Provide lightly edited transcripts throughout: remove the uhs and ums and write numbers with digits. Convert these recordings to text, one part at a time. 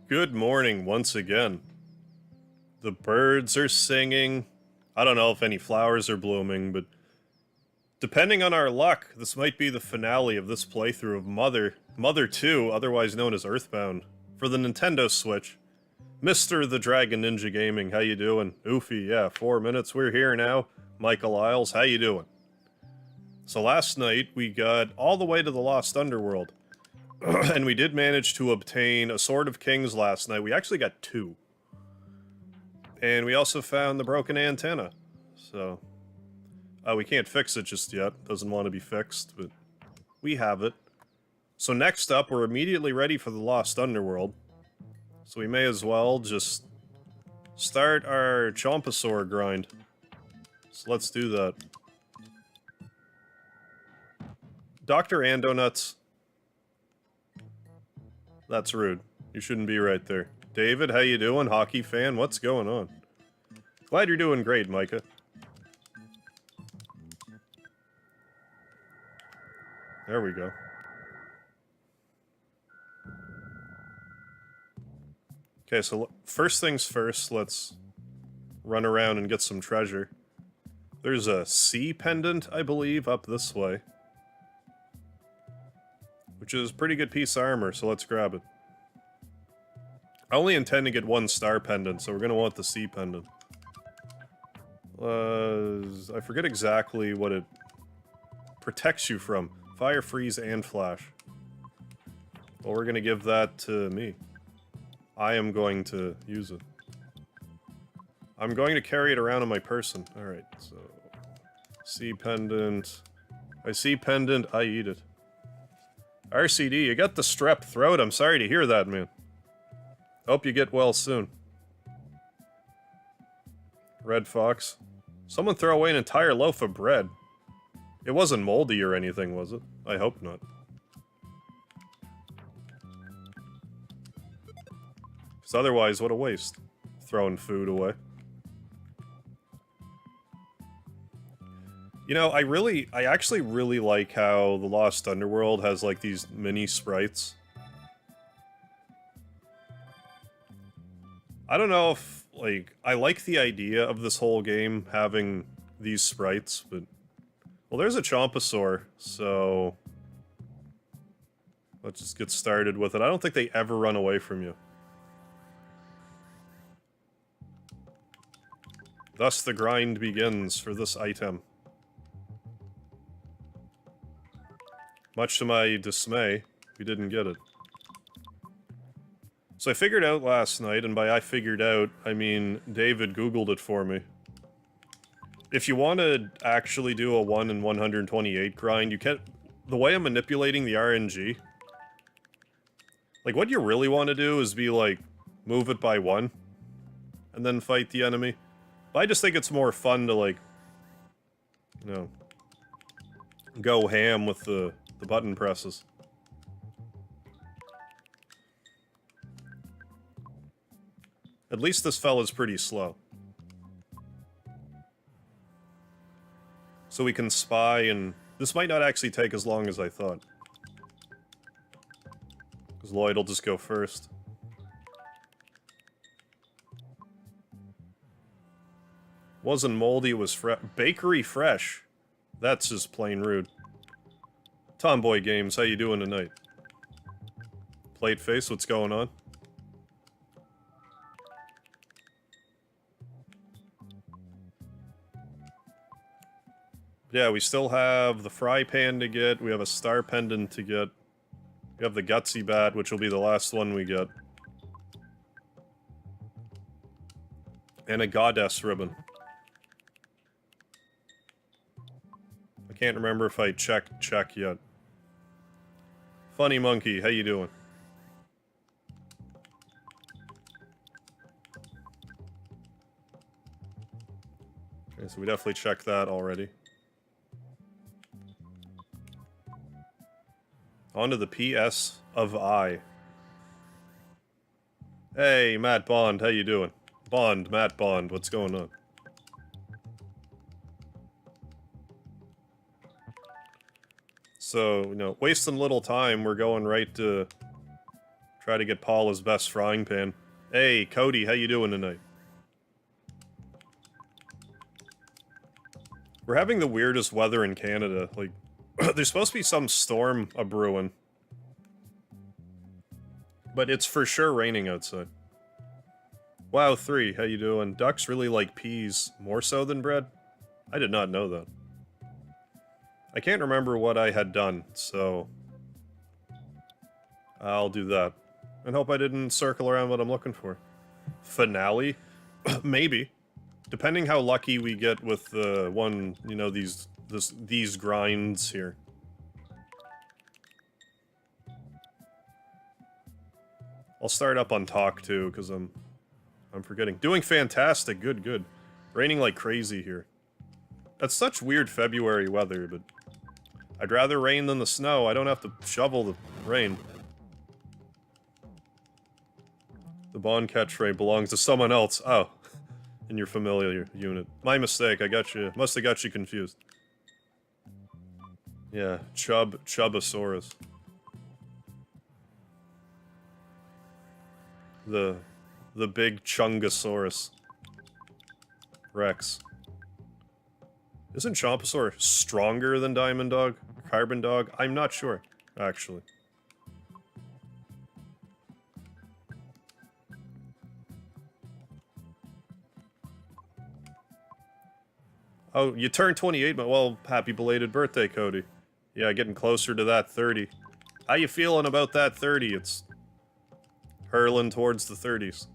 Good morning once again. The birds are singing. I don't know if any flowers are blooming, but depending on our luck, this might be the finale of this playthrough of Mother 2, otherwise known as Earthbound, for the Nintendo Switch. Mr. the Dragon Ninja Gaming, how you doing? Oofy, yeah, 4 minutes, we're here now. Michael Isles, how you doing? So last night, we got all the way to the Lost Underworld. And we did manage to obtain a Sword of Kings last night. We actually got 2. And we also found the broken antenna. So, we can't fix it just yet. Doesn't want to be fixed, but we have it. So next up, we're immediately ready for the Lost Underworld. So we may as well just start our Chompasaur grind. So let's do that. Dr. Andonuts. That's rude. You shouldn't be right there. David, how you doing? Hockey fan? What's going on? Glad you're doing great, Micah. There we go. Okay, so first things first, let's run around and get some treasure. There's a sea pendant, I believe, up this way. Which is a pretty good piece of armor, so let's grab it. I only intend to get 1 star pendant, so we're gonna want the sea pendant. I forget exactly what it protects you from. Fire, freeze, and flash. Well, we're gonna give that to me. I am going to use it. I'm going to carry it around on my person. Alright, so... sea pendant... I see pendant, I eat it. RCD, you got the strep throat. I'm sorry to hear that, man. Hope you get well soon. Red Fox. Someone throw away an entire loaf of bread. It wasn't moldy or anything, was it? I hope not. Because otherwise, what a waste. Throwing food away. You know, I actually really like how the Lost Underworld has, like, these mini sprites. I don't know if, like, I like the idea of this whole game having these sprites, but... Well, there's a Chompasaur, so... Let's just get started with it. I don't think they ever run away from you. Thus the grind begins for this item. Much to my dismay, we didn't get it. So I figured out last night, and by I figured out, I mean David Googled it for me. If you want to actually do a 1 in 128 grind, you can't... The way I'm manipulating the RNG... Like, what you really want to do is be like, move it by 1, and then fight the enemy. But I just think it's more fun to, like, you know, go ham with the button presses. At least this fella's pretty slow. So we can spy, and this might not actually take as long as I thought. Because Lloyd will just go first. Wasn't moldy, it was bakery fresh. That's just plain rude. Tomboy Games, how you doing tonight? Plate face, what's going on? Yeah, we still have the fry pan to get, we have a star pendant to get. We have the Gutsy Bat, which will be the last one we get. And a goddess ribbon. I can't remember if I checked check yet. Funny Monkey, how you doing? Okay, so we definitely checked that already. On to the PS of I. Hey, Matt Bond, how you doing? Bond, Matt Bond, what's going on? So, you know, wasting little time, we're going right to Try to get Paul his best frying pan. Hey, Cody, how you doing tonight? We're having the weirdest weather in Canada. Like, there's supposed to be some storm a-brewing. But it's for sure raining outside. Wow, 3, how you doing? Ducks really like peas, more so than bread? I did not know that. I can't remember what I had done, so... I'll do that. And hope I didn't circle around what I'm looking for. Finale? Maybe. Depending how lucky we get with the one, you know, these grinds here. I'll start up on talk too, because I'm forgetting. Doing fantastic, good, good. Raining like crazy here. That's such weird February weather, but I'd rather rain than the snow. I don't have to shovel the rain. The Bond catchphrase belongs to someone else. Oh. In your familiar unit. My mistake, I got you. Must have got you confused. Yeah, Chubosaurus. The big Chungosaurus. Rex. Isn't Chomposaur stronger than Diamond Dog? Carbon Dog? I'm not sure, actually. Oh, you turned 28, but well, happy belated birthday, Cody. Yeah, getting closer to that 30. How you feeling about that 30? It's hurling towards the 30s.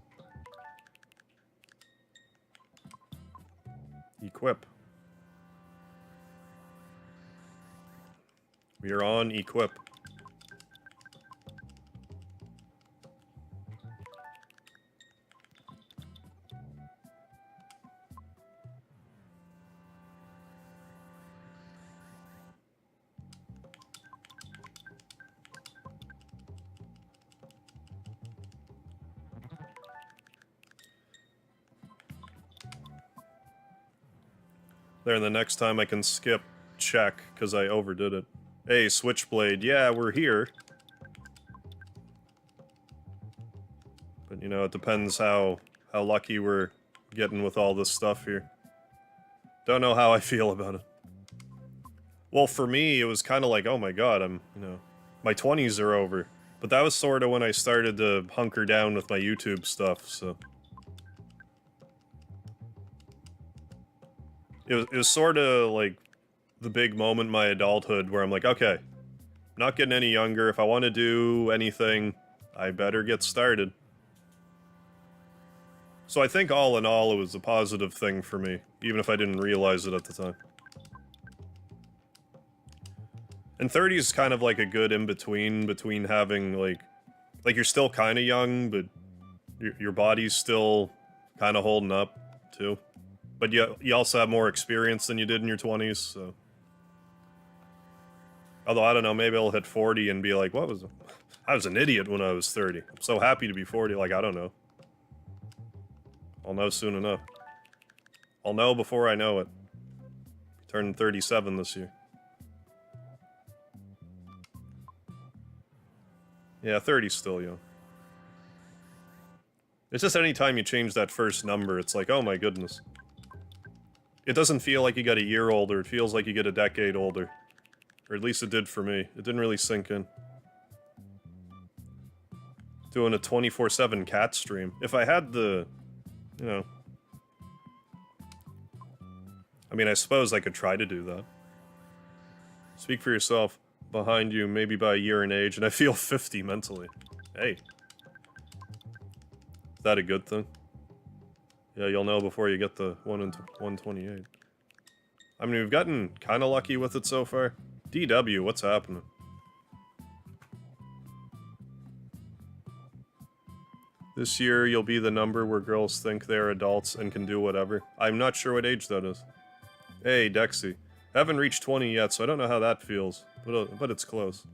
Equip. We are on equip. There, the next time I can skip check, because I overdid it. Hey, Switchblade, yeah, we're here. But, you know, it depends how lucky we're getting with all this stuff here. Don't know how I feel about it. Well, for me, it was kind of like, oh my god, my 20s are over. But that was sort of when I started to hunker down with my YouTube stuff, so... It was sort of like the big moment in my adulthood where I'm like, okay, I'm not getting any younger. If I want to do anything, I better get started. So I think all in all, it was a positive thing for me, even if I didn't realize it at the time. And 30 is kind of like a good in-between, between having, like you're still kind of young, but your body's still kind of holding up, too. But you also have more experience than you did in your 20s, so... Although, I don't know, maybe I'll hit 40 and be like, I was an idiot when I was 30. I'm so happy to be 40, like, I don't know. I'll know soon enough. I'll know before I know it. Turning 37 this year. Yeah, 30's still young. It's just any time you change that first number, it's like, oh my goodness. It doesn't feel like you got a year older, it feels like you get a decade older. Or at least it did for me. It didn't really sink in. Doing a 24/7 cat stream. If I had the... you know... I mean, I suppose I could try to do that. Speak for yourself. Behind you, maybe by a year in age, and I feel 50 mentally. Hey. Is that a good thing? Yeah, you'll know before you get the 128. I mean, we've gotten kind of lucky with it so far. DW, what's happening? This year, you'll be the number where girls think they're adults and can do whatever. I'm not sure what age that is. Hey, Dexy. Haven't reached 20 yet, so I don't know how that feels. But it's close.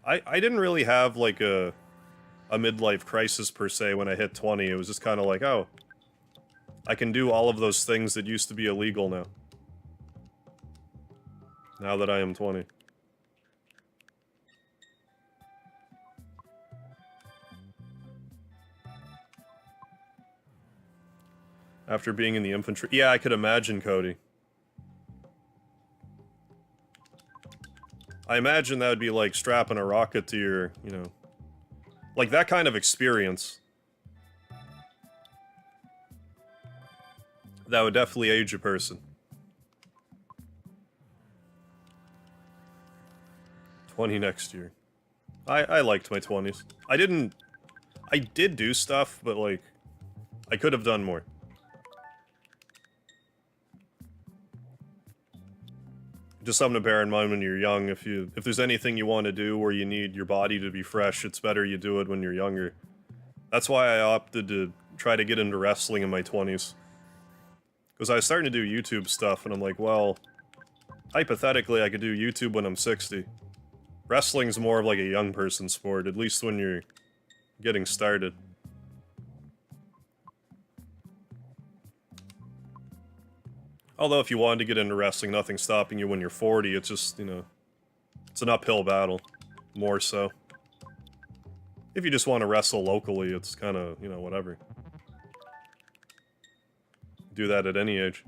I didn't really have, like, a midlife crisis, per se, when I hit 20. It was just kind of like, oh... I can do all of those things that used to be illegal now. Now that I am 20. After being in the infantry. Yeah, I could imagine, Cody. I imagine that would be like strapping a rocket to your, you know... Like, that kind of experience. That would definitely age a person. 20 next year. I liked my 20s. I did do stuff, but, like, I could have done more. Just something to bear in mind when you're young. If there's anything you want to do where you need your body to be fresh, it's better you do it when you're younger. That's why I opted to try to get into wrestling in my 20s. Because I was starting to do YouTube stuff, and I'm like, well, hypothetically, I could do YouTube when I'm 60. Wrestling's more of like a young person sport, at least when you're getting started. Although if you wanted to get into wrestling, nothing's stopping you when you're 40, it's just, you know, it's an uphill battle, more so. If you just want to wrestle locally, it's kind of, you know, whatever. Do that at any age.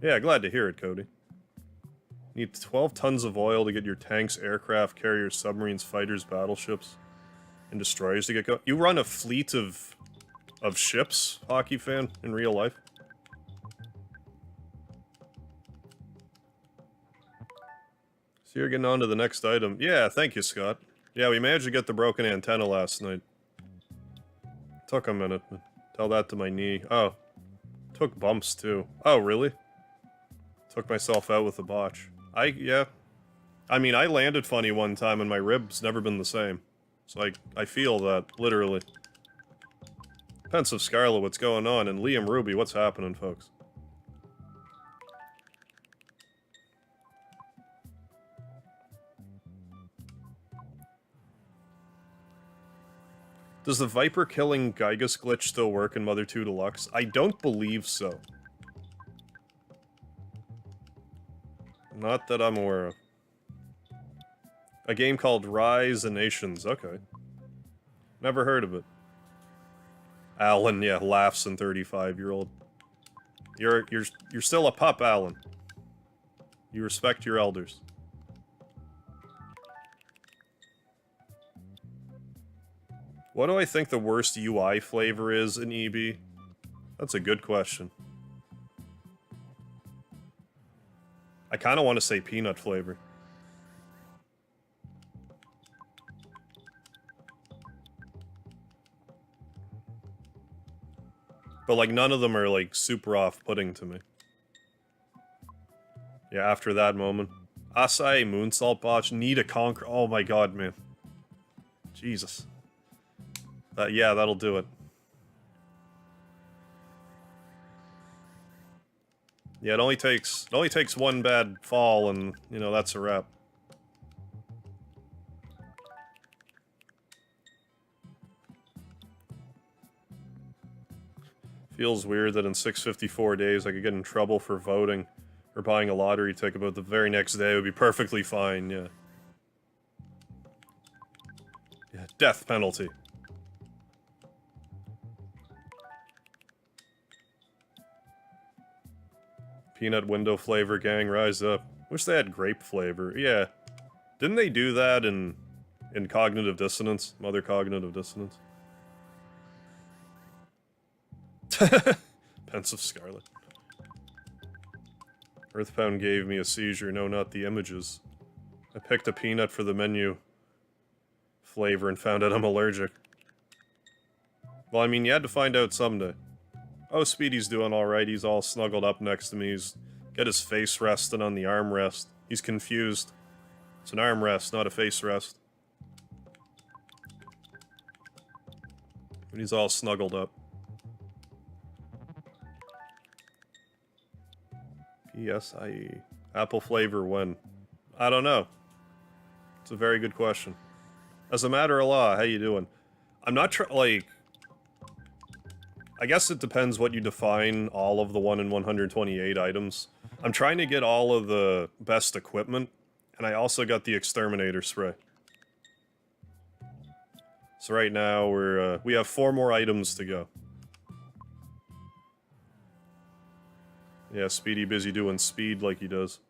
Yeah, glad to hear it, Cody. Need 12 tons of oil to get your tanks, aircraft, carriers, submarines, fighters, battleships, and destroyers to get going. You run a fleet of ships, hockey fan, in real life? So you're getting on to the next item. Yeah, thank you, Scott. Yeah, we managed to get the broken antenna last night. Took a minute. Tell that to my knee. Oh. Took bumps, too. Oh, really? Took myself out with a botch. Yeah. I mean, I landed funny one time and my rib's never been the same. So I feel that, literally. Pensive Scarlet, what's going on? And Liam Ruby, what's happening, folks? Does the Viper killing Gygus glitch still work in Mother 2 Deluxe? I don't believe so. Not that I'm aware of. A game called Rise of Nations. Okay. Never heard of it. Alan, yeah, laughs in 35-year-old. You're still a pup, Alan. You respect your elders. What do I think the worst UI flavor is in EB? That's a good question. I kind of want to say peanut flavor. But, like, none of them are, like, super off-putting to me. Yeah, after that moment. Acai Moonsault Botch, need a conquer. Oh my god, man. Jesus. Yeah, that'll do it. Yeah, it only takes one bad fall and, you know, that's a wrap. Feels weird that in 654 days I could get in trouble for voting or buying a lottery ticket, but the very next day it would be perfectly fine, yeah. Yeah, death penalty. Peanut window flavor, gang, rise up. Wish they had grape flavor. Yeah. Didn't they do that in Cognitive Dissonance? Mother Cognitive Dissonance? Pensive Scarlet. Earthbound gave me a seizure. No, not the images. I picked a peanut for the menu flavor and found out I'm allergic. Well, I mean, you had to find out someday. Oh, Speedy's doing alright. He's all snuggled up next to me. He's got his face resting on the armrest. He's confused. It's an armrest, not a face rest. And he's all snuggled up. P.S.I.E. Apple flavor when? I don't know. It's a very good question. As a matter of law, how you doing? I'm not like... I guess it depends what you define all of the 1 in 128 items. I'm trying to get all of the best equipment, and I also got the Xterminator Spray. So right now we have 4 more items to go. Yeah, Speedy busy doing speed like he does.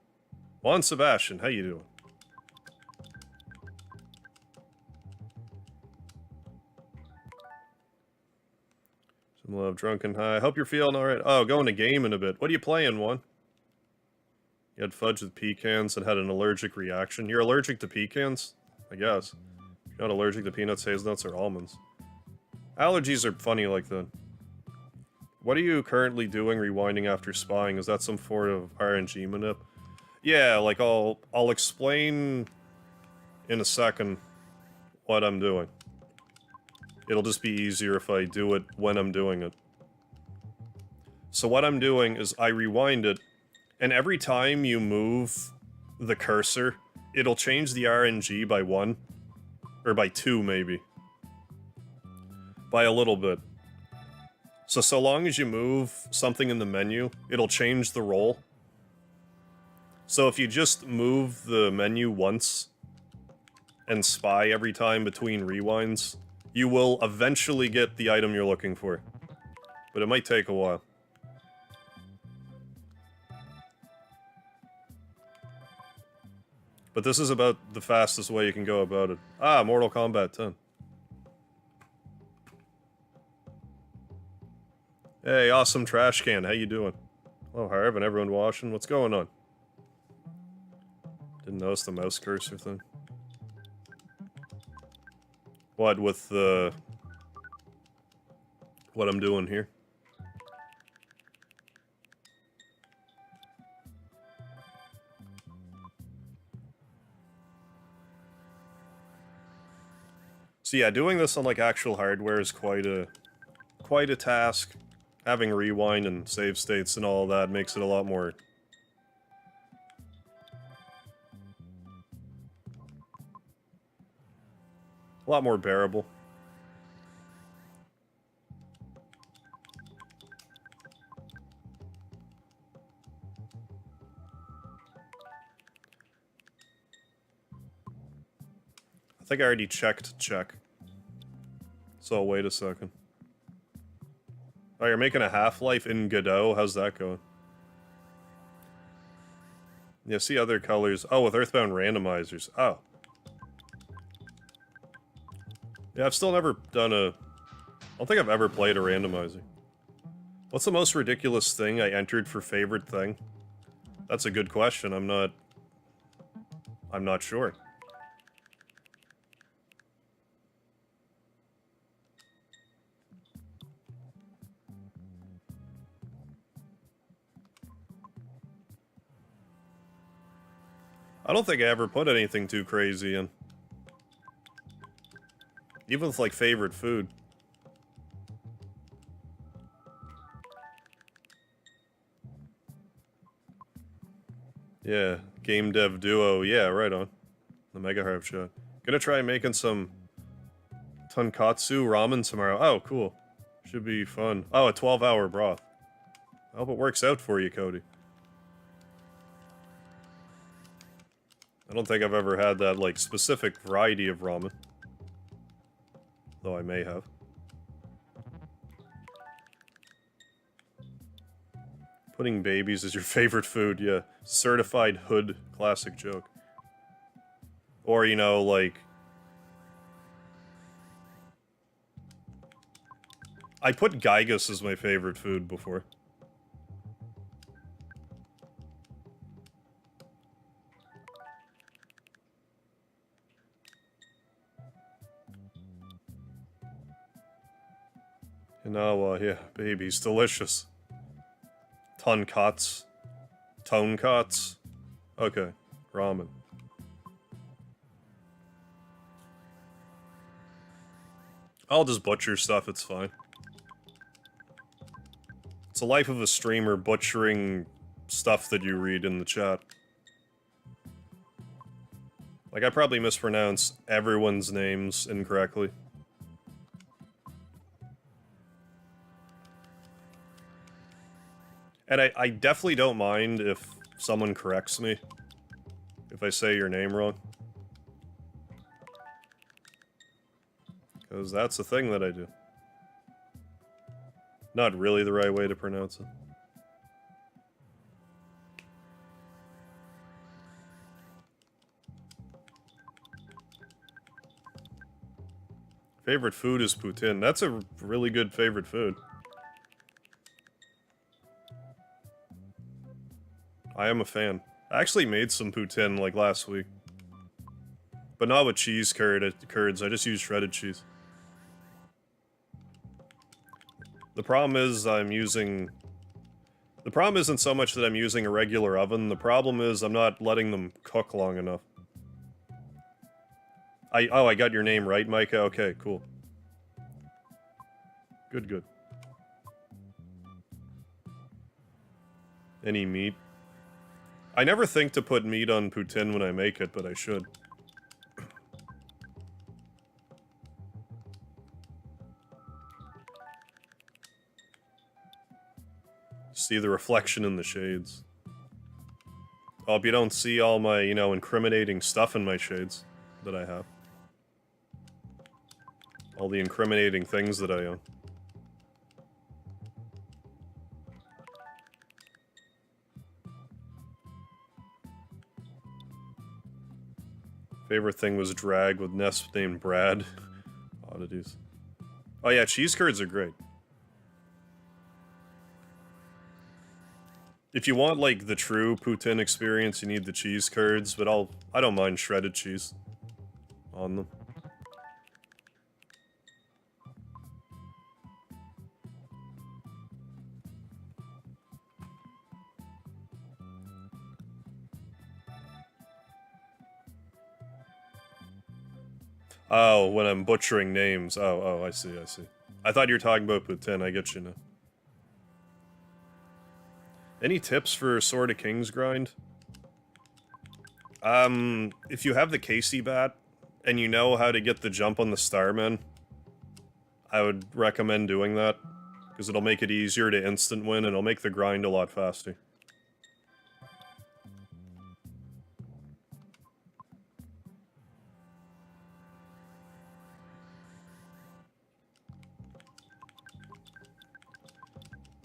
Juan Sebastian, how you doing? Some love, drunken high. Hope you're feeling alright. Oh, going to game in a bit. What are you playing, Juan? You had fudge with pecans and had an allergic reaction. You're allergic to pecans? I guess. You're not allergic to peanuts, hazelnuts, or almonds. Allergies are funny like that. What are you currently doing rewinding after spying? Is that some sort of RNG manip? Yeah, like I'll explain in a second what I'm doing. It'll just be easier if I do it when I'm doing it. So what I'm doing is I rewind it, and every time you move the cursor, it'll change the RNG by 1. Or by 2, maybe. By a little bit. So long as you move something in the menu, it'll change the roll. So if you just move the menu once and spy every time between rewinds, you will eventually get the item you're looking for. But it might take a while. But this is about the fastest way you can go about it. Ah, Mortal Kombat 10. Hey, awesome trash can, how you doing? Oh, Harv and everyone watching, what's going on? Didn't notice the mouse cursor thing. What, with the... what I'm doing here? So yeah, doing this on like actual hardware is quite a task. Having rewind and save states and all that makes it a lot more... bearable. I think I already checked check. So wait a second. Oh, you're making a Half-Life in Godot? How's that going? Yeah, see other colors. Oh, with Earthbound randomizers. Oh. Yeah, I've still never done a... I don't think I've ever played a randomizer. What's the most ridiculous thing I entered for favorite thing? That's a good question. I'm not sure. I don't think I ever put anything too crazy in. Even with, like, favorite food. Yeah, game dev duo. Yeah, right on. The Mega Harp shot. Gonna try making some tonkatsu ramen tomorrow. Oh, cool. Should be fun. Oh, a 12-hour broth. I hope it works out for you, Cody. I don't think I've ever had that, like, specific variety of ramen. Though I may have. Putting babies is your favorite food, yeah. Certified hood classic joke. Or, you know, like... I put Gygus as my favorite food before. Inawa, yeah, babies, delicious. Tonkatsu. Tonkatsu. Okay, ramen. I'll just butcher stuff, it's fine. It's the life of a streamer butchering stuff that you read in the chat. Like, I probably mispronounce everyone's names incorrectly. And I definitely don't mind if someone corrects me. If I say your name wrong. Because that's the thing that I do. Not really the right way to pronounce it. Favorite food is poutine. That's a really good favorite food. I am a fan. I actually made some poutine, like, last week. But not with cheese curds, I just use shredded cheese. The problem is I'm using... The problem isn't so much that I'm using a regular oven, the problem is I'm not letting them cook long enough. Oh, I got your name right, Micah? Okay, cool. Good, good. Any meat? I never think to put meat on poutine when I make it, but I should. See the reflection in the shades. I hope you don't see all my, you know, incriminating stuff in my shades that I have. All the incriminating things that I own. Favorite thing was drag with Ness named Brad. Oddities. Oh yeah, cheese curds are great. If you want, like, the true poutine experience, you need the cheese curds, but I don't mind shredded cheese on them. Oh, when I'm butchering names. Oh, I see, I see. I thought you were talking about poutine, I get you now. Any tips for Sword of Kings grind? If you have the Casey Bat, and you know how to get the jump on the Starman, I would recommend doing that, because it'll make it easier to instant win, and it'll make the grind a lot faster.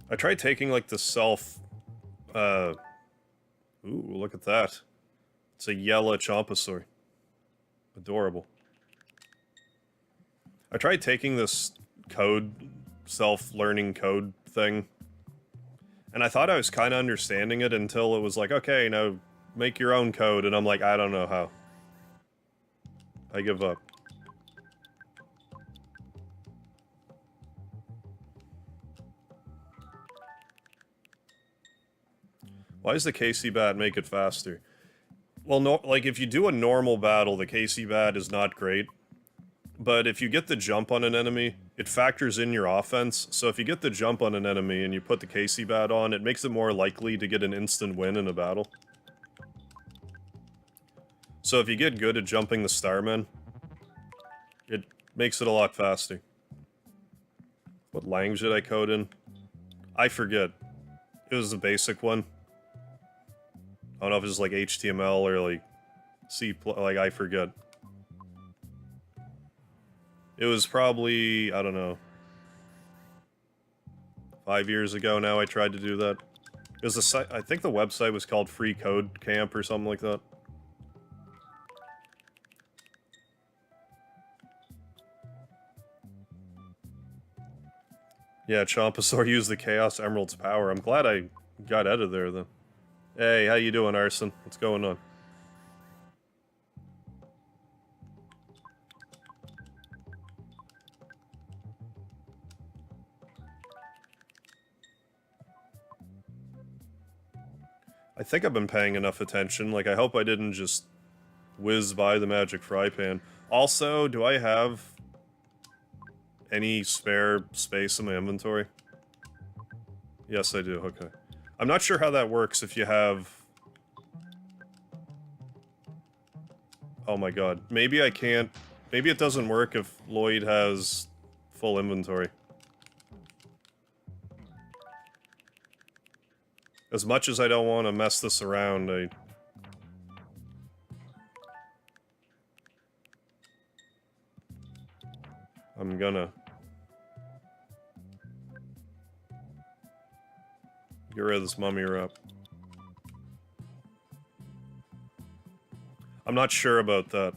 I tried taking, like, the self... Ooh, look at that. It's a yellow Chompasaur. Adorable. I tried taking this code, self-learning code thing, and I thought I was kind of understanding it until it was like, okay, now make your own code, and I'm like, I don't know how. I give up. Why does the Casey Bat make it faster? Well, no, like, if you do a normal battle, the Casey Bat is not great. But if you get the jump on an enemy, it factors in your offense. So if you get the jump on an enemy and you put the Casey Bat on, it makes it more likely to get an instant win in a battle. So if you get good at jumping the Starman, it makes it a lot faster. What language did I code in? I forget. It was the basic one. I don't know if it's like HTML or like C+, like, I forget. It was probably, I don't know, 5 years ago now I tried to do that. It was a site, I think the website was called Free Code Camp or something like that. Yeah, Chompasaur used the Chaos Emerald's power. I'm glad I got out of there, though. Hey, how you doing, Arson? What's going on? I think I've been paying enough attention. Like, I hope I didn't just whiz by the magic fry pan. Also, do I have any spare space in my inventory? Yes, I do. Okay. I'm not sure how that works if you have... Oh my god. Maybe I can't... Maybe it doesn't work if Lloyd has full inventory. As much as I don't want to mess this around, I'm gonna... get rid of this mummy wrap. I'm not sure about that.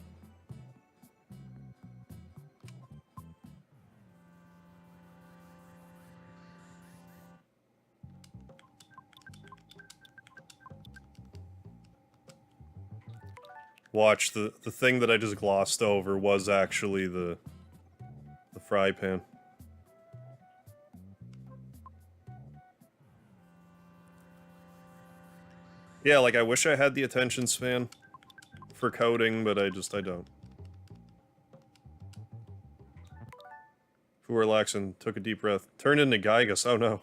Watch, the thing that I just glossed over was actually the fry pan. Yeah, like, I wish I had the attention span for coding, but I don't. Fu relaxed and took a deep breath. Turned into Gygus, oh no.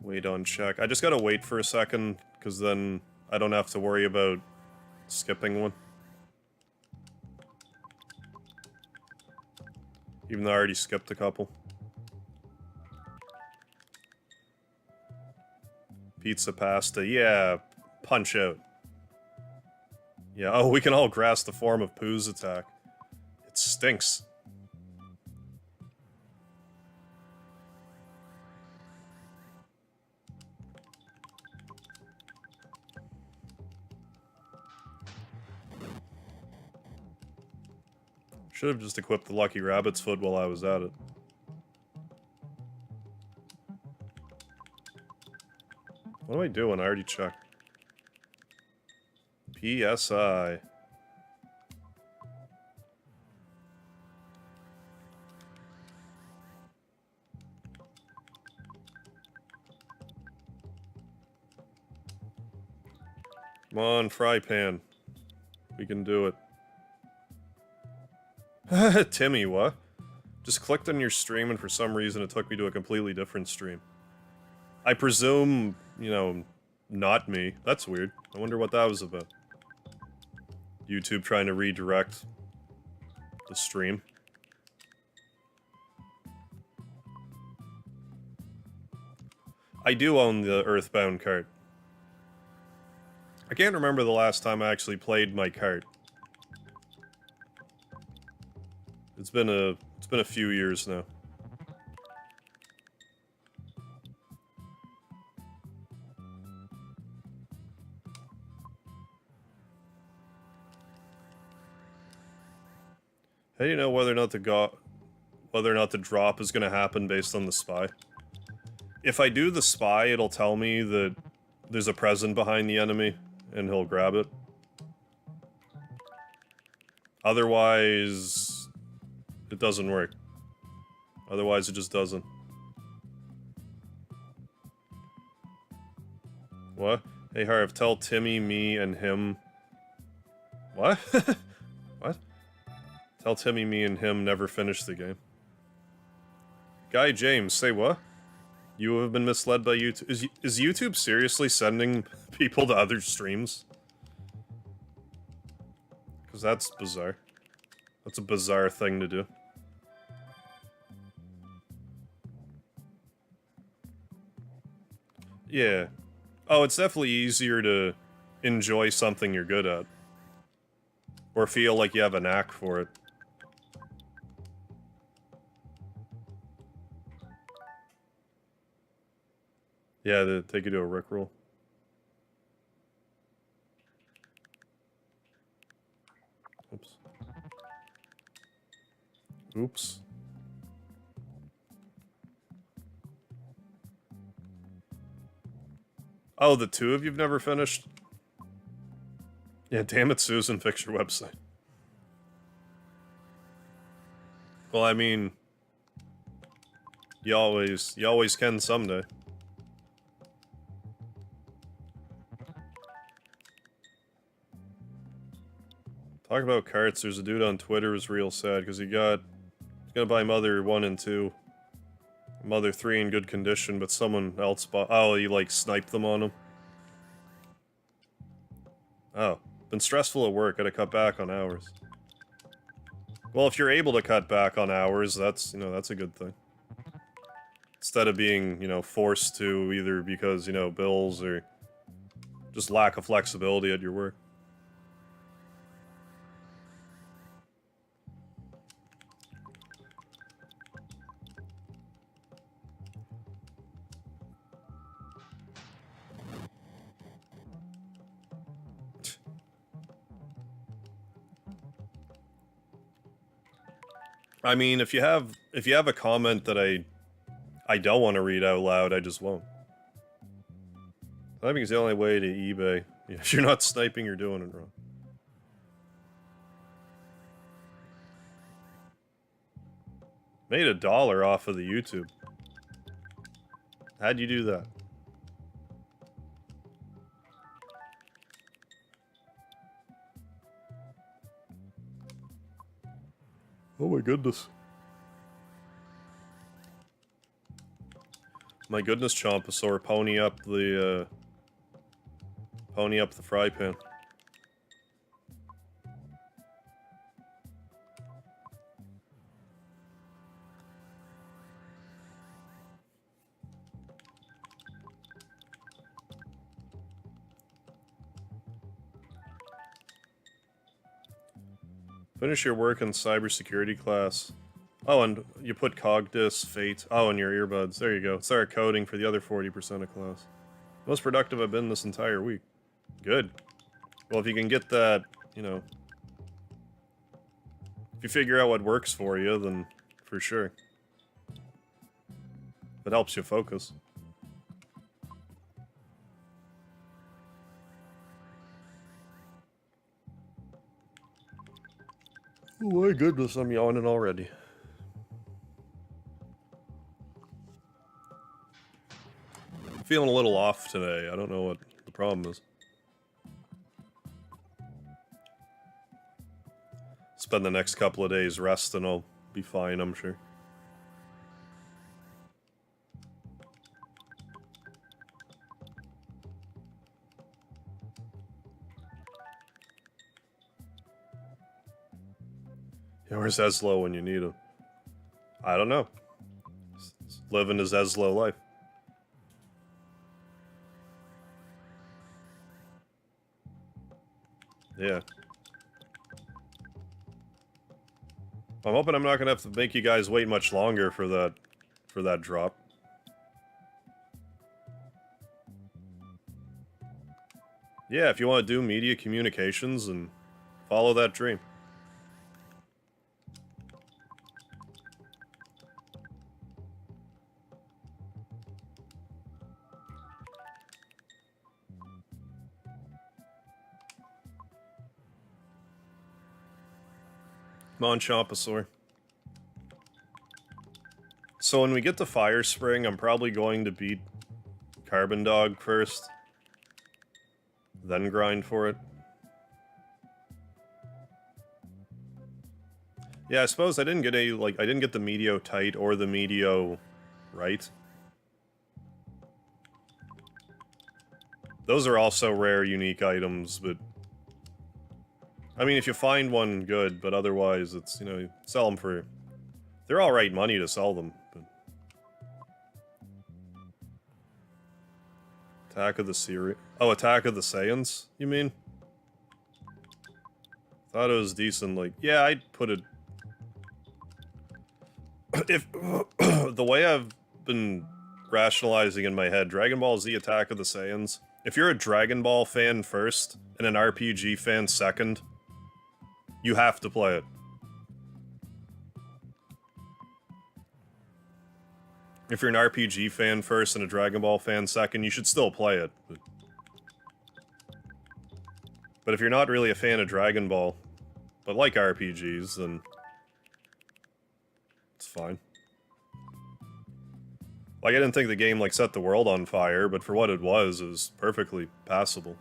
Wait on check. I just gotta wait for a second, because then I don't have to worry about skipping one. Even though I already skipped a couple. Pizza pasta, yeah, punch out. Yeah, oh, we can all grasp the form of Pooh's attack. It stinks. Should have just equipped the Lucky Rabbit's foot while I was at it. What am I doing? I already checked. PSI. Come on, fry pan. We can do it. Timmy, what? Just clicked on your stream and for some reason it took me to a completely different stream. I presume, you know, not me. That's weird. I wonder what that was about. YouTube trying to redirect the stream. I do own the Earthbound cart. I can't remember the last time I actually played my cart. It's been a few years now. How do you know whether or not the drop is going to happen based on the spy? If I do the spy, it'll tell me that there's a present behind the enemy, and he'll grab it. Otherwise, it doesn't work. Otherwise, it just doesn't. What? Hey, Harv, tell Timmy, me, and him... What? What? Tell Timmy, me, and him never finish the game. Guy James, say what? You have been misled by YouTube. Is YouTube seriously sending people to other streams? Because that's bizarre. That's a bizarre thing to do. Yeah. Oh, it's definitely easier to enjoy something you're good at. Or feel like you have a knack for it. Yeah, they take you to a rickroll. Oops. Oops. Oh, the two of you've never finished? Yeah, damn it, Susan, fix your website. Well, I mean... You always can someday. Talk about carts, there's a dude on Twitter who's real sad, because he's gonna buy Mother 1 and 2. Mother 3 in good condition, but someone else bought... Oh, he, like, sniped them on him. Oh. Been stressful at work, gotta cut back on hours. Well, if you're able to cut back on hours, that's, you know, that's a good thing. Instead of being, you know, forced to, either because, you know, bills or just lack of flexibility at your work. I mean, if you have a comment that I don't want to read out loud, I just won't. Sniping is the only way to eBay. If you're not sniping, you're doing it wrong. Made $1 off of the YouTube. How'd you do that? Oh my goodness. My goodness, Chompasaur, pony up the fry pan. Finish your work in cybersecurity class. Oh, and you put Cogdis, Fate. Oh, and your earbuds. There you go. Start coding for the other 40% of class. Most productive I've been this entire week. Good. Well, if you can get that, you know... If you figure out what works for you, then for sure. It helps you focus. Oh my goodness, I'm yawning already. I'm feeling a little off today. I don't know what the problem is. Spend the next couple of days resting, I'll be fine, I'm sure. Yeah, where's Eslo when you need him? I don't know. Living his Eslo life. Yeah. I'm hoping I'm not gonna have to make you guys wait much longer for that drop. Yeah, if you want to do media communications and follow that dream. Come on, Chompasaur. So when we get to Fire Spring, I'm probably going to beat Carbon Dog first. Then grind for it. Yeah, I suppose I didn't get I didn't get the Meteo tight or the Meteo right. Those are also rare, unique items, but... I mean, if you find one, good, but otherwise, it's, you know, sell them for... They're alright money to sell them, but... Attack of the Siri... Oh, Attack of the Saiyans, you mean? Thought it was decent, like... Yeah, I'd put it... If... the way I've been rationalizing in my head, Dragon Ball Z Attack of the Saiyans... If you're a Dragon Ball fan first, and an RPG fan second... You have to play it. If you're an RPG fan first and a Dragon Ball fan second, you should still play it. But if you're not really a fan of Dragon Ball, but like RPGs, then it's fine. Like, I didn't think the game, like, set the world on fire, but for what it was perfectly passable.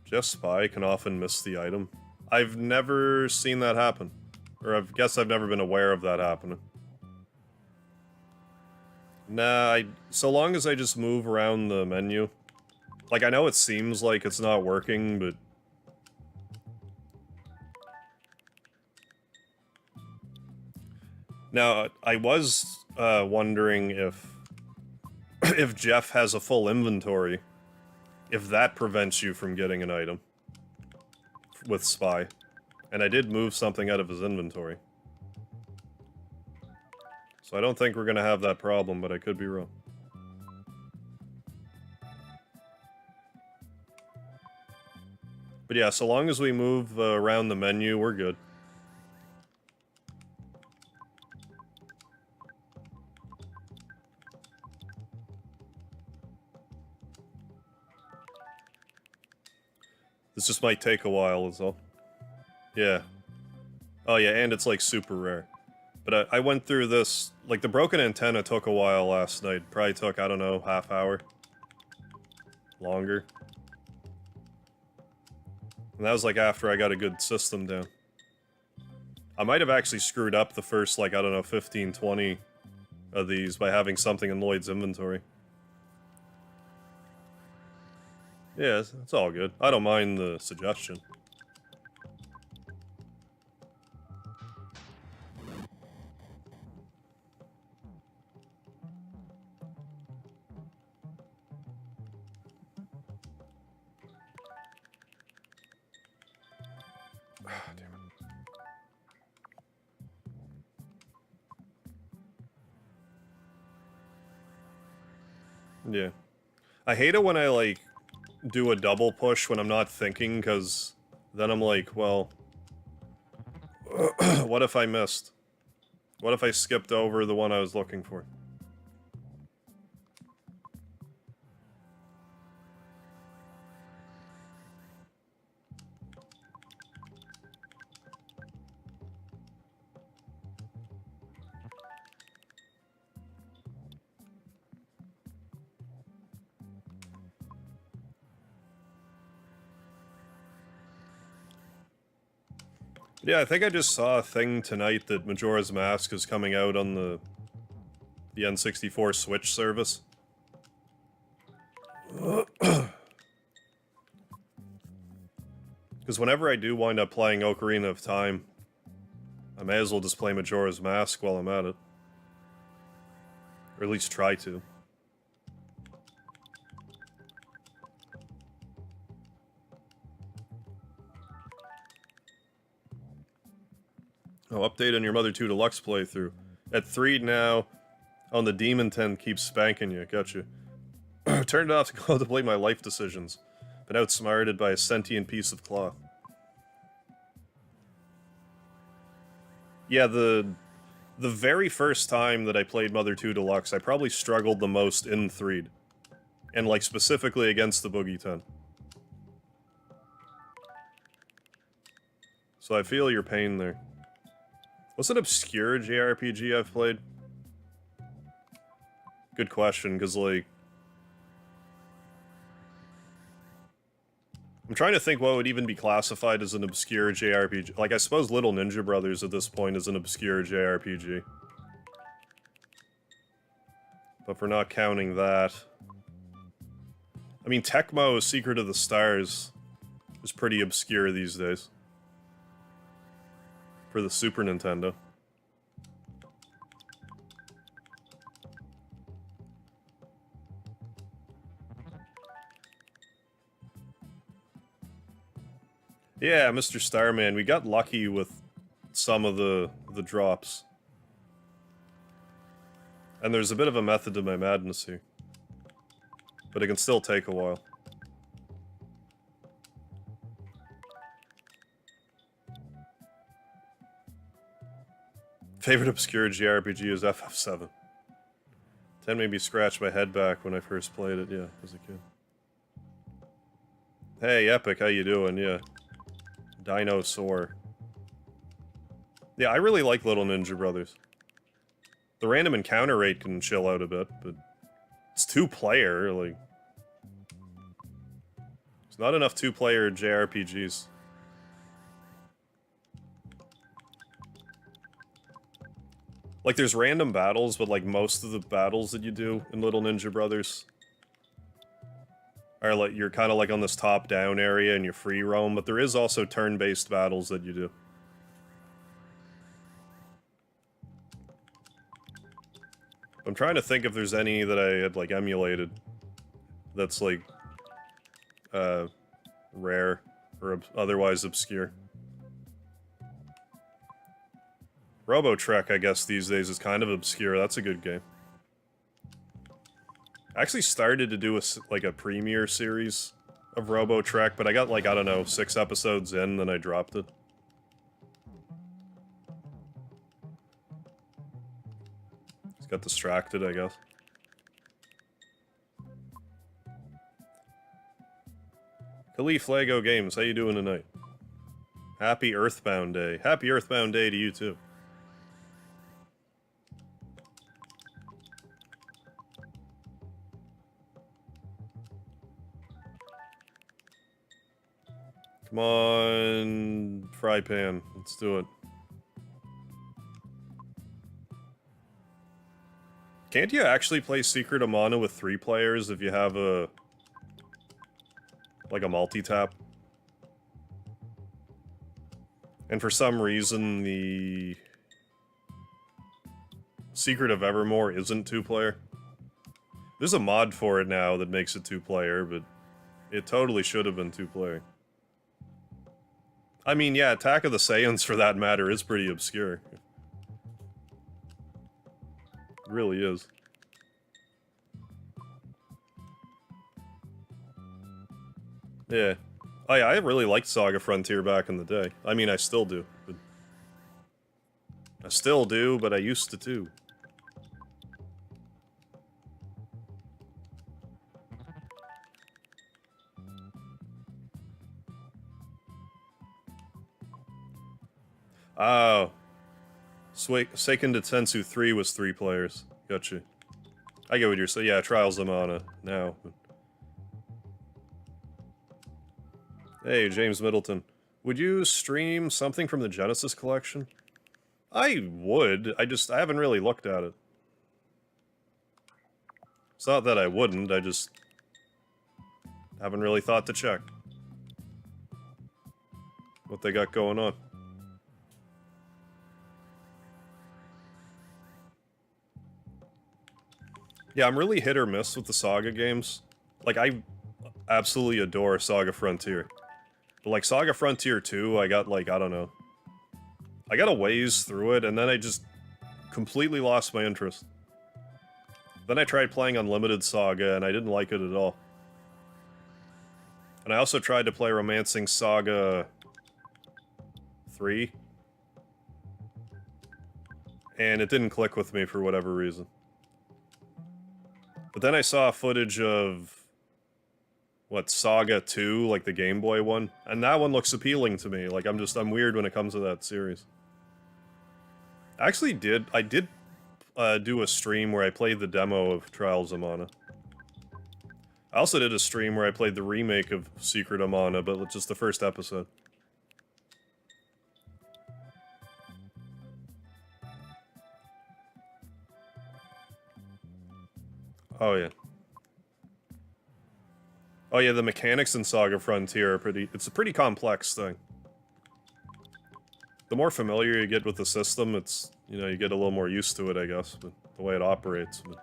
Just Spy can often miss the item. I've never seen that happen. Or I guess I've never been aware of that happening. Nah, so long as I just move around the menu. Like, I know it seems like it's not working, but... Now, I was wondering if Jeff has a full inventory. If that prevents you from getting an item with Spy. And I did move something out of his inventory. So I don't think we're gonna have that problem, but I could be wrong. But yeah, so long as we move around the menu, we're good. This just might take a while is all. Yeah. Oh yeah, and it's like super rare. But I went through this, like the broken antenna took a while last night. Probably took, I don't know, half hour. Longer. And that was like after I got a good system down. I might have actually screwed up the first, like, I don't know, 15, 20 of these by having something in Lloyd's inventory. Yeah, it's all good. I don't mind the suggestion. Yeah. I hate it when I, like, do a double push when I'm not thinking, because then I'm like, well, what if I missed? What if I skipped over the one I was looking for? Yeah, I think I just saw a thing tonight that Majora's Mask is coming out on the N64 Switch service. Because whenever I do wind up playing Ocarina of Time, I may as well just play Majora's Mask while I'm at it. Or at least try to. Oh, update on your Mother 2 Deluxe playthrough. At 3 now, on the Demon 10 keeps spanking you. Gotcha. Turned off to contemplate my life decisions. Been outsmarted by a sentient piece of cloth. Yeah, the very first time that I played Mother 2 Deluxe, I probably struggled the most in 3'd. And, like, specifically against the Boogie 10. So I feel your pain there. What's an obscure JRPG I've played? Good question, because, like... I'm trying to think what would even be classified as an obscure JRPG. Like, I suppose Little Ninja Brothers at this point is an obscure JRPG. But for not counting that... I mean, Tecmo's Secret of the Stars is pretty obscure these days. For the Super Nintendo. Yeah, Mr. Starman, we got lucky with some of the drops. And there's a bit of a method to my madness here. But it can still take a while. Favorite obscure JRPG is FF7. 10 made me scratch my head back when I first played it, yeah, as a kid. Hey, Epic, how you doing? Yeah. Dinosaur. Yeah, I really like Little Ninja Brothers. The random encounter rate can chill out a bit, but it's 2-player, like... It's not enough 2-player JRPGs. Like, there's random battles, but, like, most of the battles that you do in Little Ninja Brothers are, like, you're kind of, like, on this top-down area and you free roam, but there is also turn-based battles that you do. I'm trying to think if there's any that I had, like, emulated that's, like, rare or otherwise obscure. Robotrek, I guess, these days is kind of obscure. That's a good game. I actually started to do a premiere series of Robotrek, but I got, like, I don't know, 6 episodes in, then I dropped it. Just got distracted, I guess. Khalif Lego Games, how you doing tonight? Happy Earthbound Day. Happy Earthbound Day to you, too. Come on, fry pan. Let's do it. Can't you actually play Secret of Mana with 3 players if you have a... like a multi-tap? And for some reason, the... Secret of Evermore isn't 2-player. There's a mod for it now that makes it 2-player, but it totally should have been 2-player. I mean, yeah, Attack of the Saiyans, for that matter, is pretty obscure. It really is. Yeah. Oh yeah, I really liked Saga Frontier back in the day. I mean, I still do. But I still do, but I used to too. Oh. Seiken Detsensu 3 was 3 players. Gotcha. I get what you're saying. Yeah, Trials of Mana now. Hey, James Middleton. Would you stream something from the Genesis collection? I would. I haven't really looked at it. It's not that I wouldn't, I just haven't really thought to check what they got going on. Yeah, I'm really hit or miss with the Saga games. Like, I absolutely adore Saga Frontier. But, like, Saga Frontier 2, I got, like, I don't know. I got a ways through it, and then I just completely lost my interest. Then I tried playing Unlimited Saga, and I didn't like it at all. And I also tried to play Romancing Saga 3. And it didn't click with me for whatever reason. But then I saw footage of... what, Saga 2, like the Game Boy one? And that one looks appealing to me. Like, I'm weird when it comes to that series. I did do a stream where I played the demo of Trials of Mana. I also did a stream where I played the remake of Secret of Mana, but just the first episode. Oh yeah. Oh yeah, the mechanics in Saga Frontier are it's a pretty complex thing. The more familiar you get with the system, it's, you know, you get a little more used to it, I guess, but the way it operates. But...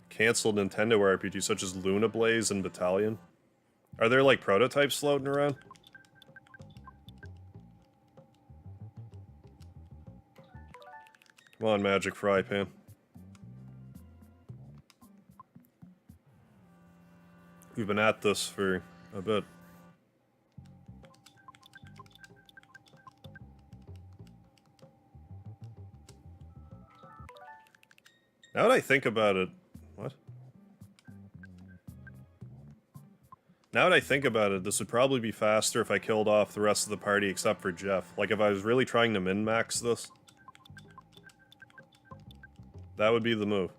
canceled Nintendo RPGs such as Luna Blaze and Battalion. Are there, like, prototypes floating around? Come on, Magic Fry Pan. We've been at this for a bit. Now that I think about it... what? Now that I think about it, this would probably be faster if I killed off the rest of the party except for Jeff. Like, if I was really trying to min-max this... that would be the move.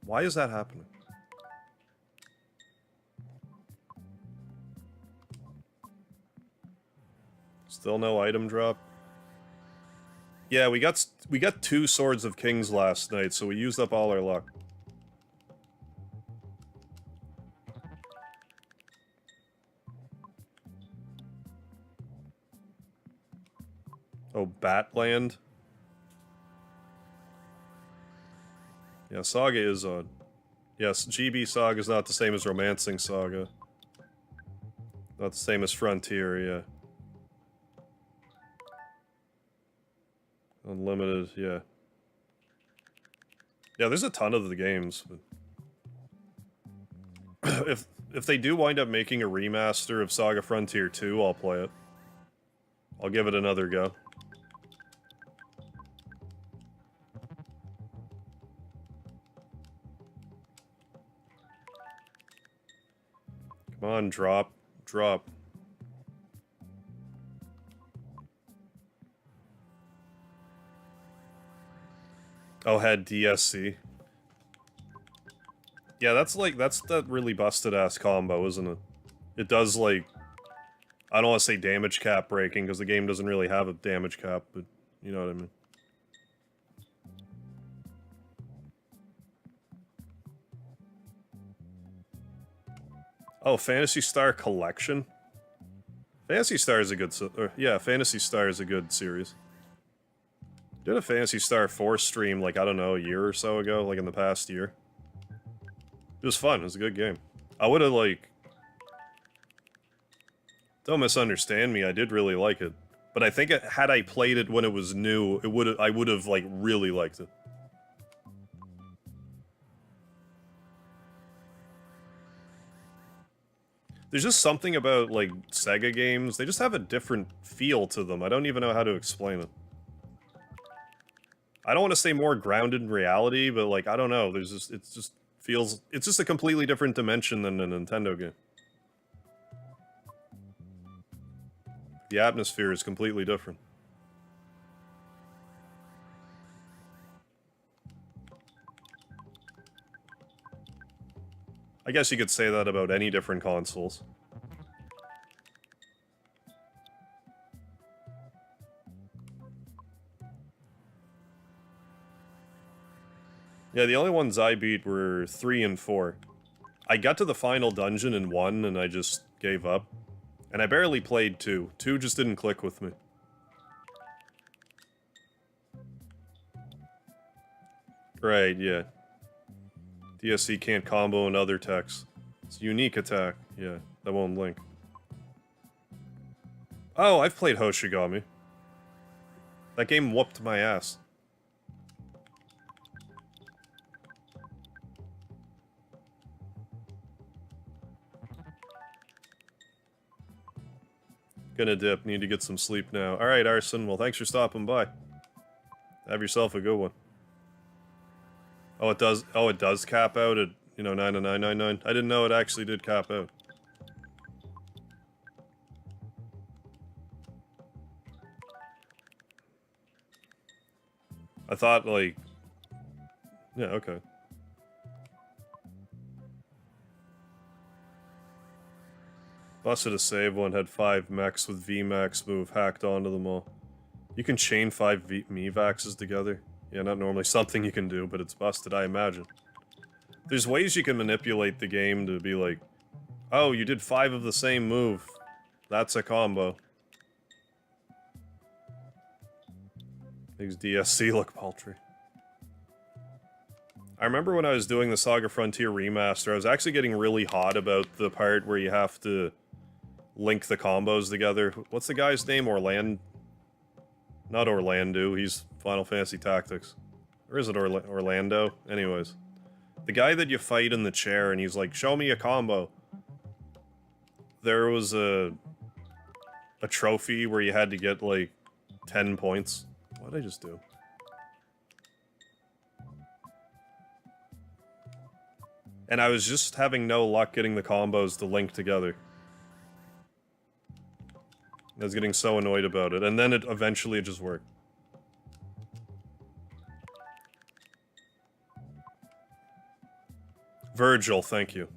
Why is that happening? Still no item drop? Yeah, we got 2 Swords of Kings last night, so we used up all our luck. Oh, Batland. Yeah, Saga is odd. Yes, GB Saga is not the same as Romancing Saga. Not the same as Frontier, yeah. Unlimited, yeah. Yeah, there's a ton of the games. But if they do wind up making a remaster of Saga Frontier 2, I'll play it. I'll give it another go. Come on, drop. Drop. Oh, had DSC. Yeah, that's that really busted-ass combo, isn't it? It does, like... I don't want to say damage cap breaking, because the game doesn't really have a damage cap, but you know what I mean. Oh, Phantasy Star Collection? Phantasy Star is a good... yeah, Phantasy Star is a good series. Did a Phantasy Star 4 stream, like, I don't know, a year or so ago, like in the past year. It was fun, it was a good game. I would've, like... Don't misunderstand me, I did really like it. But I think had I played it when it was new, I would've, like, really liked it. There's just something about, like, Sega games, they just have a different feel to them. I don't even know how to explain it. I don't want to say more grounded in reality, but, like, I don't know, there's just, it's just a completely different dimension than a Nintendo game. The atmosphere is completely different. I guess you could say that about any different consoles. Yeah, the only ones I beat were 3 and 4. I got to the final dungeon in 1 and I just gave up. And I barely played 2. 2 just didn't click with me. Right, yeah. DSC can't combo in other techs. It's a unique attack. Yeah, that won't link. Oh, I've played Hoshigami. That game whooped my ass. Gonna dip, need to get some sleep now. Alright, Arson, well thanks for stopping by. Have yourself a good one. Oh, it does cap out at, you know, 90999? I didn't know it actually did cap out. I thought, like... Yeah, okay. Busted a save one, had 5 mechs with VMAX move hacked onto them all. You can chain 5 MEVAXs together. Yeah, not normally something you can do, but it's busted, I imagine. There's ways you can manipulate the game to be like, oh, you did 5 of the same move. That's a combo. Makes DSC look paltry. I remember when I was doing the Saga Frontier remaster, I was actually getting really hot about the part where you have to link the combos together. What's the guy's name? Not Orlando, he's Final Fantasy Tactics. Or is it Orlando? Anyways. The guy that you fight in the chair and he's like, show me a combo. There was a trophy where you had to get, like, 10 points. What did I just do? And I was just having no luck getting the combos to link together. I was getting so annoyed about it, and then eventually it just worked. Virgil, thank you.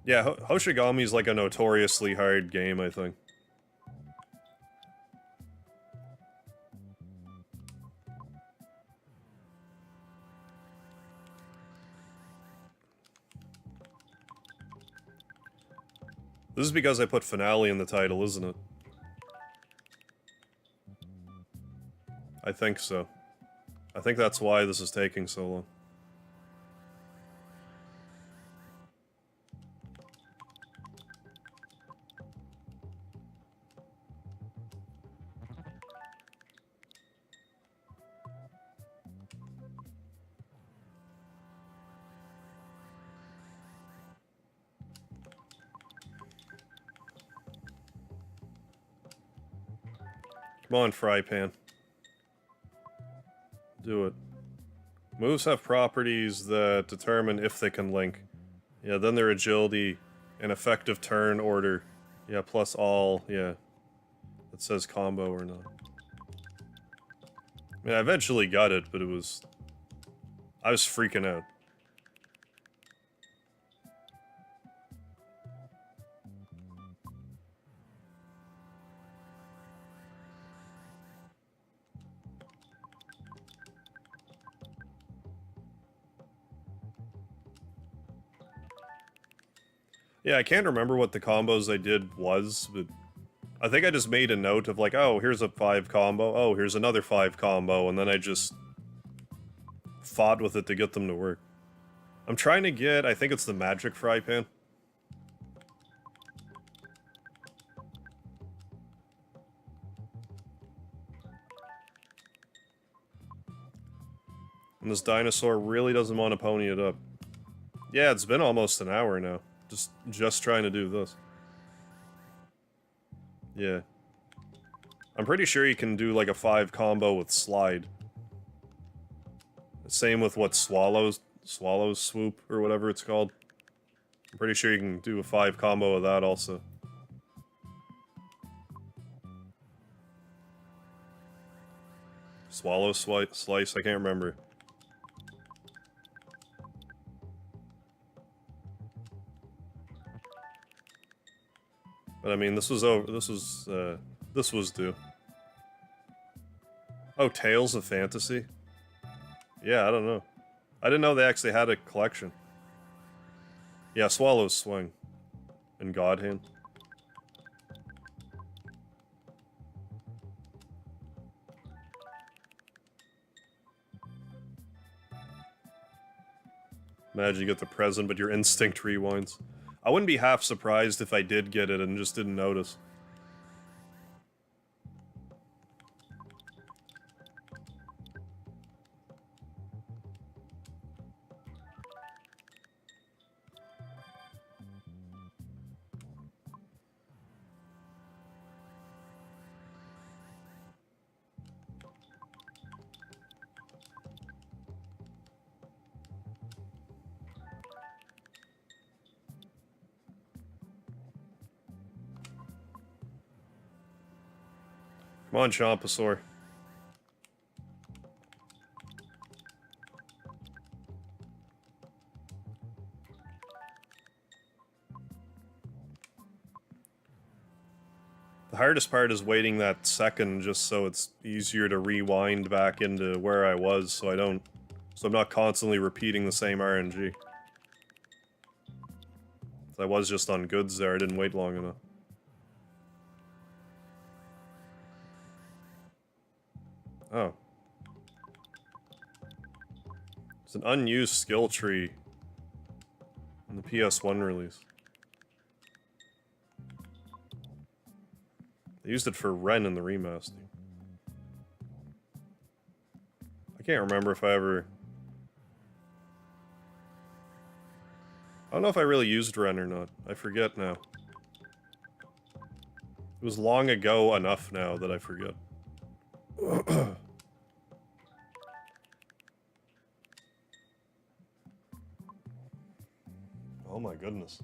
Yeah, Hoshigami's like a notoriously hard game, I think. This is because I put finale in the title, isn't it? I think so. I think that's why this is taking so long. Come on, Fry Pan. Do it. Moves have properties that determine if they can link. Yeah, then their agility and effective turn order. Yeah, plus all, yeah. It says combo or not. I mean, I eventually got it, but it was... I was freaking out. Yeah, I can't remember what the combos I did was, but I think I just made a note of like, oh, here's a 5 combo, oh, here's another 5 combo, and then I just fought with it to get them to work. I'm trying to get, I think it's the magic fry pan. And this dinosaur really doesn't want to pony it up. Yeah, it's been almost an hour now. Just trying to do this. Yeah. I'm pretty sure you can do like a 5 combo with slide. Same with what Swallow's Swoop or whatever it's called. I'm pretty sure you can do a 5 combo of that also. Swallow Slice, I can't remember. But I mean, this was due. Oh, Tales of Fantasy? Yeah, I don't know. I didn't know they actually had a collection. Yeah, Swallow's Swing. And God Hand. Imagine you get the present, but your instinct rewinds. I wouldn't be half surprised if I did get it and just didn't notice. Come on, Chompasaur. The hardest part is waiting that second just so it's easier to rewind back into where I was so I'm not constantly repeating the same RNG. If I was just on goods there, I didn't wait long enough. Oh. It's an unused skill tree in the PS1 release. They used it for Ren in the remaster. I can't remember if I ever... I don't know if I really used Ren or not. I forget now. It was long ago enough now that I forget. Oh my goodness.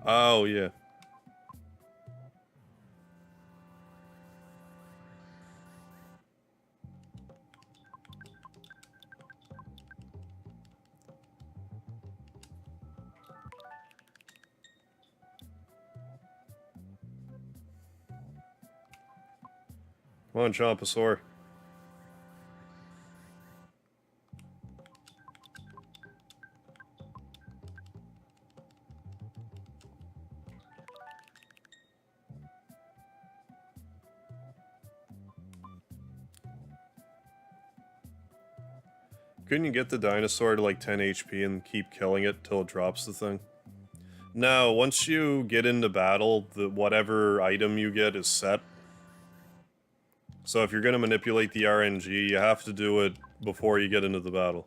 Oh, yeah. Come on, Chompasaur. Couldn't you get the dinosaur to like 10 HP and keep killing it till it drops the thing? No, once you get into battle, whatever item you get is set. So if you're going to manipulate the RNG, you have to do it before you get into the battle.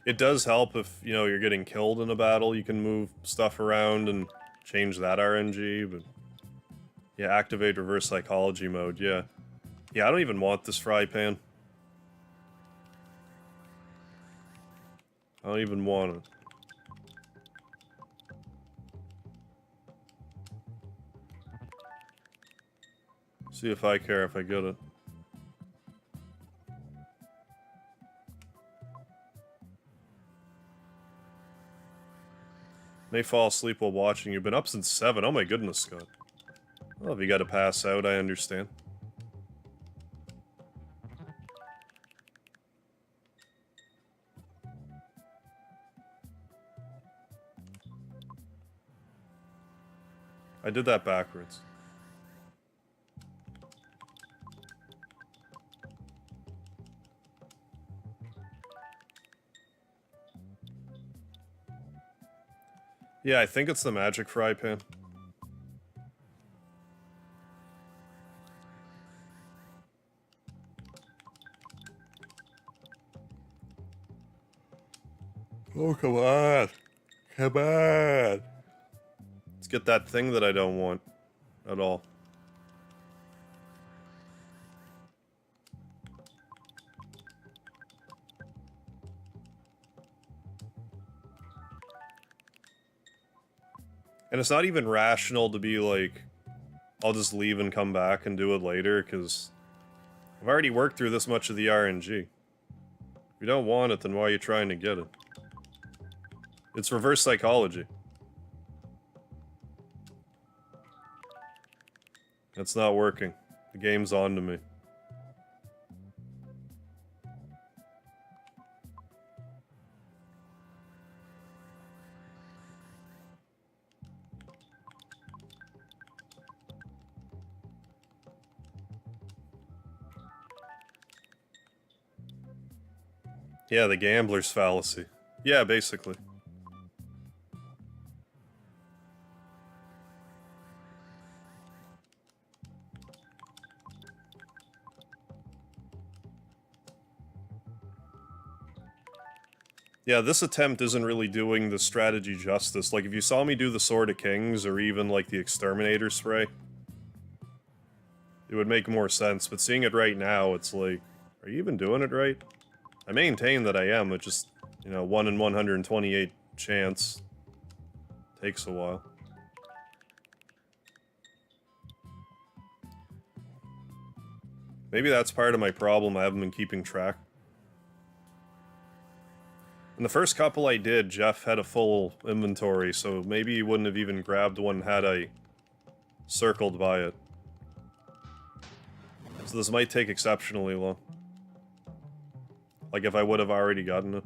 It does help if, you know, you're getting killed in a battle, you can move stuff around and change that RNG, but... Yeah, activate reverse psychology mode, yeah. Yeah, I don't even want this fry pan. I don't even want it. See if I care if I get it. May fall asleep while watching. You've been up since 7. Oh my goodness, Scott. Well, if you gotta pass out, I understand. I did that backwards. Yeah, I think it's the magic fry pan. Oh, come on. Come on. Let's get that thing that I don't want at all. And it's not even rational to be like, I'll just leave and come back and do it later, because I've already worked through this much of the RNG. If you don't want it, then why are you trying to get it? It's reverse psychology. That's not working. The game's on to me. Yeah, the gambler's fallacy. Yeah, basically. Yeah, this attempt isn't really doing the strategy justice. Like, if you saw me do the Sword of Kings, or even, like, the Exterminator Spray, it would make more sense, but seeing it right now, it's like, are you even doing it right? I maintain that I am, it just, you know, 1 in 128 chance. Takes a while. Maybe that's part of my problem, I haven't been keeping track. In the first couple I did, Jeff had a full inventory, so maybe he wouldn't have even grabbed one had I circled by it. So this might take exceptionally long. Like if I would have already gotten it.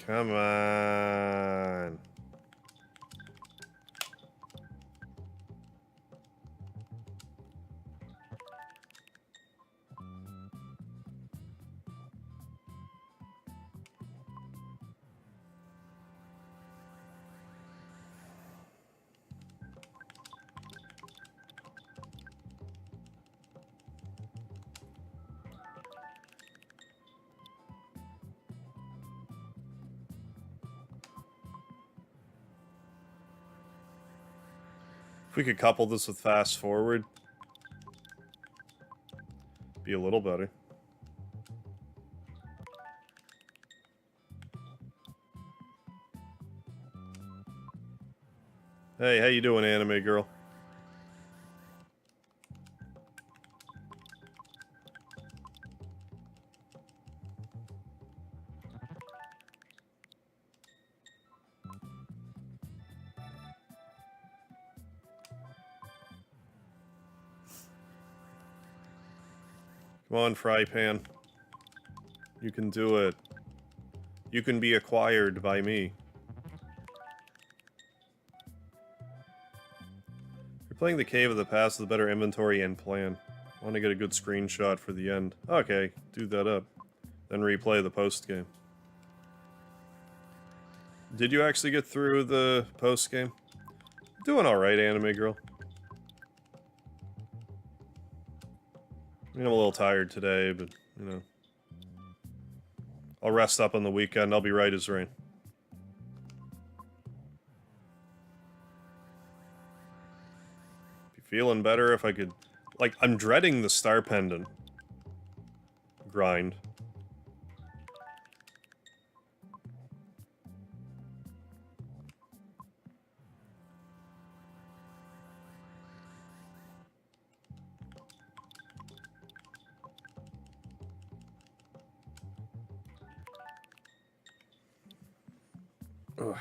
Come on. If we could couple this with fast forward. Be a little better. Hey, how you doing, anime girl? Come on, Fry Pan. You can do it. You can be acquired by me. You're playing the Cave of the Past with a better inventory and plan. I want to get a good screenshot for the end. Okay, do that up. Then replay the post-game. Did you actually get through the post-game? Doing alright, anime girl. I'm a little tired today, but, you know. I'll rest up on the weekend. I'll be right as rain. Be feeling better if I could... Like, I'm dreading the Star Pendant grind. Ugh.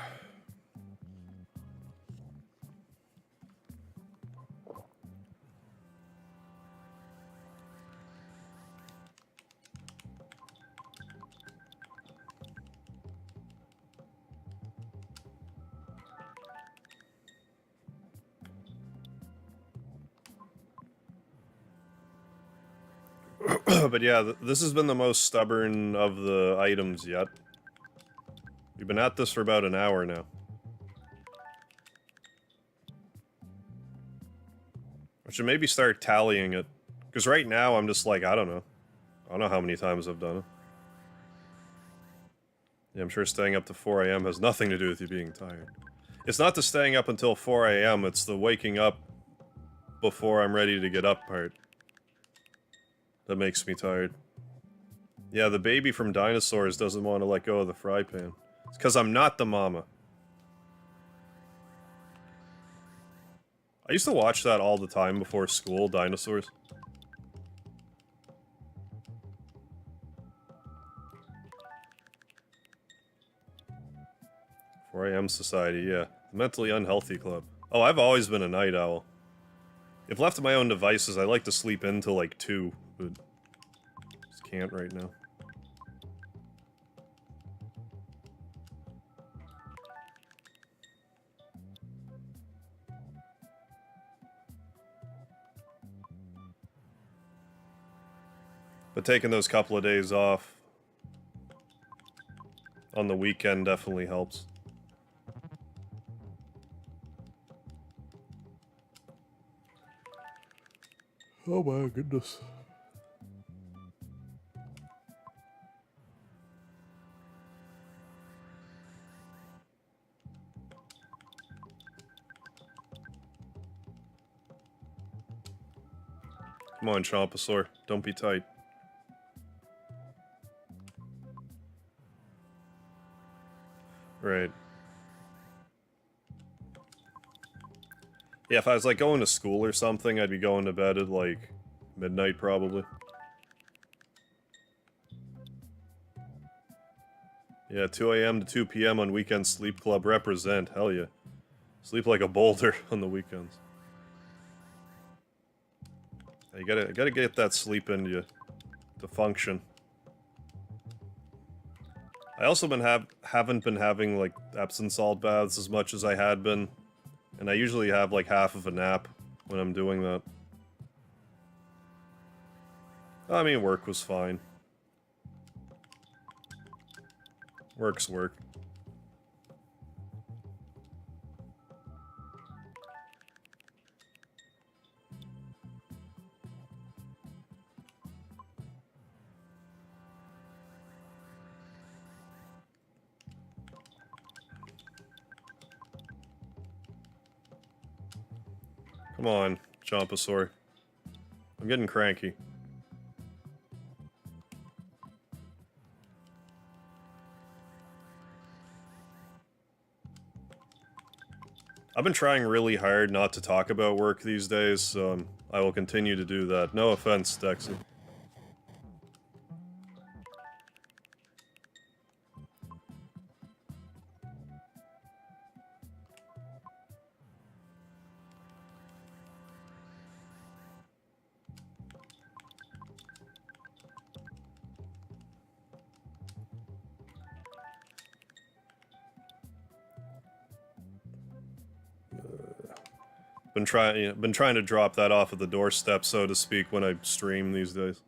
But yeah, this has been the most stubborn of the items yet. We've been at this for about an hour now. I should maybe start tallying it. Because right now I'm just like, I don't know. I don't know how many times I've done it. Yeah, I'm sure staying up to 4 AM has nothing to do with you being tired. It's not the staying up until 4 AM, it's the waking up before I'm ready to get up part. That makes me tired. Yeah, the baby from Dinosaurs doesn't want to let go of the fry pan. It's because I'm not the mama. I used to watch that all the time before school, Dinosaurs. 4 AM Society, yeah. Mentally Unhealthy Club. Oh, I've always been a night owl. If left to my own devices, I like to sleep in till like 2, but just can't right now. But taking those couple of days off on the weekend definitely helps. Oh my goodness. Come on, Chompasaur. Don't be tight. Right. Yeah, if I was, like, going to school or something, I'd be going to bed at, like, midnight, probably. Yeah, 2 AM to 2 PM on Weekend Sleep Club represent. Hell yeah. Sleep like a boulder on the weekends. You gotta get that sleep into you to function. I also haven't been having, like, Epsom salt baths as much as I had been. And I usually have, like, half of a nap when I'm doing that. I mean, work was fine. Work's work. Come on, Chompasaur. I'm getting cranky. I've been trying really hard not to talk about work these days, so I will continue to do that. No offense, Dexy. Been trying to drop that off at the doorstep, so to speak, when I stream these days.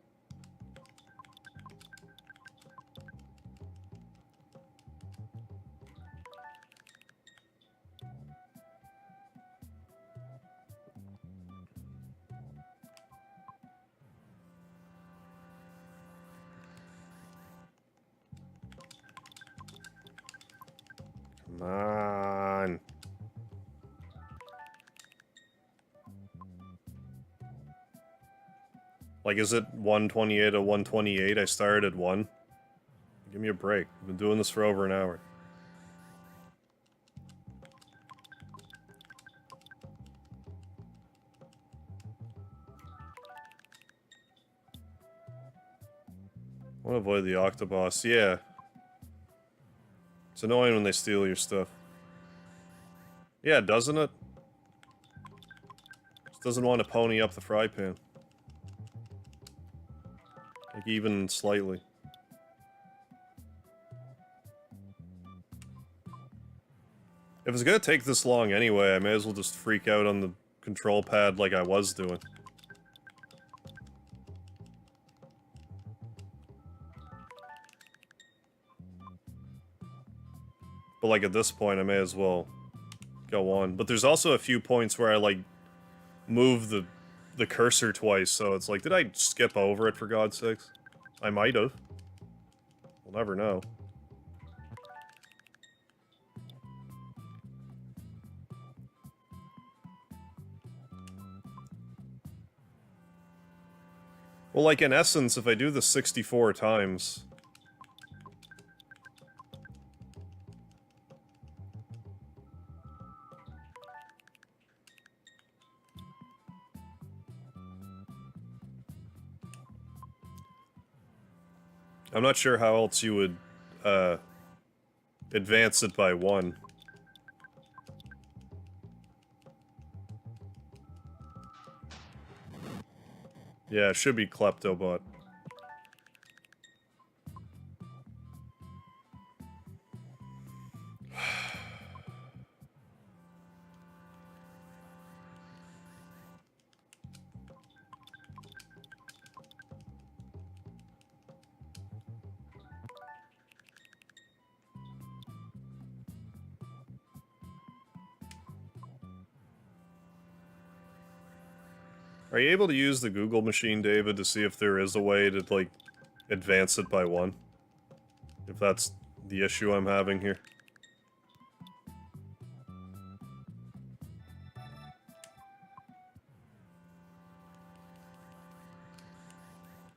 Come on. Like, is it 128 or 128? I started at 1. Give me a break. I've been doing this for over an hour. I want to avoid the Octobos. Yeah. It's annoying when they steal your stuff. Yeah, doesn't it? Just doesn't want to pony up the fry pan. Like, even slightly. If it's gonna take this long anyway, I may as well just freak out on the control pad like I was doing. But like at this point, I may as well go on. But there's also a few points where I like move the cursor twice, so it's like, did I skip over it for God's sakes? I might have. We'll never know. Well, like in essence, if I do this 64 times... I'm not sure how else you would, advance it by 1. Yeah, it should be Kleptobot. Are you able to use the Google machine, David, to see if there is a way to, like, advance it by 1? If that's the issue I'm having here.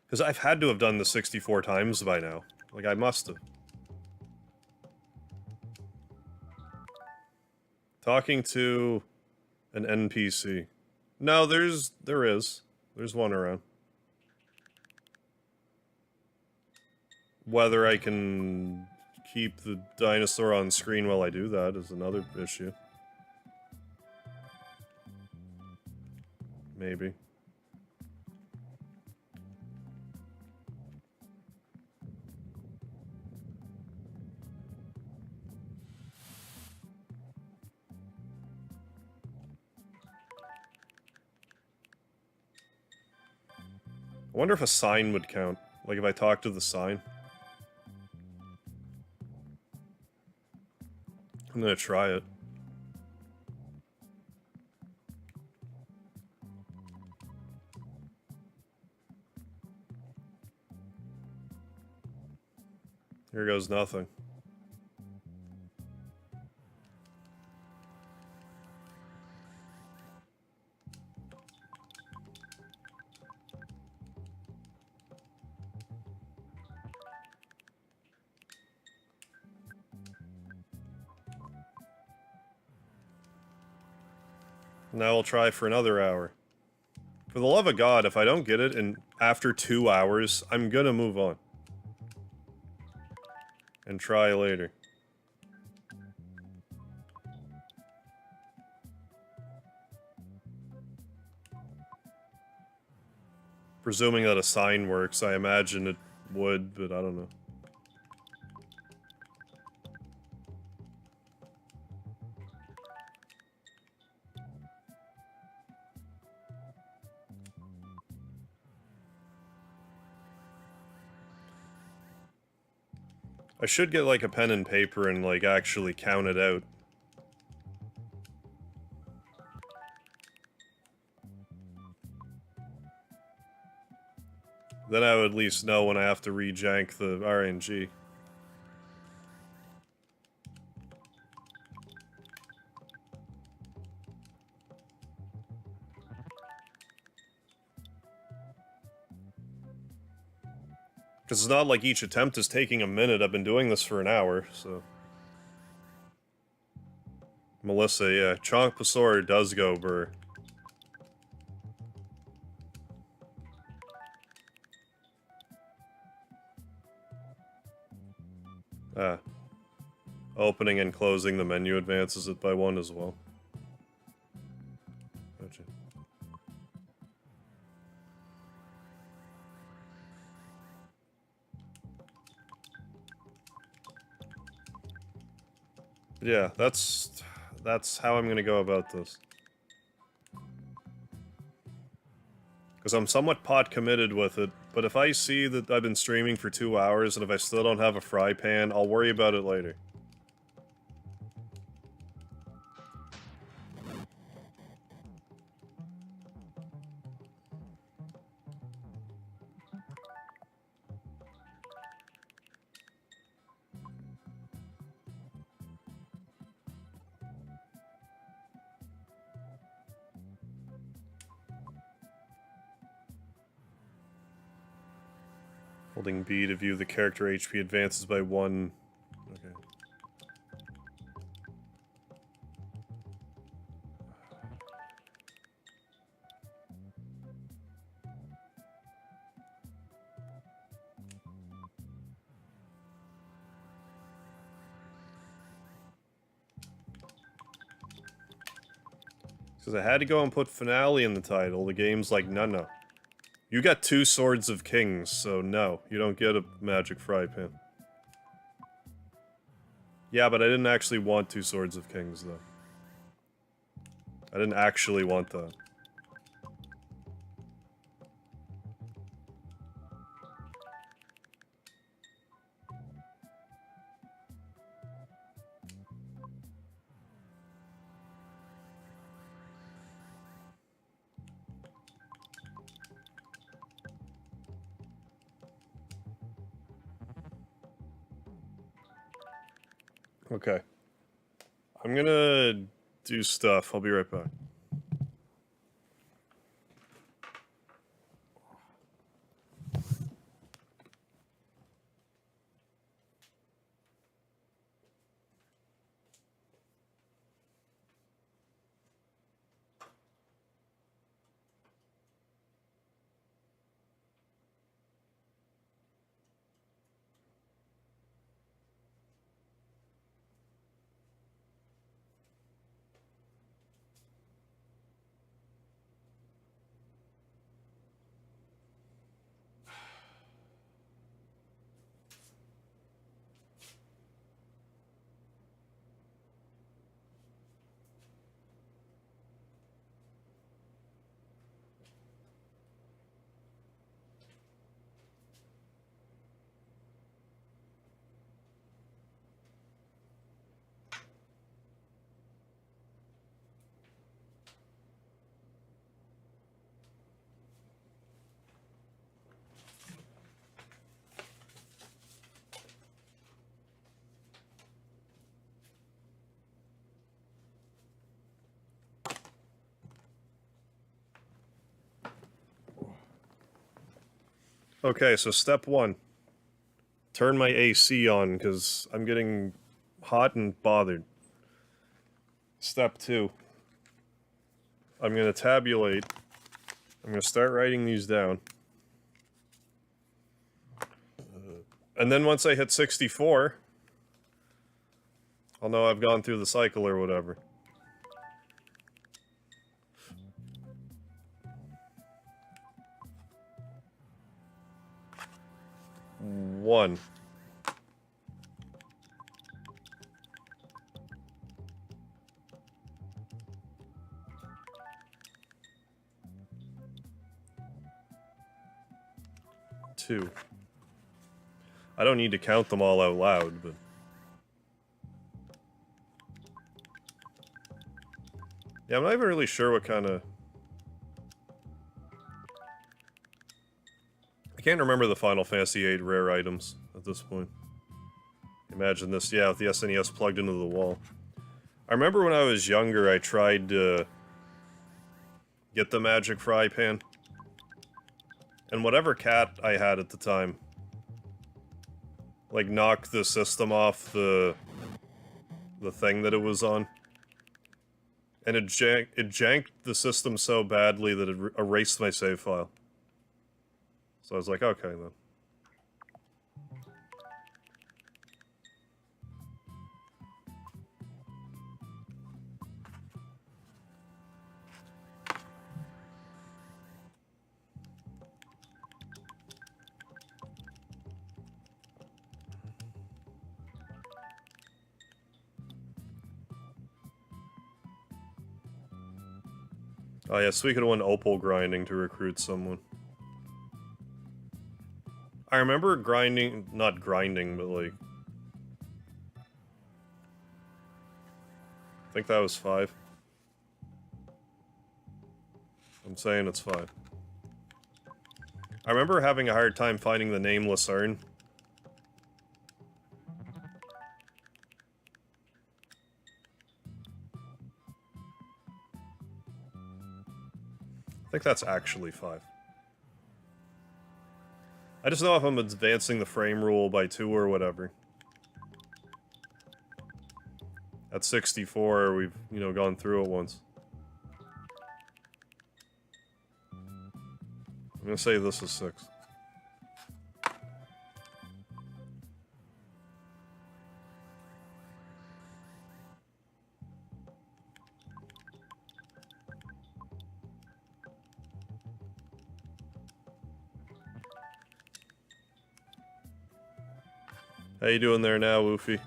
Because I've had to have done the 64 times by now. Like, I must have. Talking to an NPC. No, there is. There's one around. Whether I can keep the dinosaur on screen while I do that is another issue. Maybe. I wonder if a sign would count. Like if I talk to the sign. I'm gonna try it. Here goes nothing. Now we'll try for another hour. For the love of God, if I don't get it in after 2 hours, I'm gonna move on. And try later. Presuming that a sign works, I imagine it would, but I don't know. I should get, like, a pen and paper and, like, actually count it out. Then I would at least know when I have to rejank the RNG. Because it's not like each attempt is taking a minute. I've been doing this for an hour, so... Melissa, yeah. Chomposaur does go burr. Ah. Opening and closing the menu advances it by 1 as well. Gotcha. Yeah, that's how I'm gonna go about this. Because I'm somewhat pot committed with it, but if I see that I've been streaming for 2 hours and if I still don't have a fry pan, I'll worry about it later. Holding B to view the character HP advances by 1. Okay. Because I had to go and put finale in the title. The game's like, no. You got 2 Swords of Kings, so no, you don't get a magic fry pan. Yeah, but I didn't actually want 2 Swords of Kings, though. I didn't actually want that. Okay. I'm gonna do stuff. I'll be right back. Okay, so step 1. Turn my AC on, because I'm getting hot and bothered. Step 2. I'm going to tabulate. I'm going to start writing these down. And then once I hit 64, I'll know I've gone through the cycle or whatever. One. Two. I don't need to count them all out loud, but... Yeah, I'm not even really sure what kind of... I can't remember the Final Fantasy VIII rare items at this point. Imagine this, yeah, with the SNES plugged into the wall. I remember when I was younger, I tried to get the magic fry pan. And whatever cat I had at the time, like, knocked the system off the thing that it was on. And it janked the system so badly that it erased my save file. So I was like, okay then. Oh yeah, so we could've won opal grinding to recruit someone. I remember grinding, not grinding, but like... I think that was 5. I'm saying it's 5. I remember having a hard time finding the nameless urn. I think that's actually 5. I just know if I'm advancing the frame rule by 2 or whatever. At 64, we've, you know, gone through it once. I'm gonna say this is 6. How you doing there now, Woofy?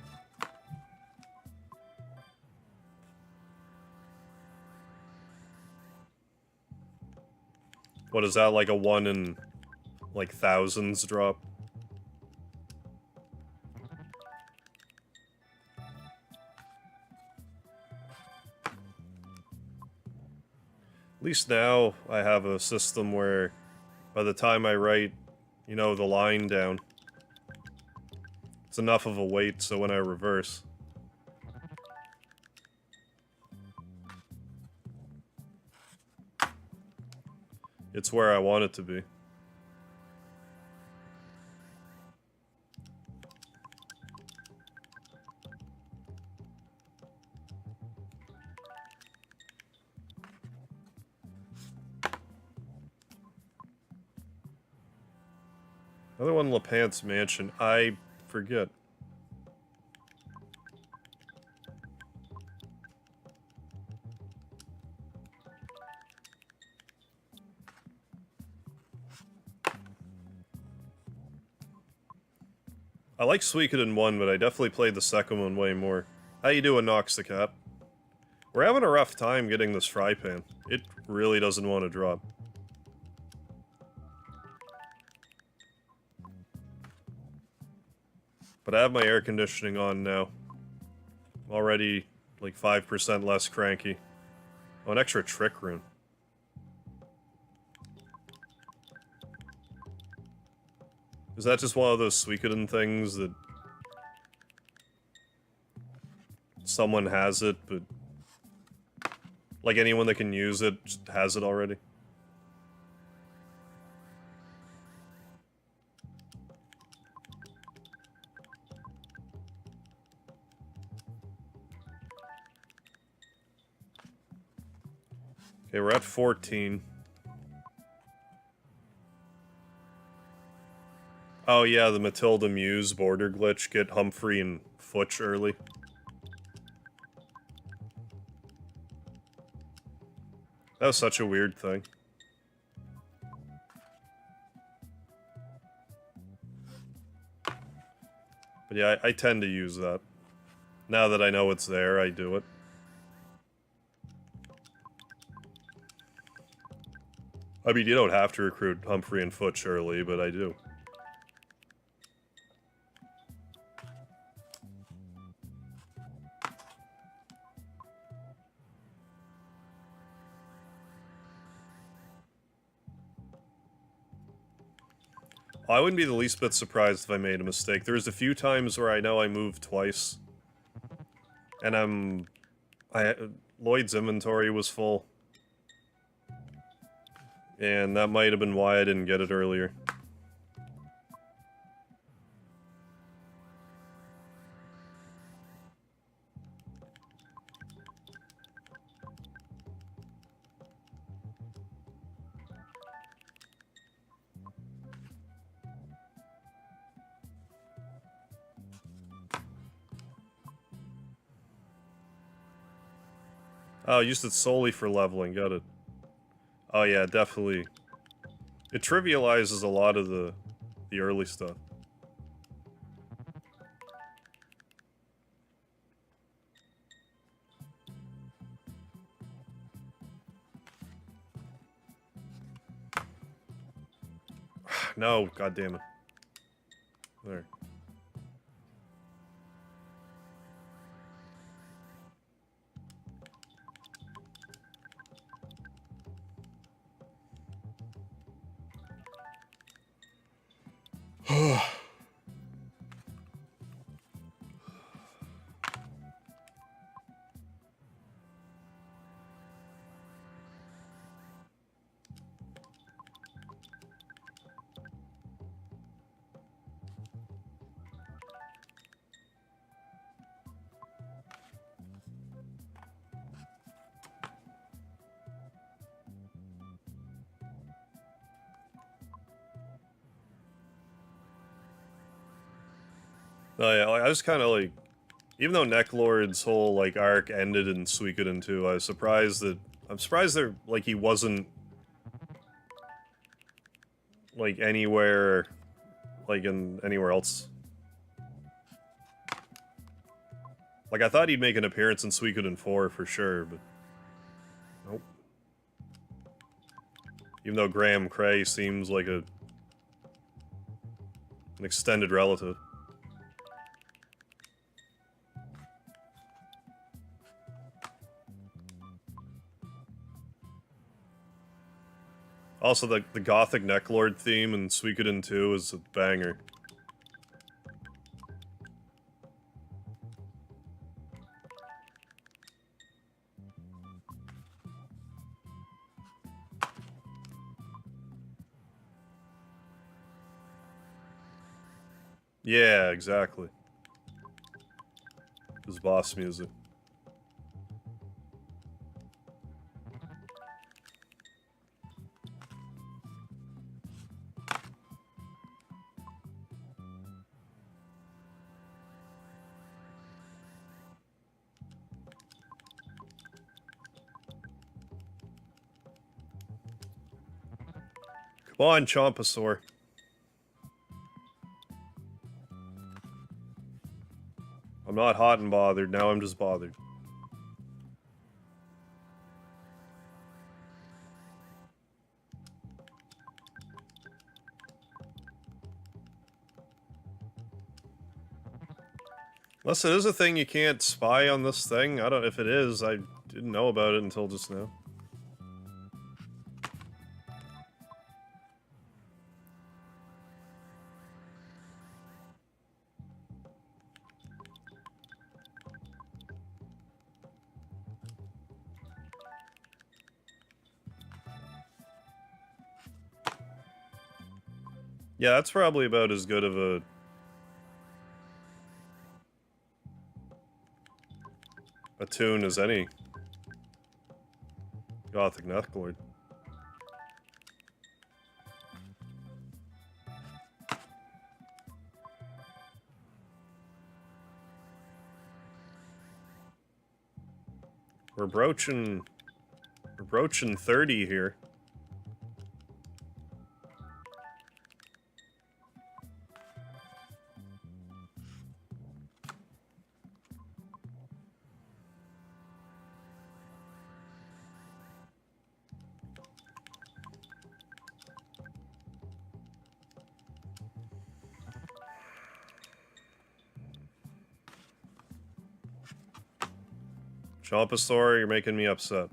What is that, like a 1 in, like, thousands drop? At least now I have a system where by the time I write, you know, the line down, it's enough of a weight so when I reverse, it's where I want it to be. Another one, LePant's Mansion. I forget. I like Suikoden 1, but I definitely played the second one way more. How you doing, Nox the Cat? We're having a rough time getting this fry pan. It really doesn't want to drop. But I have my air conditioning on now. I'm already, like, 5% less cranky. Oh, an extra trick rune. Is that just one of those Suikoden things that... someone has it, but... like, anyone that can use it just has it already? Okay, we're at 14. Oh yeah, the Matilda Muse border glitch. Get Humphrey and Futch early. That was such a weird thing. But yeah, I tend to use that. Now that I know it's there, I do it. I mean, you don't have to recruit Humphrey and Futch early, but I do. I wouldn't be the least bit surprised if I made a mistake. There's a few times where I know I moved twice. And Lloyd's inventory was full. And that might have been why I didn't get it earlier. Oh, used it solely for leveling, got it. Oh yeah, definitely. It trivializes a lot of the early stuff. No, god damn it. There. Oh yeah, like, I was kind of like, even though Necklord's whole like arc ended in Suikoden 2, I'm surprised that like he wasn't like anywhere else. Like I thought he'd make an appearance in Suikoden 4 for sure, but nope. Even though Graham Cray seems like an extended relative. Also, the Gothic Necklord theme in Suikoden 2 is a banger. Yeah, exactly. His boss music. Come on, Chompasaur. I'm not hot and bothered, now I'm just bothered. Unless it is a thing you can't spy on this thing. I don't know if it is. I didn't know about it until just now. Yeah, that's probably about as good of a tune as any. Gothic Necklord. We're broaching 30 here. Chompasaur, you're making me upset.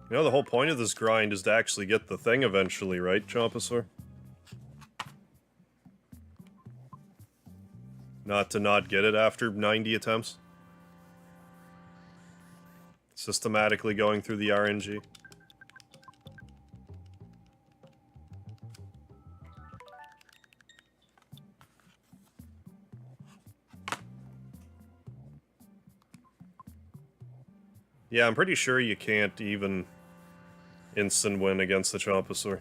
You know, the whole point of this grind is to actually get the thing eventually, right, Chompasaur? Not to not get it after 90 attempts? Systematically going through the RNG. Yeah, I'm pretty sure you can't even instant win against the Chompasaur.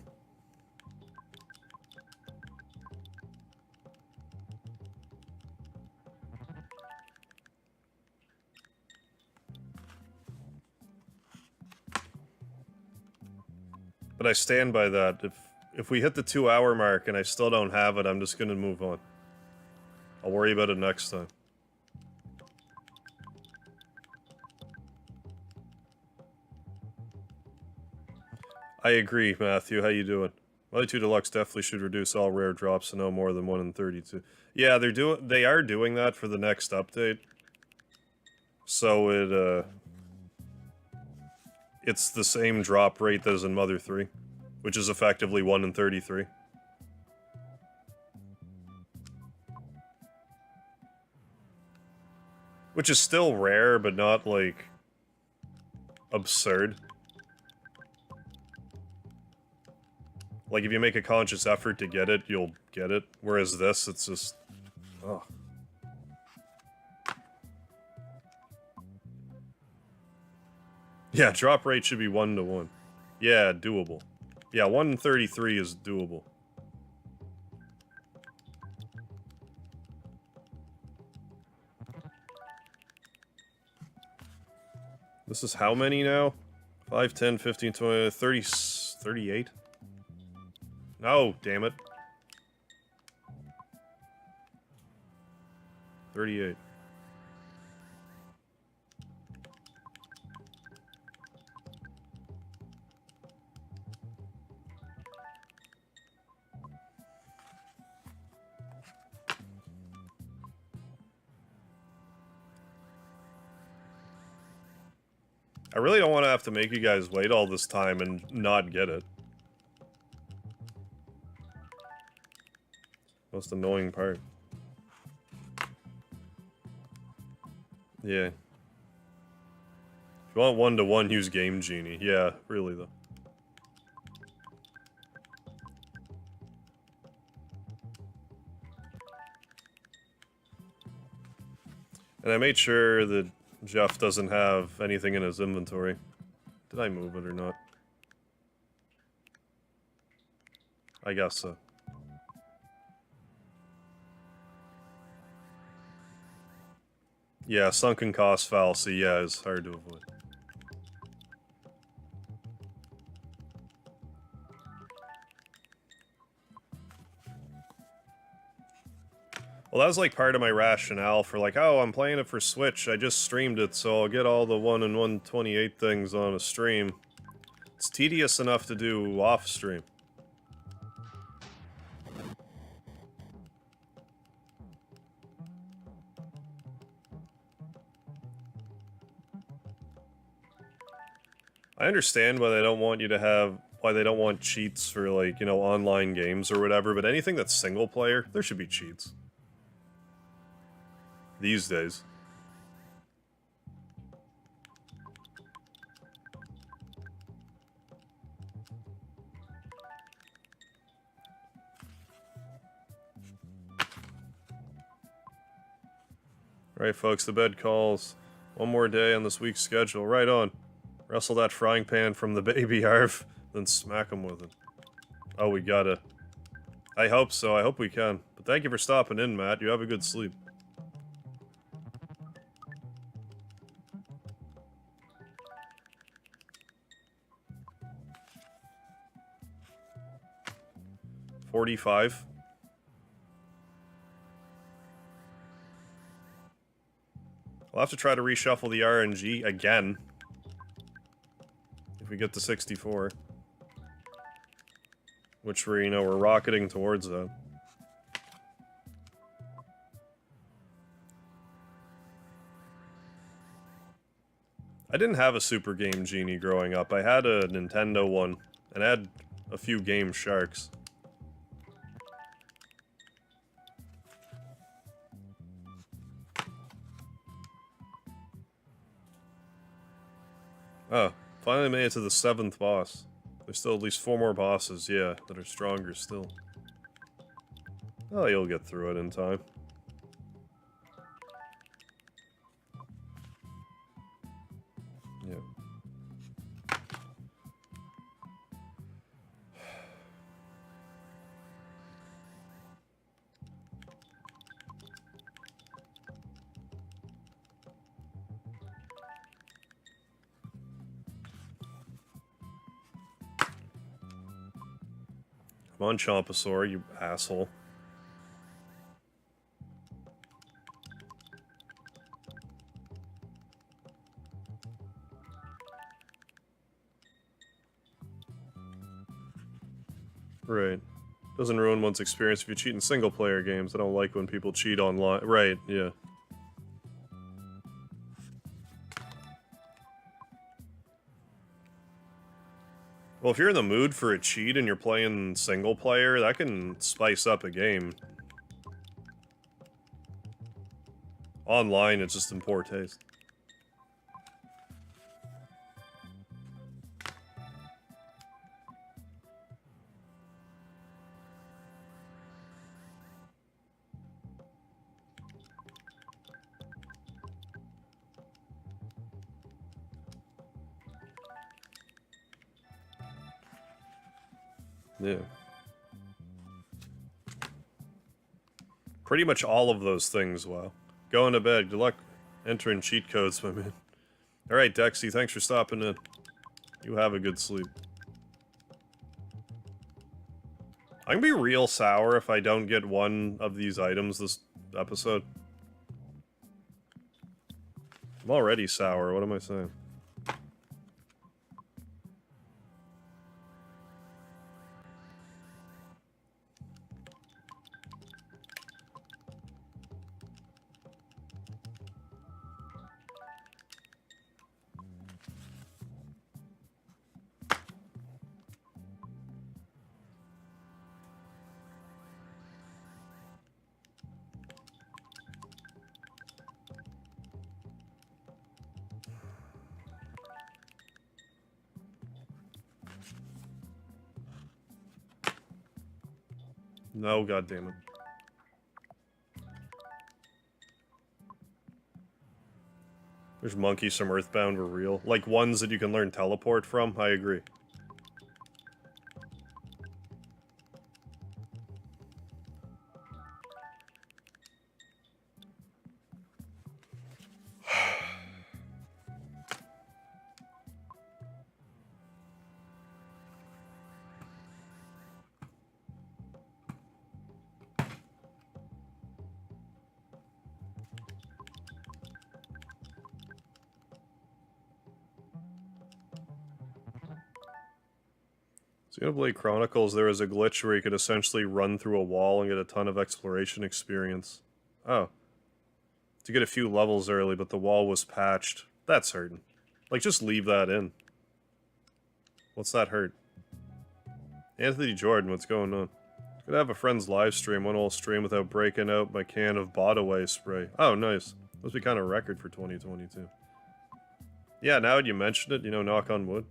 But I stand by that. If we hit the 2-hour mark and I still don't have it, I'm just gonna move on. I'll worry about it next time. I agree, Matthew. How you doing? Multi-2 Deluxe definitely should reduce all rare drops to no more than 1 in 32. Yeah, they are doing that for the next update. So it's the same drop rate as in Mother 3, which is effectively 1 in 33. Which is still rare, but not, like, absurd. Like, if you make a conscious effort to get it, you'll get it. Whereas this, it's just... oh. Yeah, drop rate should be 1 to 1. Yeah, doable. Yeah, 1 in 33 is doable. This is how many now? 5, 10, 15, 20, 30, 38? No, damn it. 38. I really don't want to have to make you guys wait all this time and not get it. Most annoying part. Yeah. If you want 1 to 1, use Game Genie. Yeah, really though. And I made sure that Jeff doesn't have anything in his inventory. Did I move it or not? I guess so. Yeah, sunken cost fallacy, yeah, is hard to avoid. Well, that was like part of my rationale for like, oh, I'm playing it for Switch, I just streamed it, so I'll get all the 1 in 128 things on a stream. It's tedious enough to do off-stream. I understand why they don't want you to have why they don't want cheats for, like, you know, online games or whatever, but anything that's single player, there should be cheats. These days. Alright, folks, the bed calls. One more day on this week's schedule. Right on. Wrestle that frying pan from the baby Arv, then smack him with it. Oh, we gotta. I hope so. I hope we can. But thank you for stopping in, Matt. You have a good sleep. $45. I'll have to try to reshuffle the RNG again. If we get to 64. Which we're, you know, we're rocketing towards that. I didn't have a Super Game Genie growing up. I had a Nintendo one, and I had a few Game Sharks. Oh, finally made it to the 7th boss. There's still at least 4 more bosses, yeah, that are stronger still. Oh, you'll get through it in time. Yeah. Come on, Chompasaur, you asshole. Right. Doesn't ruin one's experience if you cheat in single-player games. I don't like when people cheat online. Right, yeah. Well, if you're in the mood for a cheat and you're playing single-player, that can spice up a game. Online, it's just in poor taste. Yeah. Pretty much all of those things, wow. Going to bed. Good luck entering cheat codes, my man. Alright, Dexy, thanks for stopping in. You have a good sleep. I'm gonna be real sour if I don't get one of these items this episode. I'm already sour, what am I saying? No, goddammit. There's monkeys from Earthbound were real. Like ones that you can learn teleport from, I agree. Xenoblade Chronicles, there was a glitch where you could essentially run through a wall and get a ton of exploration experience. Oh. To get a few levels early, but the wall was patched. That's hurting. Like, just leave that in. What's that hurt? Anthony Jordan, what's going on? Could have a friend's live stream, one whole stream without breaking out my can of bot-away spray. Oh, nice. Must be kind of a record for 2022. Yeah, now that you mentioned it, you know, knock on wood.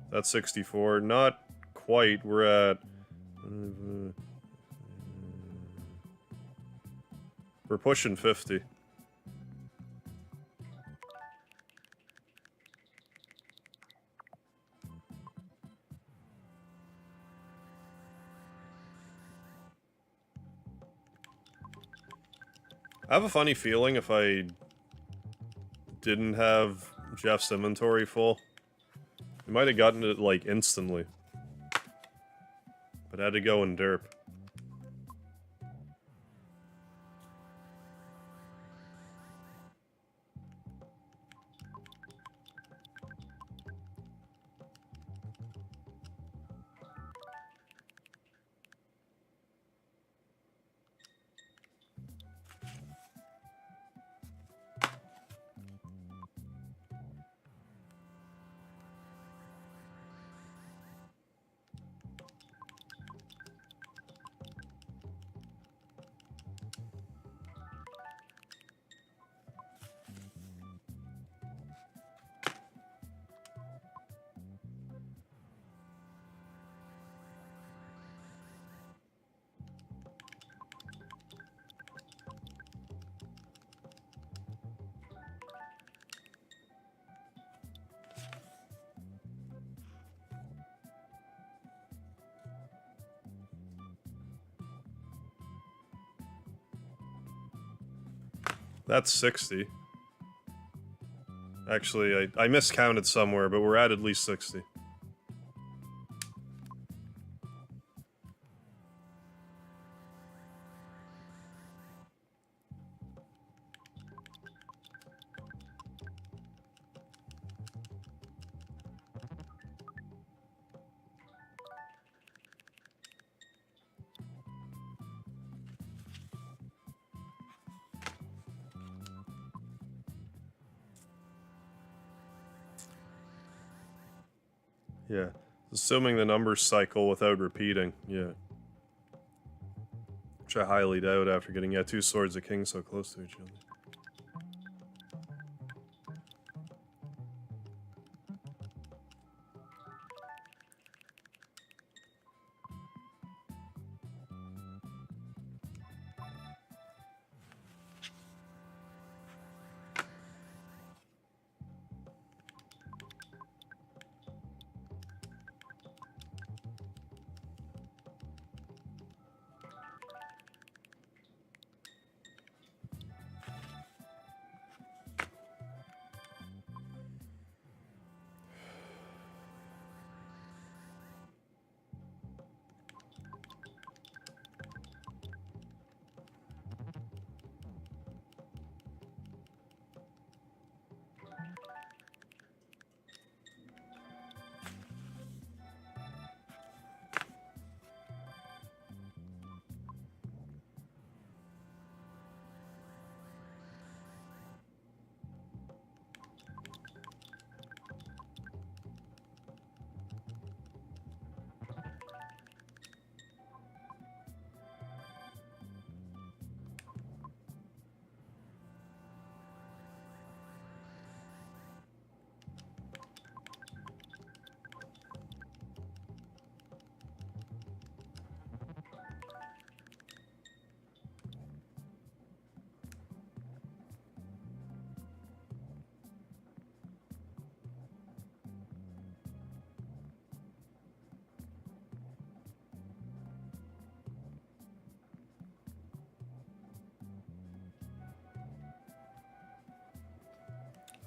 That's 64. Not quite. We're at... we're pushing 50. I have a funny feeling if I didn't have Jeff's inventory full, we might have gotten it, like, instantly. But I had to go in derp. That's 60. Actually, I miscounted somewhere, but we're at least 60. Yeah. Assuming the numbers cycle without repeating, yeah. Which I highly doubt after getting, yeah, 2 Swords of King so close to each other.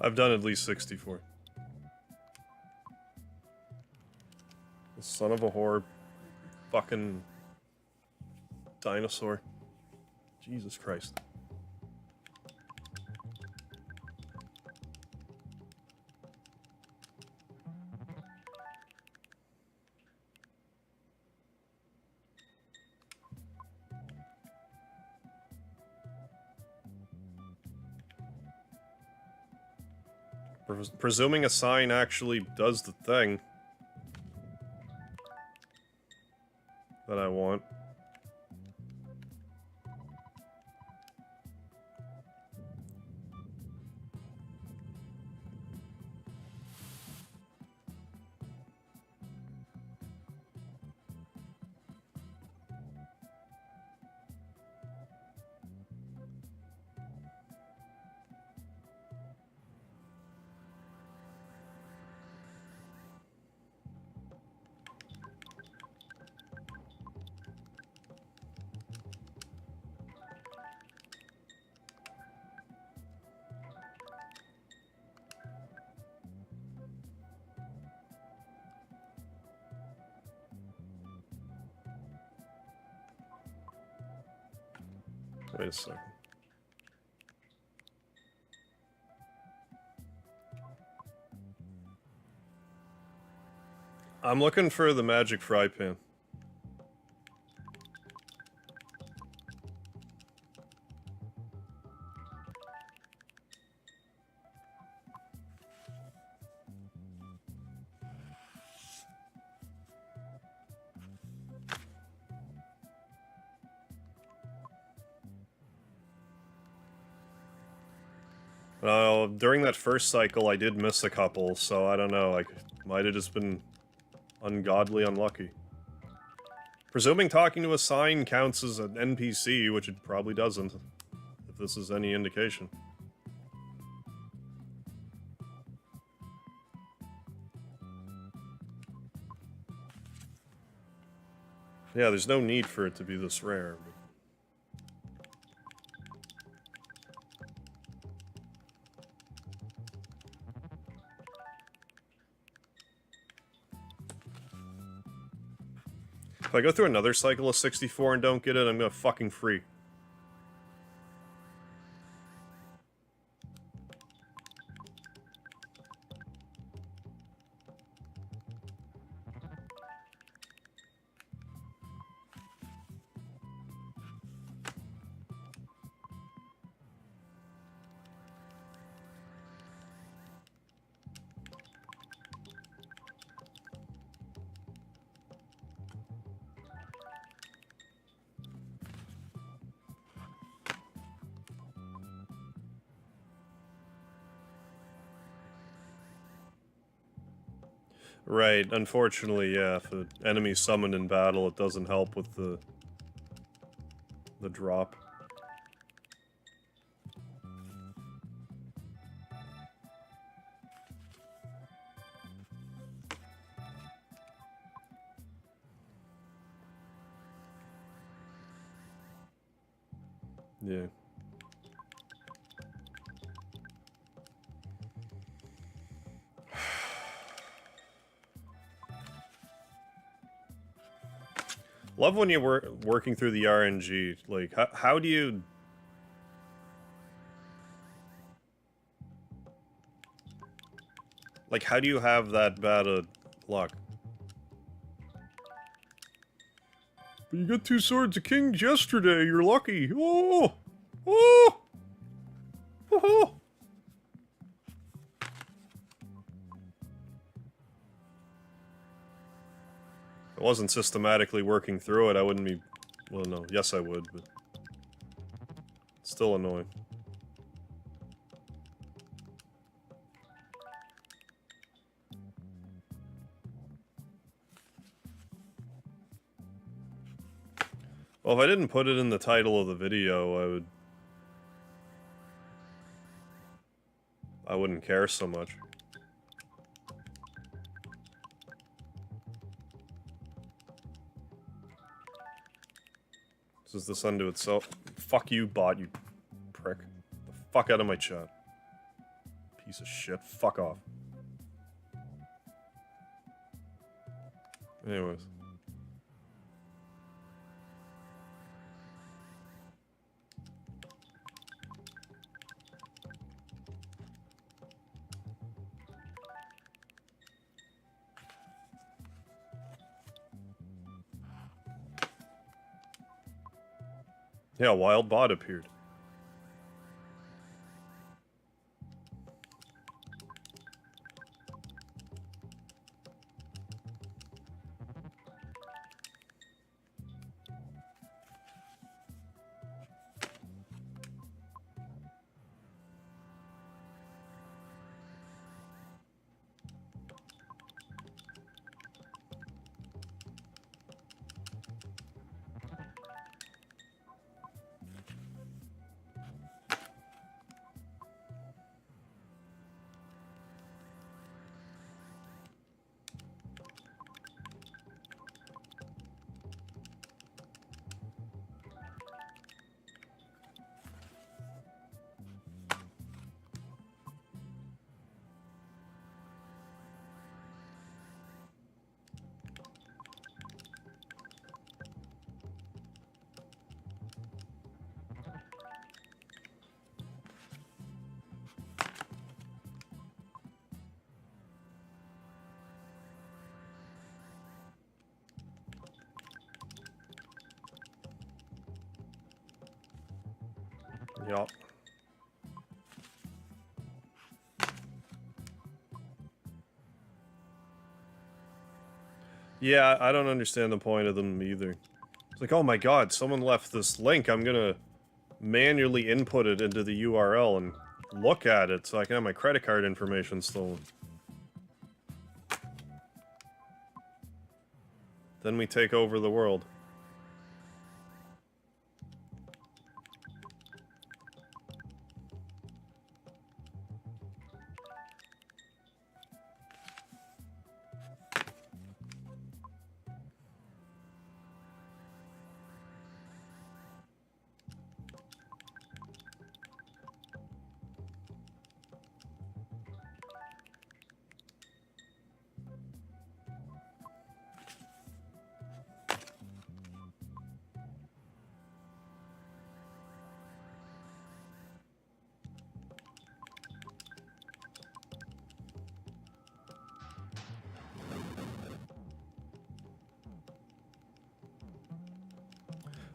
I've done at least 64. The son of a whore. Fucking dinosaur. Jesus Christ. Presuming a sign actually does the thing. Wait a second. I'm looking for the magic fry pan. During that first cycle, I did miss a couple, so I don't know, I might have just been ungodly unlucky. Presuming talking to a sign counts as an NPC, which it probably doesn't, if this is any indication. Yeah, there's no need for it to be this rare. If I go through another cycle of 64 and don't get it, I'm gonna fucking free. Right, unfortunately, yeah, if an enemy's summoned in battle, it doesn't help with the drop. Yeah. Love when you're working through the RNG. Like, how do you... Like, how do you have that bad a luck? But you got 2 Swords of Kings yesterday, you're lucky! Oh! Oh! Oh! If I wasn't systematically working through it, I wouldn't be... Well, no. Yes, I would, but... Still annoying. Well, if I didn't put it in the title of the video, I wouldn't care so much. Does this undo itself? Fuck you, bot, you prick. The fuck out of my chat. Piece of shit. Fuck off. Anyways. Yeah, a wild bot appeared. Yup. Yeah, I don't understand the point of them either. It's like, oh my god, someone left this link, I'm gonna manually input it into the URL and look at it so I can have my credit card information stolen. Then we take over the world.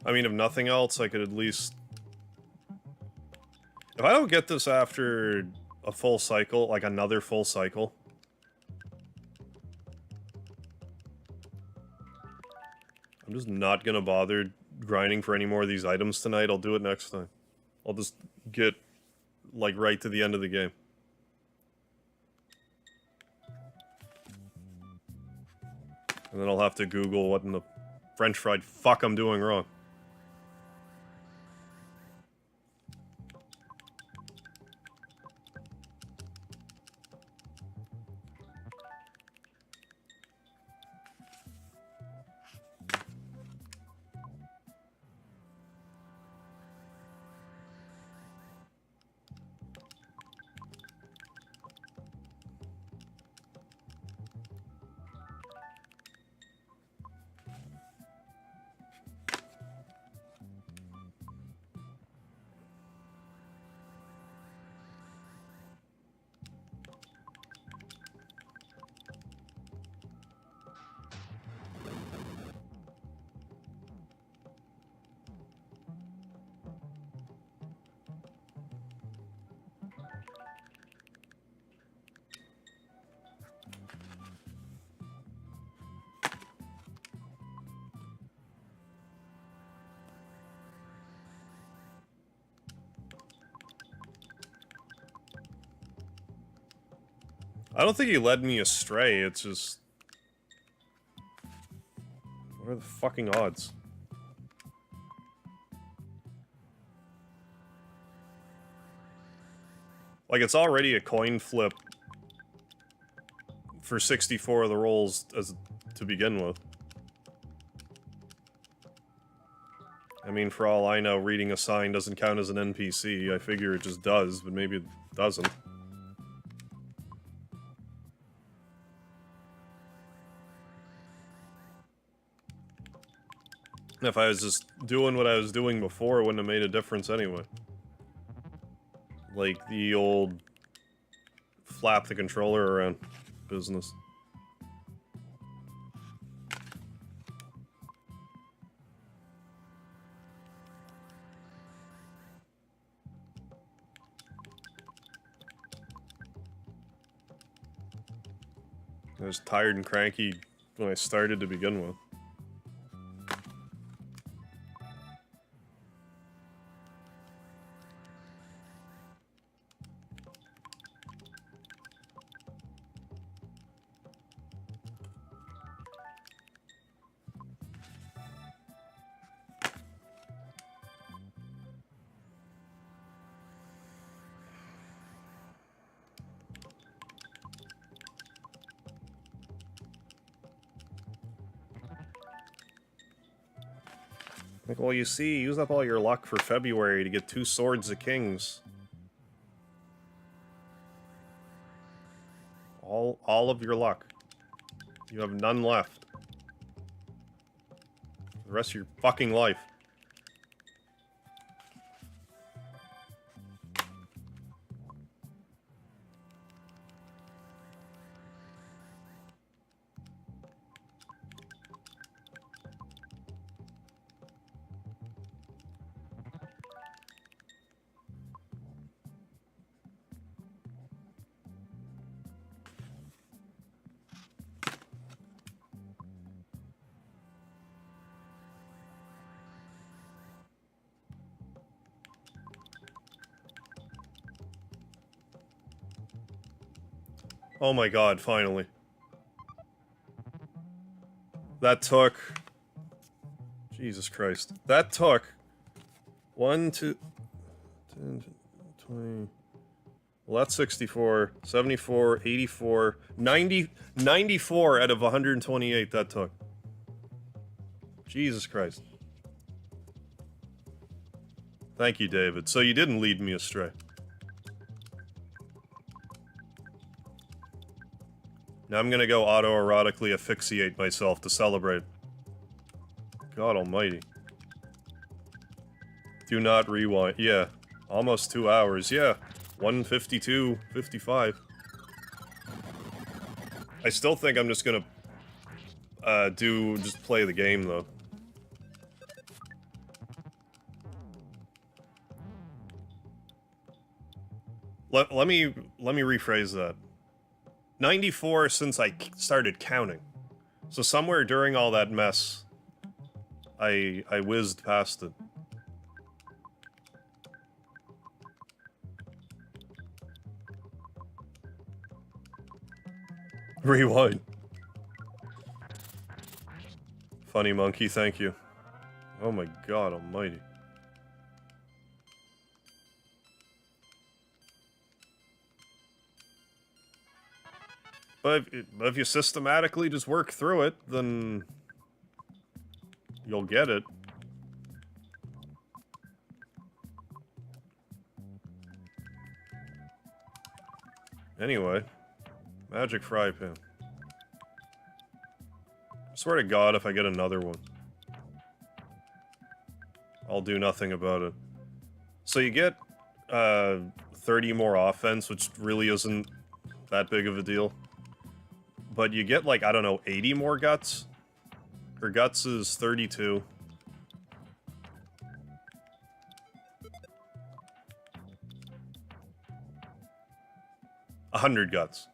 I mean, if nothing else, I could at least... If I don't get this after a full cycle, like another full cycle... I'm just not gonna bother grinding for any more of these items tonight. I'll do it next time. I'll just get, like, right to the end of the game. And then I'll have to Google what in the French fried fuck I'm doing wrong. I don't think he led me astray, it's just... What are the fucking odds? Like, it's already a coin flip for 64 of the rolls as to begin with. I mean, for all I know, reading a sign doesn't count as an NPC. I figure it just does, but maybe it doesn't. If I was just doing what I was doing before, it wouldn't have made a difference anyway. Like the old flap the controller around business. I was tired and cranky when I started to begin with. Like, well, you see, use up all your luck for February to get 2 Swords of Kings. All of your luck. You have none left. For the rest of your fucking life. Oh my god, finally. That took... Jesus Christ. That took... 1, 2... 10, 20... Well, that's 64, 74, 84, 90... 94 out of 128 that took. Jesus Christ. Thank you, David. So you didn't lead me astray. Now I'm gonna go autoerotically asphyxiate myself to celebrate. God almighty. Do not rewind. Yeah. Almost 2 hours. Yeah. 1:52, 55. I still think I'm just gonna just play the game though. Let me rephrase that. 94 since I started counting. So somewhere during all that mess, I whizzed past it. Rewind. Funny monkey, thank you. Oh my god almighty. But if you systematically just work through it, then you'll get it. Anyway, magic fry pan. I swear to God, if I get another one, I'll do nothing about it. So you get 30 more offense, which really isn't that big of a deal. But you get, like, I don't know, 80 more guts? Her guts is 32. $100 guts.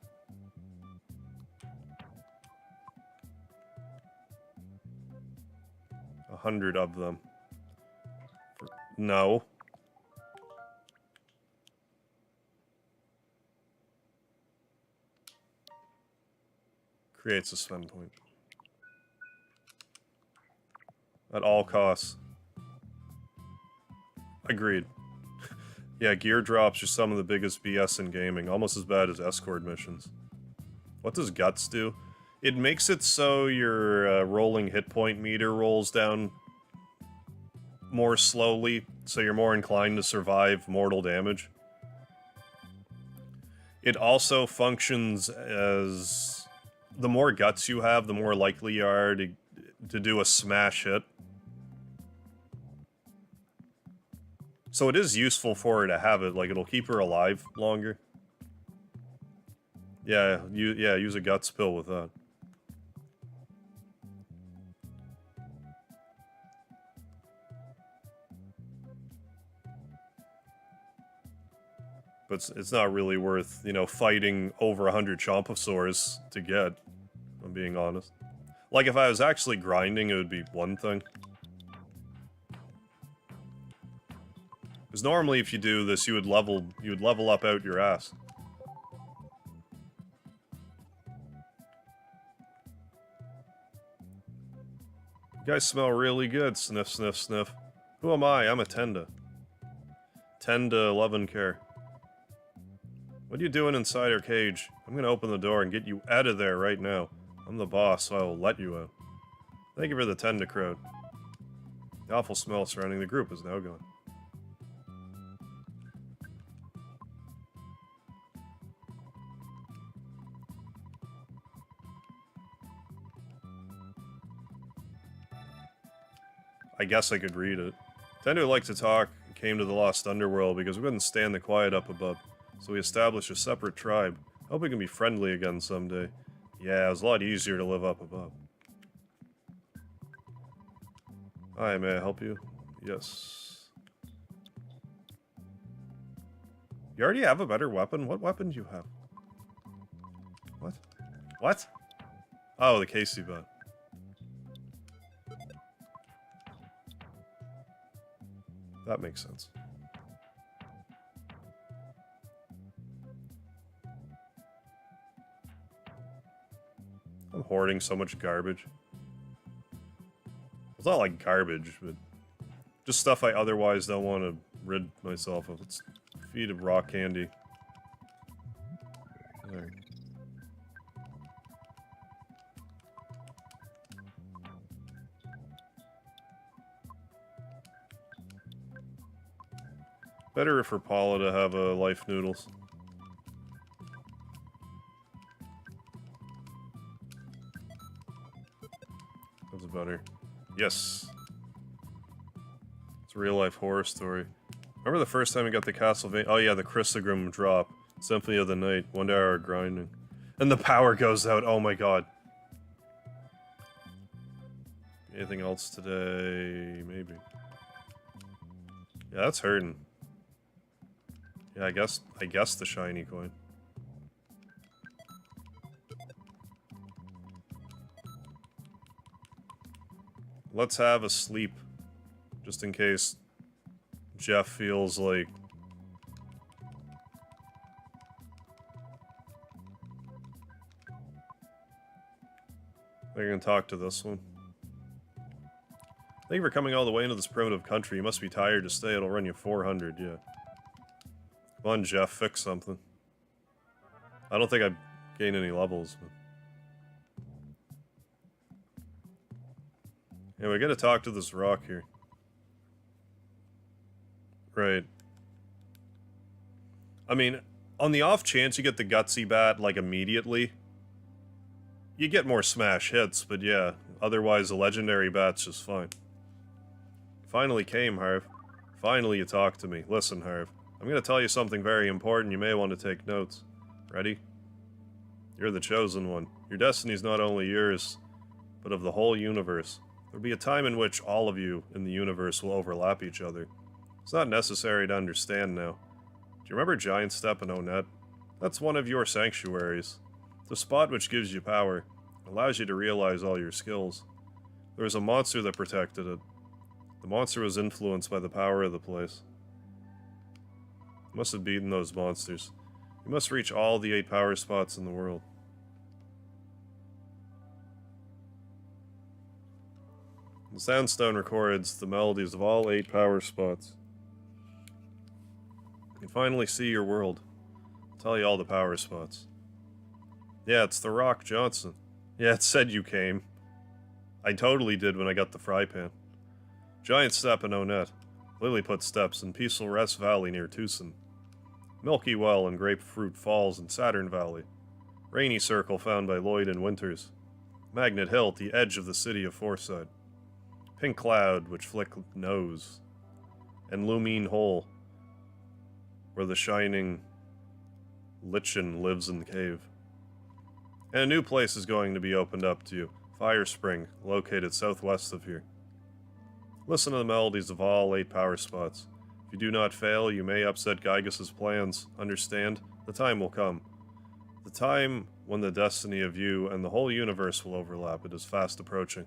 $100 of them. No. Creates a spend point. At all costs. Agreed. Yeah, gear drops are some of the biggest BS in gaming, almost as bad as escort missions. What does Guts do? It makes it so your rolling hit point meter rolls down more slowly, so you're more inclined to survive mortal damage. It also functions as... the more guts you have, the more likely you are to do a smash hit. So it is useful for her to have it, like it'll keep her alive longer. Yeah, use a guts pill with that. But it's not really worth, you know, fighting over 100 Chomposaurs to get, if I'm being honest. Like, if I was actually grinding, it would be one thing. Because normally if you do this, you would level up out your ass. You guys smell really good, sniff, sniff, sniff. Who am I? I'm a Tenda. 10 to 11 care. What are you doing inside our cage? I'm gonna open the door and get you out of there right now. I'm the boss, so I will let you out. Thank you for the Tenda crowd. The awful smell surrounding the group is now gone. I guess I could read it. Tenda would like to talk and came to the Lost Underworld because we couldn't stand the quiet up above. So we established a separate tribe. Hope we can be friendly again someday. Yeah, it was a lot easier to live up above. Hi, may I help you? Yes. You already have a better weapon? What weapon do you have? What? What? Oh, the Gutsy Bat. That makes sense. I'm hoarding so much garbage. It's not like garbage, but just stuff I otherwise don't want to rid myself of. Let's feed a rock candy. There. Better for Paula to have a life noodles. That's better. Yes. It's a real life horror story. Remember the first time we got the Castlevania? Oh yeah, the Chrysogrim drop. Symphony of the Night. 1 hour grinding. And the power goes out. Oh my god. Anything else today? Maybe. Yeah, that's hurting. Yeah, I guess the shiny coin. Let's have a sleep. Just in case Jeff feels like... They're gonna talk to this one. Thank you for coming all the way into this primitive country. You must be tired to stay. It'll run you 400, yeah. Come on, Jeff, fix something. I don't think I've gained any levels. But... Yeah, we gotta talk to this rock here. Right. I mean, on the off chance you get the Gutsy Bat, like, immediately, you get more smash hits, but yeah, otherwise the legendary bat's just fine. Finally came, Harv. Finally you talked to me. Listen, Harv. I'm gonna tell you something very important. You may want to take notes. Ready? You're the chosen one. Your destiny's not only yours, but of the whole universe. There'll be a time in which all of you in the universe will overlap each other. It's not necessary to understand now. Do you remember Giant Step and Onet? That's one of your sanctuaries. The spot which gives you power. It allows you to realize all your skills. There was a monster that protected it. The monster was influenced by the power of the place. You must have beaten those monsters. You must reach all the 8 power spots in the world. The Sandstone records the melodies of all 8 power spots. You can finally see your world. I'll tell you all the power spots. Yeah, it's the Rock Johnson. Yeah, it said you came. I totally did when I got the fry pan. Giant Step in Onet. Lilliput Steps in Peaceful Rest Valley near Tucson. Milky Well and Grapefruit Falls in Saturn Valley. Rainy Circle found by Lloyd and Winters. Magnet Hill at the edge of the city of Forsyth. Pink Cloud, which Flick knows. And Lumine Hole, where the shining Lichen lives in the cave. And a new place is going to be opened up to you. Fire Spring, located southwest of here. Listen to the melodies of all 8 power spots. If you do not fail, you may upset Gygas's plans. Understand? The time will come. The time when the destiny of you and the whole universe will overlap. It is fast approaching.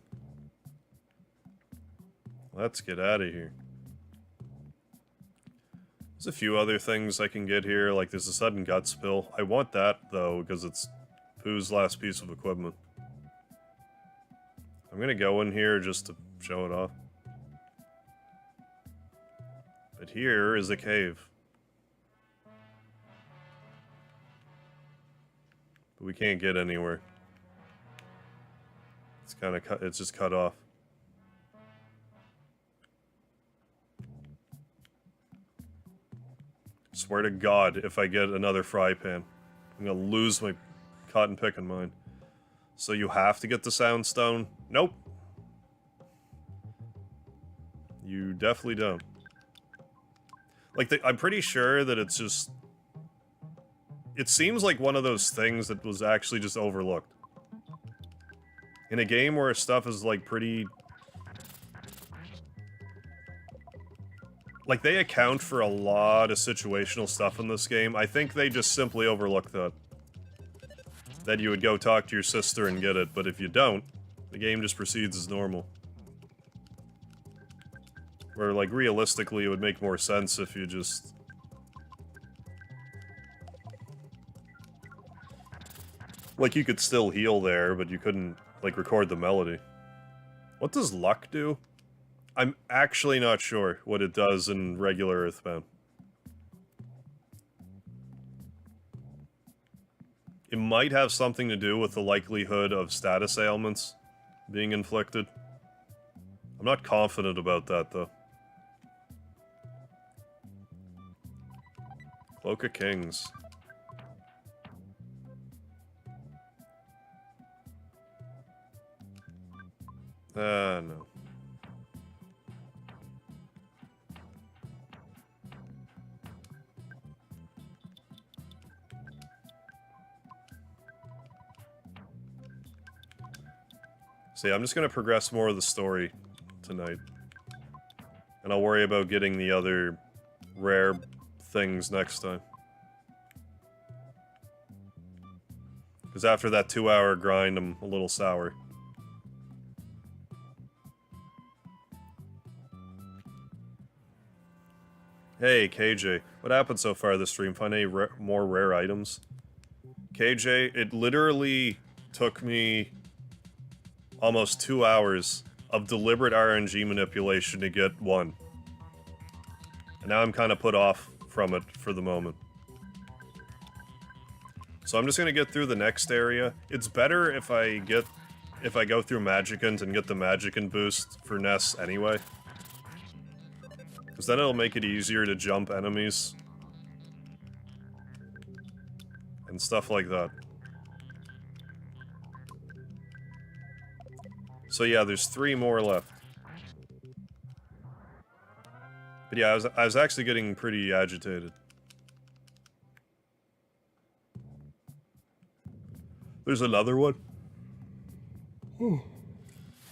Let's get out of here. There's a few other things I can get here, like there's a sudden gut spill. I want that, though, because it's Pooh's last piece of equipment. I'm gonna go in here just to show it off. But here is a cave. But we can't get anywhere. It's kind of cut, it's just cut off. Swear to God, if I get another fry pan, I'm gonna lose my cotton picking mind. So you have to get the Soundstone? Nope. You definitely don't. Like, I'm pretty sure that it's just... It seems like one of those things that was actually just overlooked. In a game where stuff is, like, pretty... Like, they account for a lot of situational stuff in this game. I think they just simply overlooked that. That you would go talk to your sister and get it, but if you don't, the game just proceeds as normal. Where, like, realistically, it would make more sense if you just... Like, you could still heal there, but you couldn't, like, record the melody. What does luck do? I'm actually not sure what it does in regular Earthbound. It might have something to do with the likelihood of status ailments being inflicted. I'm not confident about that, though. Cloak of Kings. No. See, I'm just gonna progress more of the story tonight. And I'll worry about getting the other rare things next time. Because after that 2-hour grind, I'm a little sour. Hey, KJ. What happened so far this stream? Find any more rare items? KJ, it literally took me almost 2 hours of deliberate RNG manipulation to get one. And now I'm kind of put off from it for the moment. So I'm just gonna get through the next area. It's better if I go through Magicant and get the Magicant boost for Ness anyway. Because then it'll make it easier to jump enemies. And stuff like that. So yeah, there's 3 more left. But yeah, I was actually getting pretty agitated. There's another one.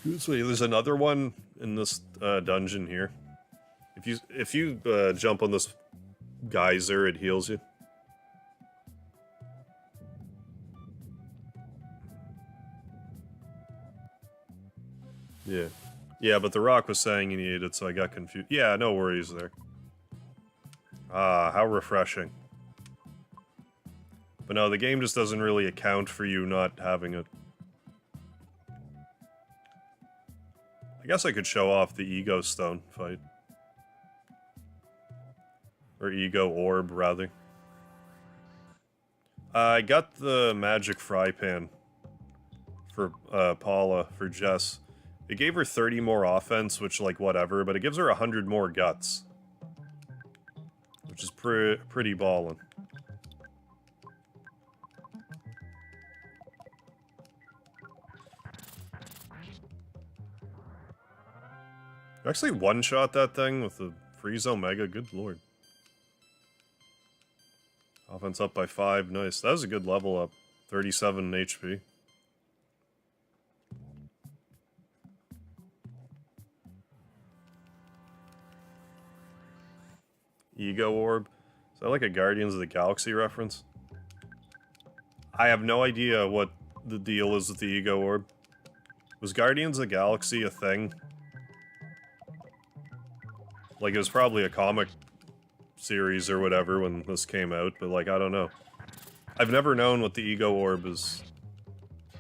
There's another one in this dungeon here. If you jump on this geyser, it heals you. Yeah. Yeah, but the rock was saying you needed it, so I got confused. Yeah, no worries there. Ah, how refreshing. But no, the game just doesn't really account for you not having it. I guess I could show off the Ego Stone fight. Or Ego Orb, rather. I got the Magic Fry Pan for Paula, for Jess. It gave her 30 more offense, which, like, whatever, but it gives her 100 more guts. Which is pretty ballin'. Actually one-shot that thing with the Freeze Omega, good lord. Offense up by 5, nice. That was a good level up. 37 HP. Ego Orb. Is that like a Guardians of the Galaxy reference? I have no idea what the deal is with the Ego Orb. Was Guardians of the Galaxy a thing? Like, it was probably a comic series or whatever when this came out, but, like, I don't know. I've never known what the Ego Orb is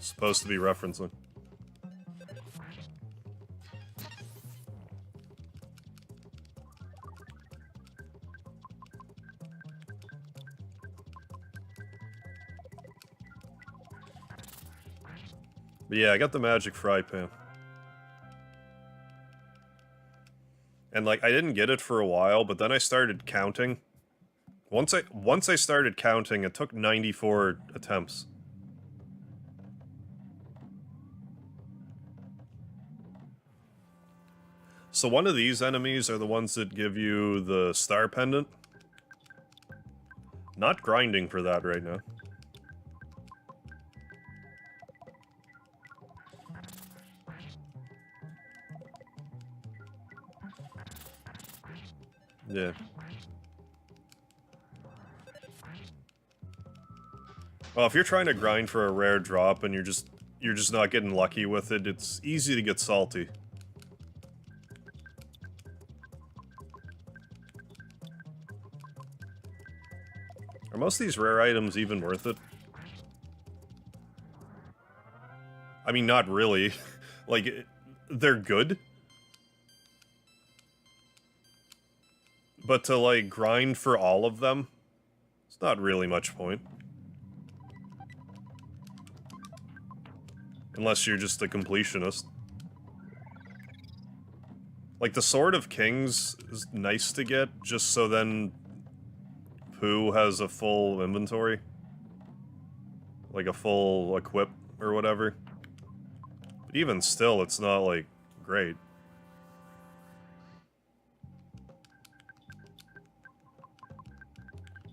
supposed to be referencing. But yeah, I got the Magic Fry Pan. And, like, I didn't get it for a while, but then I started counting. Once I started counting, it took 94 attempts. So one of these enemies are the ones that give you the Star Pendant. Not grinding for that right now. Yeah. Well, if you're trying to grind for a rare drop and you're just not getting lucky with it, it's easy to get salty. Are most of these rare items even worth it? I mean, not really. Like, they're good. But to, like, grind for all of them, it's not really much point. Unless you're just a completionist. Like, the Sword of Kings is nice to get, just so then Pooh has a full inventory. Like a full equip or whatever. But even still, it's not, like, great.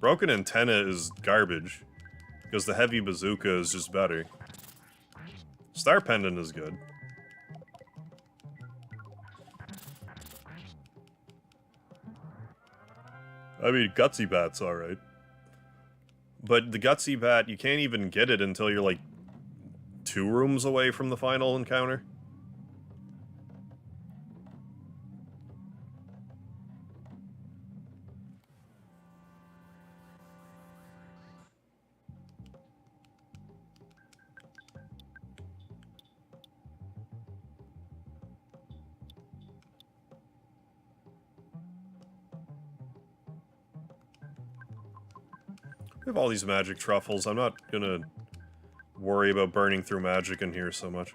Broken Antenna is garbage, because the Heavy Bazooka is just better. Star Pendant is good. I mean, Gutsy Bat's alright. But the Gutsy Bat, you can't even get it until you're, like, 2 rooms away from the final encounter. We have all these magic truffles. I'm not gonna worry about burning through magic in here so much.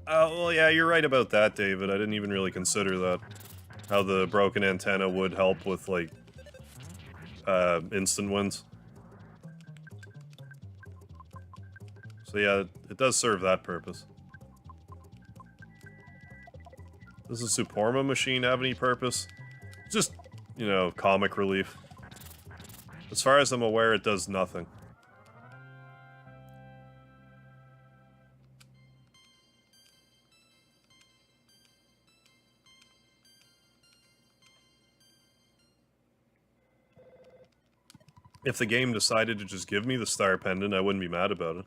Well, yeah, you're right about that, David. I didn't even really consider that. How the broken antenna would help with, like, instant wins. So yeah, it does serve that purpose. Does the Suporma machine have any purpose? Just, you know, comic relief. As far as I'm aware, it does nothing. If the game decided to just give me the Star Pendant, I wouldn't be mad about it.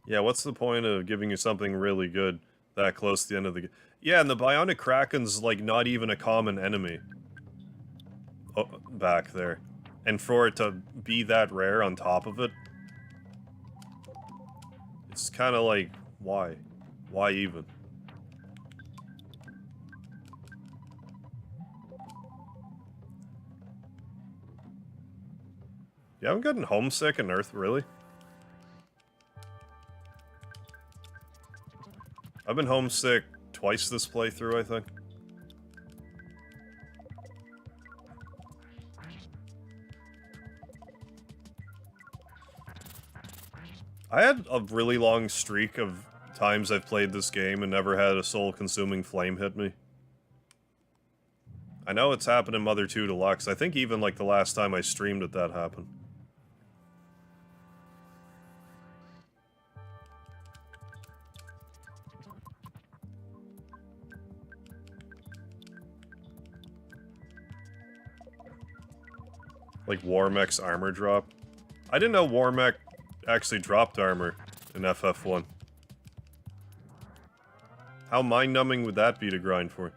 Yeah, what's the point of giving you something really good that close to the end of the game? Yeah, and the Bionic Kraken's, like, not even a common enemy. Oh, back there. And for it to be that rare on top of it, it's kind of like, why? Why even? You haven't gotten homesick in Earth, really? I've been homesick twice this playthrough, I think. I had a really long streak of times I've played this game and never had a soul-consuming flame hit me. I know it's happened in Mother 2 Deluxe. I think even, like, the last time I streamed it, that happened. Like Warmech's armor drop. I didn't know Warmech actually dropped armor in FF1. How mind-numbing would that be to grind for?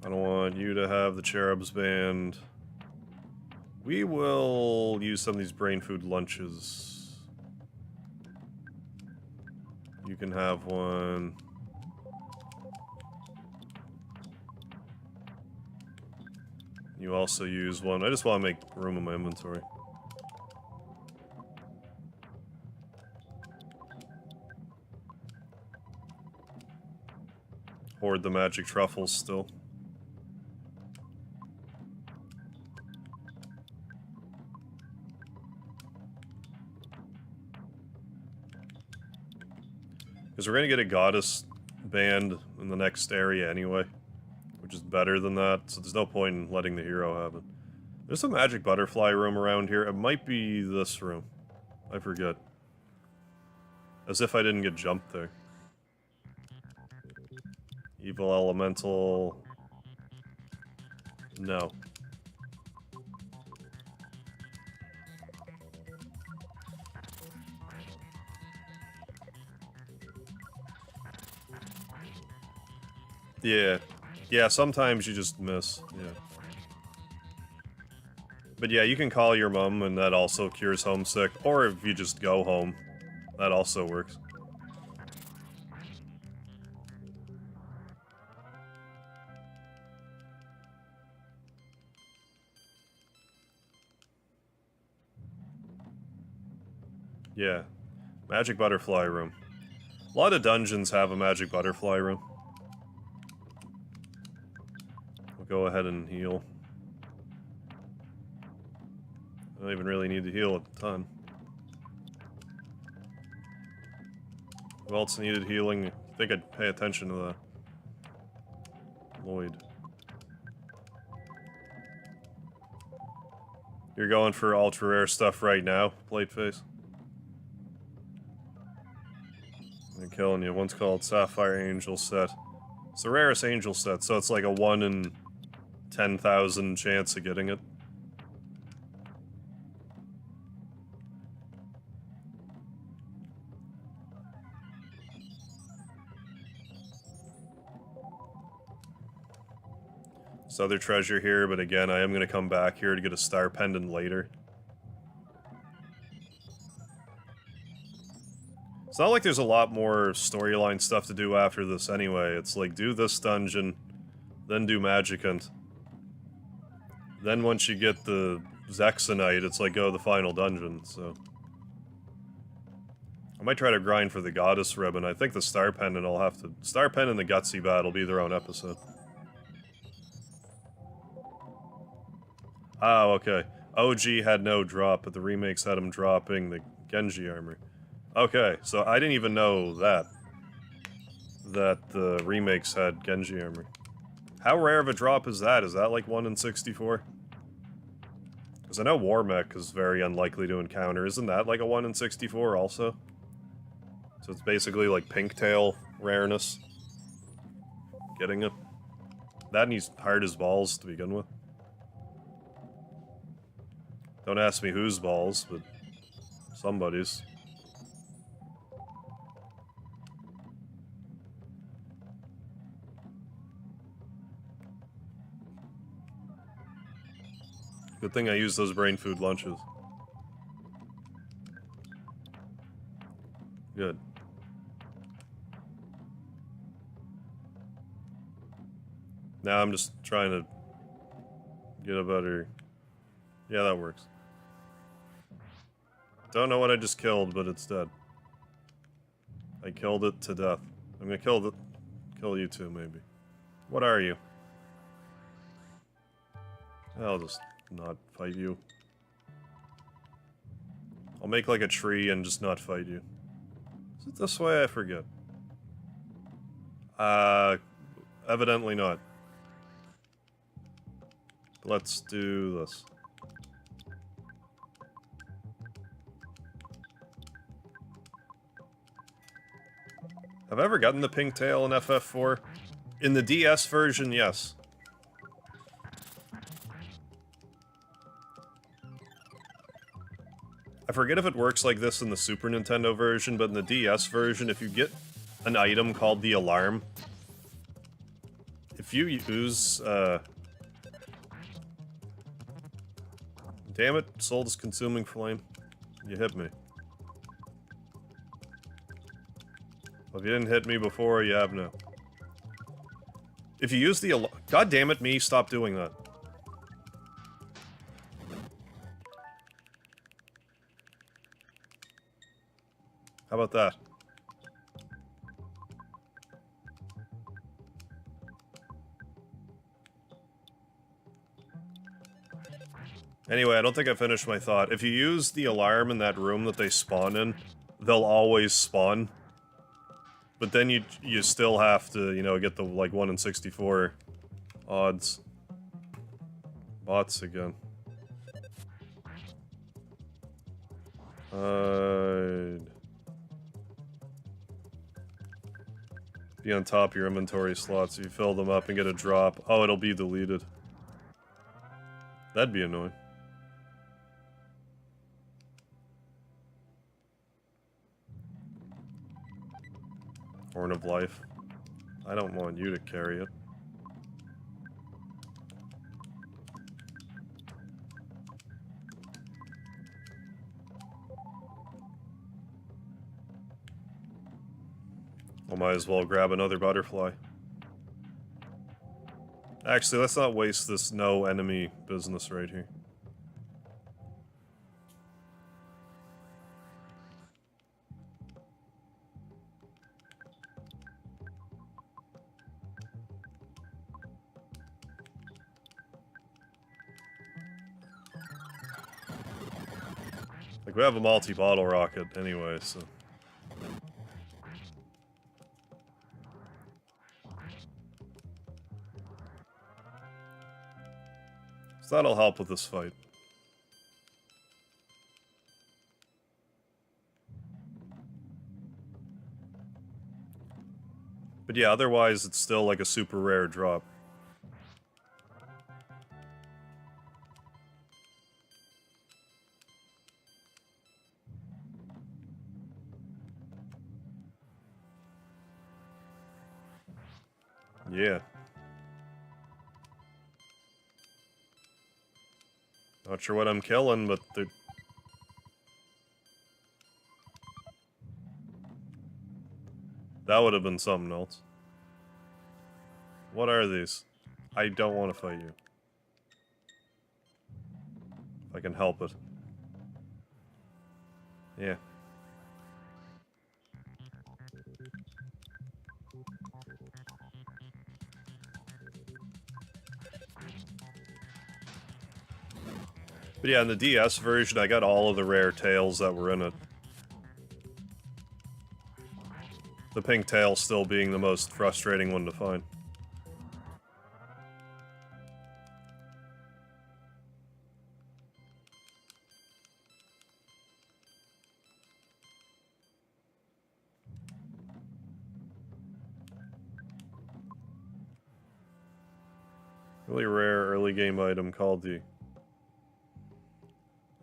I don't want you to have the Cherub's Band. We will use some of these brain food lunches. You can have one. You also use one. I just want to make room in my inventory. Hoard the magic truffles still. Because we're going to get a goddess band in the next area anyway. Which is better than that, so there's no point in letting the hero have it. There's a magic butterfly room around here. It might be this room. I forget. As if I didn't get jumped there. Evil elemental... No. Yeah. Yeah, sometimes you just miss, yeah. But yeah, you can call your mom, and that also cures homesick, or if you just go home, that also works. Yeah. Magic Butterfly Room. A lot of dungeons have a Magic Butterfly Room. We'll go ahead and heal. I don't even really need to heal a ton. Who else needed healing? I think I'd pay attention to that. Lloyd. You're going for ultra rare stuff right now, Plateface? I'm killing you. One's called Sapphire Angel Set. It's the rarest angel set, so it's like a 1 in 10,000 chance of getting it. This other treasure here, but again, I am going to come back here to get a star pendant later. It's not like there's a lot more storyline stuff to do after this anyway. It's like, do this dungeon, then do Magicant. Then once you get the Zexonite, it's like, go to the final dungeon, so... I might try to grind for the Goddess Ribbon. I think the Star Pendant I'll have to... Star Pendant and the Gutsy Bat will be their own episode. Oh, okay. OG had no drop, but the remakes had him dropping the Genji armor. Okay, so I didn't even know that. That the remakes had Genji armor. How rare of a drop is that? Is that like 1 in 64? Because I know War Mech is very unlikely to encounter. Isn't that like a 1 in 64 also? So it's basically like Pinktail rareness. Getting it. That and he's hard as balls to begin with. Don't ask me whose balls, but somebody's. Good thing I used those brain food lunches. Good. Now I'm just trying to get a better... Yeah, that works. Don't know what I just killed, but it's dead. I killed it to death. I'm gonna kill you too, maybe. What are you? I'll just not fight you. I'll make like a tree and just not fight you. Is it this way? I forget. Evidently not. Let's do this. Have I ever gotten the pink tail in FF4? In the DS version, yes. I forget if it works like this in the Super Nintendo version, but in the DS version, if you get an item called the Alarm, if you use, damn it, Soul is Consuming Flame. You hit me. Well, if you didn't hit me before, you have now. If you use the alarm... God damn it, me, stop doing that. How about that? Anyway, I don't think I finished my thought. If you use the alarm in that room that they spawn in, they'll always spawn. But then you still have to, you know, get the, like, 1 in 64 odds. Bots again. Be on top of your inventory slots. You fill them up and get a drop. Oh, it'll be deleted. That'd be annoying. Horn of Life. I don't want you to carry it. I might as well grab another butterfly. Actually, let's not waste this no enemy business right here. Like, we have a multi-bottle rocket anyway, so... So that'll help with this fight. But yeah, otherwise it's still like a super rare drop. Yeah. Not sure what I'm killing, but they're... That would have been something else. What are these? I don't want to fight you. If I can help it. Yeah. But yeah, in the DS version, I got all of the rare tails that were in it. The pink tail still being the most frustrating one to find. Really rare early game item called the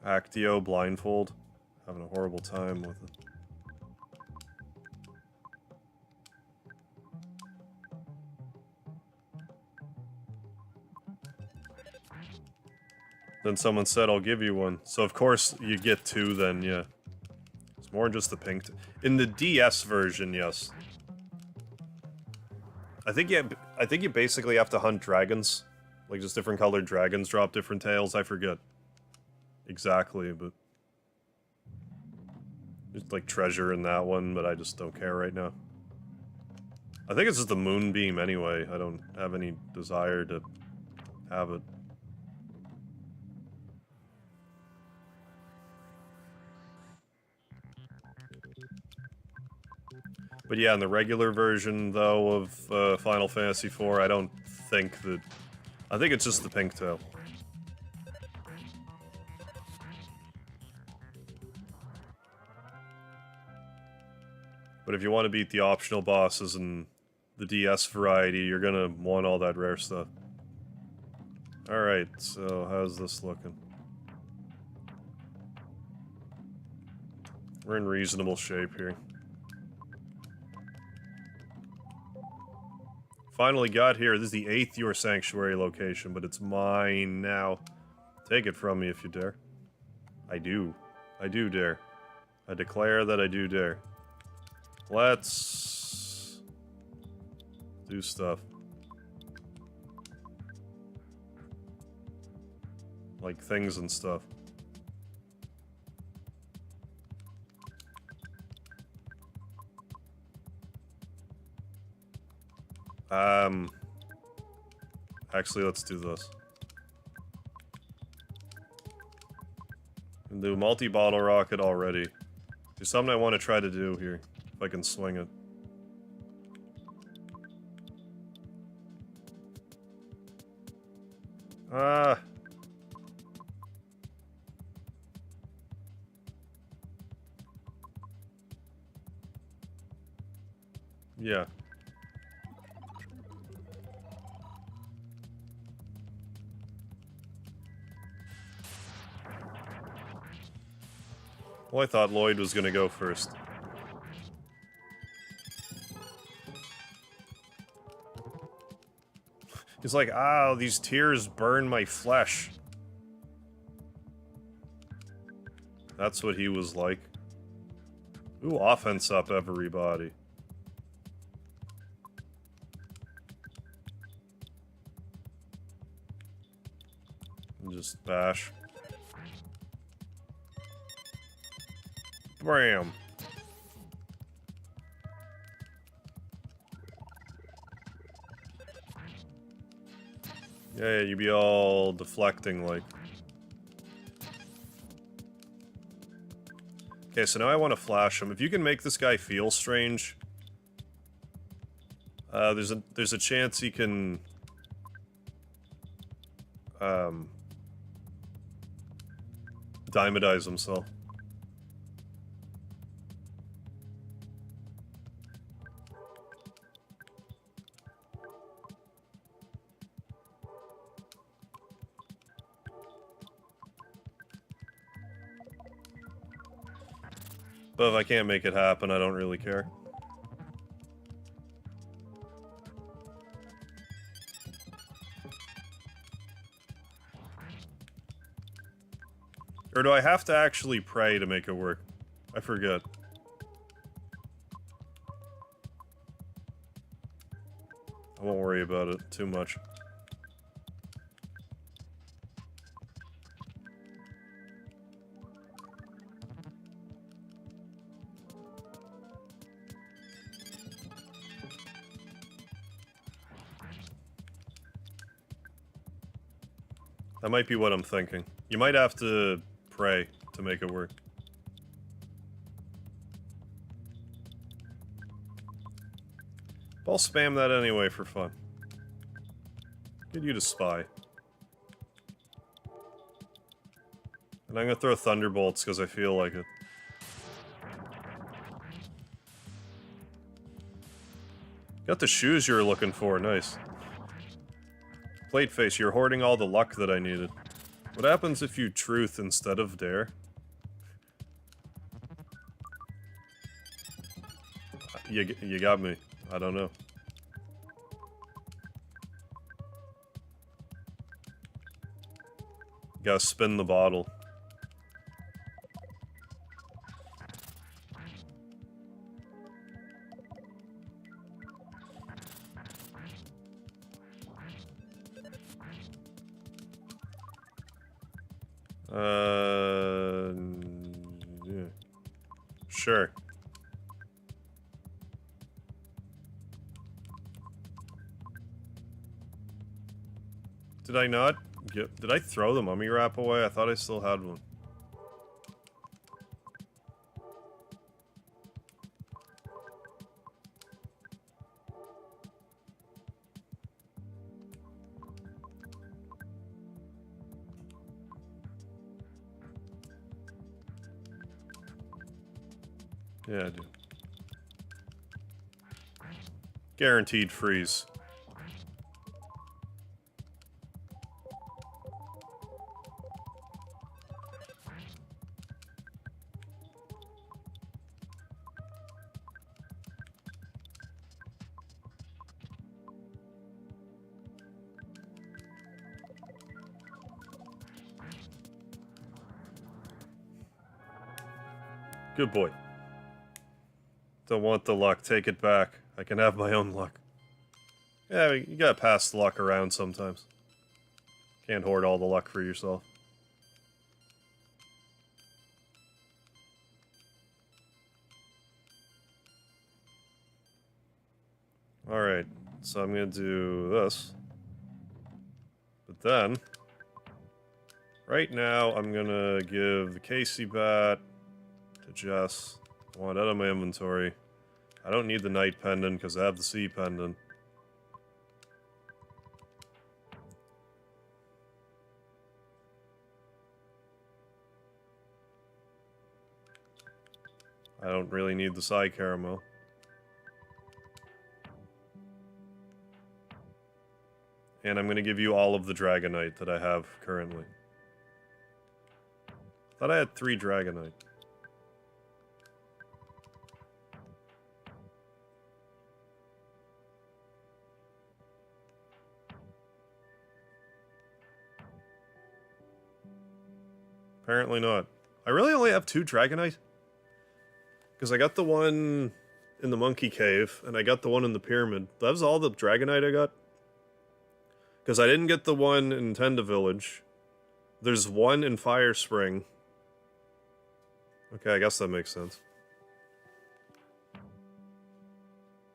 Actio Blindfold. Having a horrible time with it. Then someone said, I'll give you one. So of course you get two then, yeah. It's more just the pink. In the DS version, yes. I think you basically have to hunt dragons. Like just different colored dragons drop different tails, I forget. Exactly, but... There's like treasure in that one, but I just don't care right now. I think it's just the moonbeam anyway. I don't have any desire to have it. But yeah, in the regular version, though, of Final Fantasy IV, I don't think that... I think it's just the pink tail. But if you want to beat the optional bosses in the DS variety, you're gonna want all that rare stuff. Alright, so how's this looking? We're in reasonable shape here. Finally got here. This is the 8th Your Sanctuary location, but it's mine now. Take it from me if you dare. I do. I do dare. I declare that I do dare. Let's... do stuff. Like things and stuff. Actually, let's do this. Do multi-bottle rocket already. There's something I want to try to do here, if I can swing it. Ah. Yeah. Well, I thought Lloyd was gonna go first. He's like, ah, these tears burn my flesh. That's what he was like. Ooh, offense up, everybody. And just bash. Bam! Yeah, you be all deflecting, like. Okay, so now I want to flash him. If you can make this guy feel strange, there's a chance he can, diamodize himself. But if I can't make it happen, I don't really care. Or do I have to actually pray to make it work? I forget. I won't worry about it too much. That might be what I'm thinking. You might have to pray to make it work. I'll spam that anyway for fun. Get you to spy. And I'm gonna throw thunderbolts because I feel like it. Got the shoes you were looking for, nice. Plate face, you're hoarding all the luck that I needed. What happens if you truth instead of dare? You got me. I don't know. Gotta spin the bottle. Yeah. Sure. Did I not get... Did I throw the mummy wrap away? I thought I still had one. Yeah, I do. Guaranteed freeze. Good boy. Don't want the luck, take it back. I can have my own luck. Yeah, you gotta pass the luck around sometimes. Can't hoard all the luck for yourself. Alright, so I'm gonna do this. But then, right now I'm gonna give the Gutsy Bat to Jess. I want it out of my inventory. I don't need the night pendant because I have the sea pendant. I don't really need the Psy Caramel. And I'm going to give you all of the Dragonite that I have currently. Thought I had 3 Dragonite. Apparently not. I really only have 2 Dragonite. Because I got the one in the Monkey Cave, and I got the one in the Pyramid. That was all the Dragonite I got. Because I didn't get the one in Tenda Village. There's one in Fire Spring. Okay, I guess that makes sense.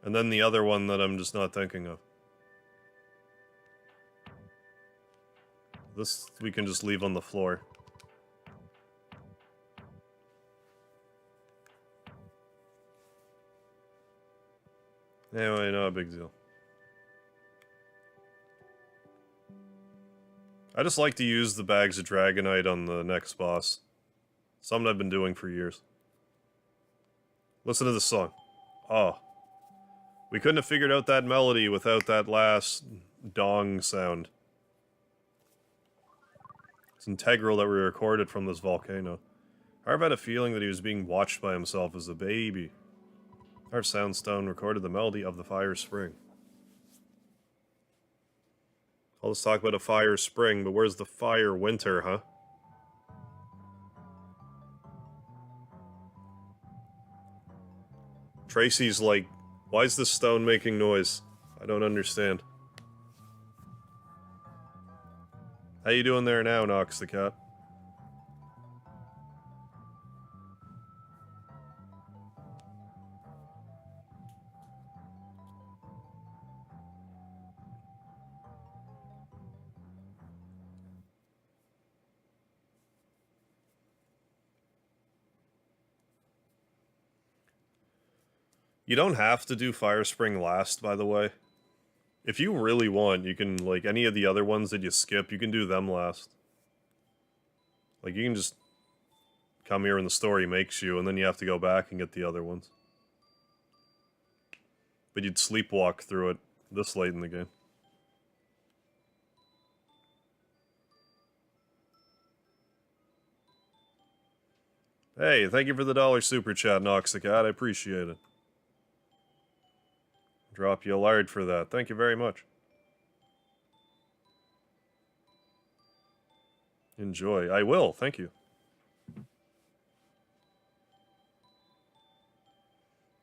And then the other one that I'm just not thinking of. This we can just leave on the floor. Anyway, no big deal. I just like to use the bags of Dragonite on the next boss. Something I've been doing for years. Listen to this song. Oh. We couldn't have figured out that melody without that last dong sound. It's integral that we recorded from this volcano. Harv had a feeling that he was being watched by himself as a baby. Harv Soundstone recorded the melody of the Fire Spring. All this talk about a fire spring, but where's the fire winter, huh? Tracy's like, why is this stone making noise? I don't understand. How you doing there now, Nox the cat? You don't have to do Fire Spring last, by the way. If you really want, you can, like, any of the other ones that you skip, you can do them last. Like, you can just come here when the story makes you, and then you have to go back and get the other ones. But you'd sleepwalk through it this late in the game. Hey, thank you for the $1 super chat, Nox the cat. I appreciate it. Drop you a lard for that. Thank you very much. Enjoy. I will. Thank you.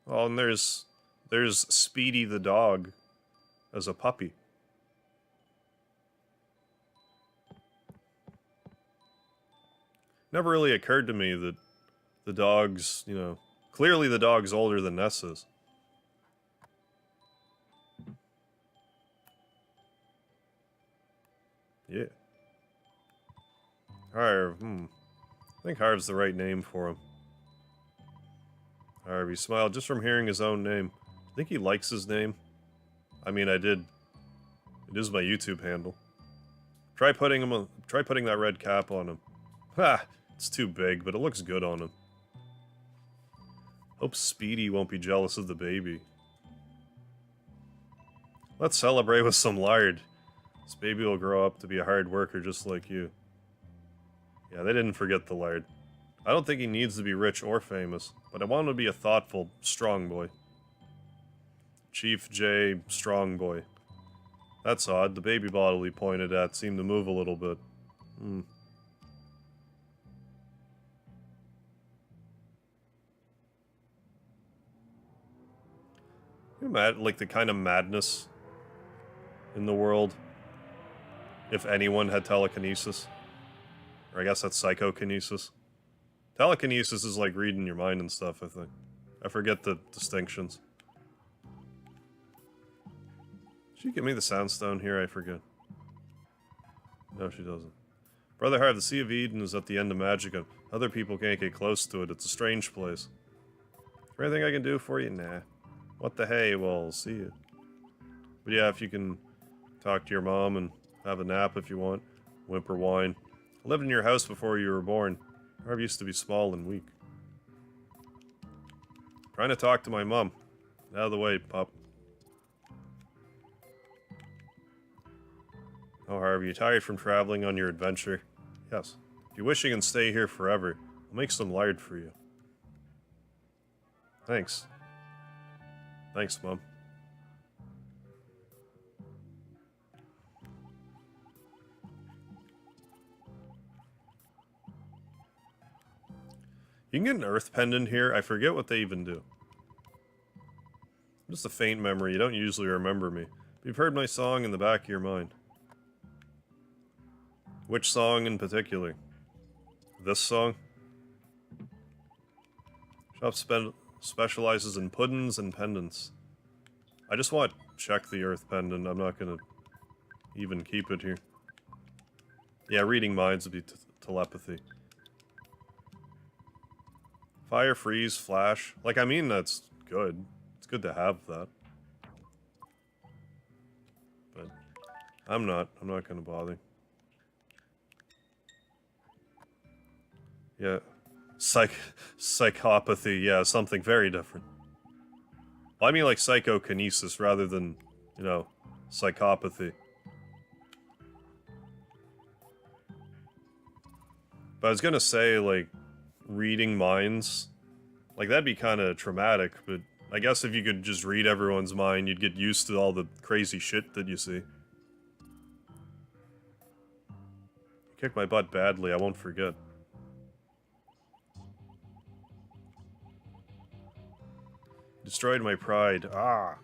Oh, and there's Speedy the dog as a puppy. Never really occurred to me that the dog's, you know, clearly the dog's older than Ness is. Yeah. Harv, I think Harv's the right name for him. Harv, he smiled just from hearing his own name. I think he likes his name. I mean, I did. It is my YouTube handle. Try putting that red cap on him. Ha! It's too big, but it looks good on him. Hope Speedy won't be jealous of the baby. Let's celebrate with some lard. This baby will grow up to be a hard worker just like you. Yeah, they didn't forget the lard. I don't think he needs to be rich or famous, but I want him to be a thoughtful, strong boy. Chief J. Strong Boy. That's odd. The baby bottle he pointed at seemed to move a little bit. Like the kind of madness in the world if anyone had telekinesis. Or I guess that's psychokinesis. Telekinesis is like reading your mind and stuff, I think. I forget the distinctions. She give me the soundstone here, I forget. No, she doesn't. Brother Harv, the Sea of Eden is at the end of Magicka. Other people can't get close to it. It's a strange place. Is there anything I can do for you? Nah. What the hey? Well, see you. But yeah, if you can talk to your mom and have a nap if you want. Whimper whine. I lived in your house before you were born. Harv used to be small and weak. Trying to talk to my mom. Out of the way, pup. Oh, Harv, you tired from traveling on your adventure? Yes. If you wish you can stay here forever, I'll make some lard for you. Thanks. Thanks, Mom. You can get an Earth Pendant here. I forget what they even do. Just a faint memory. You don't usually remember me. But you've heard my song in the back of your mind. Which song in particular? This song? Shop specializes in puddings and pendants. I just want to check the Earth pendant. I'm not gonna even keep it here. Yeah, reading minds would be telepathy. Fire, freeze, flash. Like, I mean, that's good. It's good to have that. But I'm not gonna bother. Yeah. Psychopathy, yeah, something very different. Well, I mean like psychokinesis rather than, you know, psychopathy. But I was gonna say, like, reading minds, like, that'd be kind of traumatic, but I guess if you could just read everyone's mind, you'd get used to all the crazy shit that you see. Kick my butt badly, I won't forget. Destroyed my pride. Ah.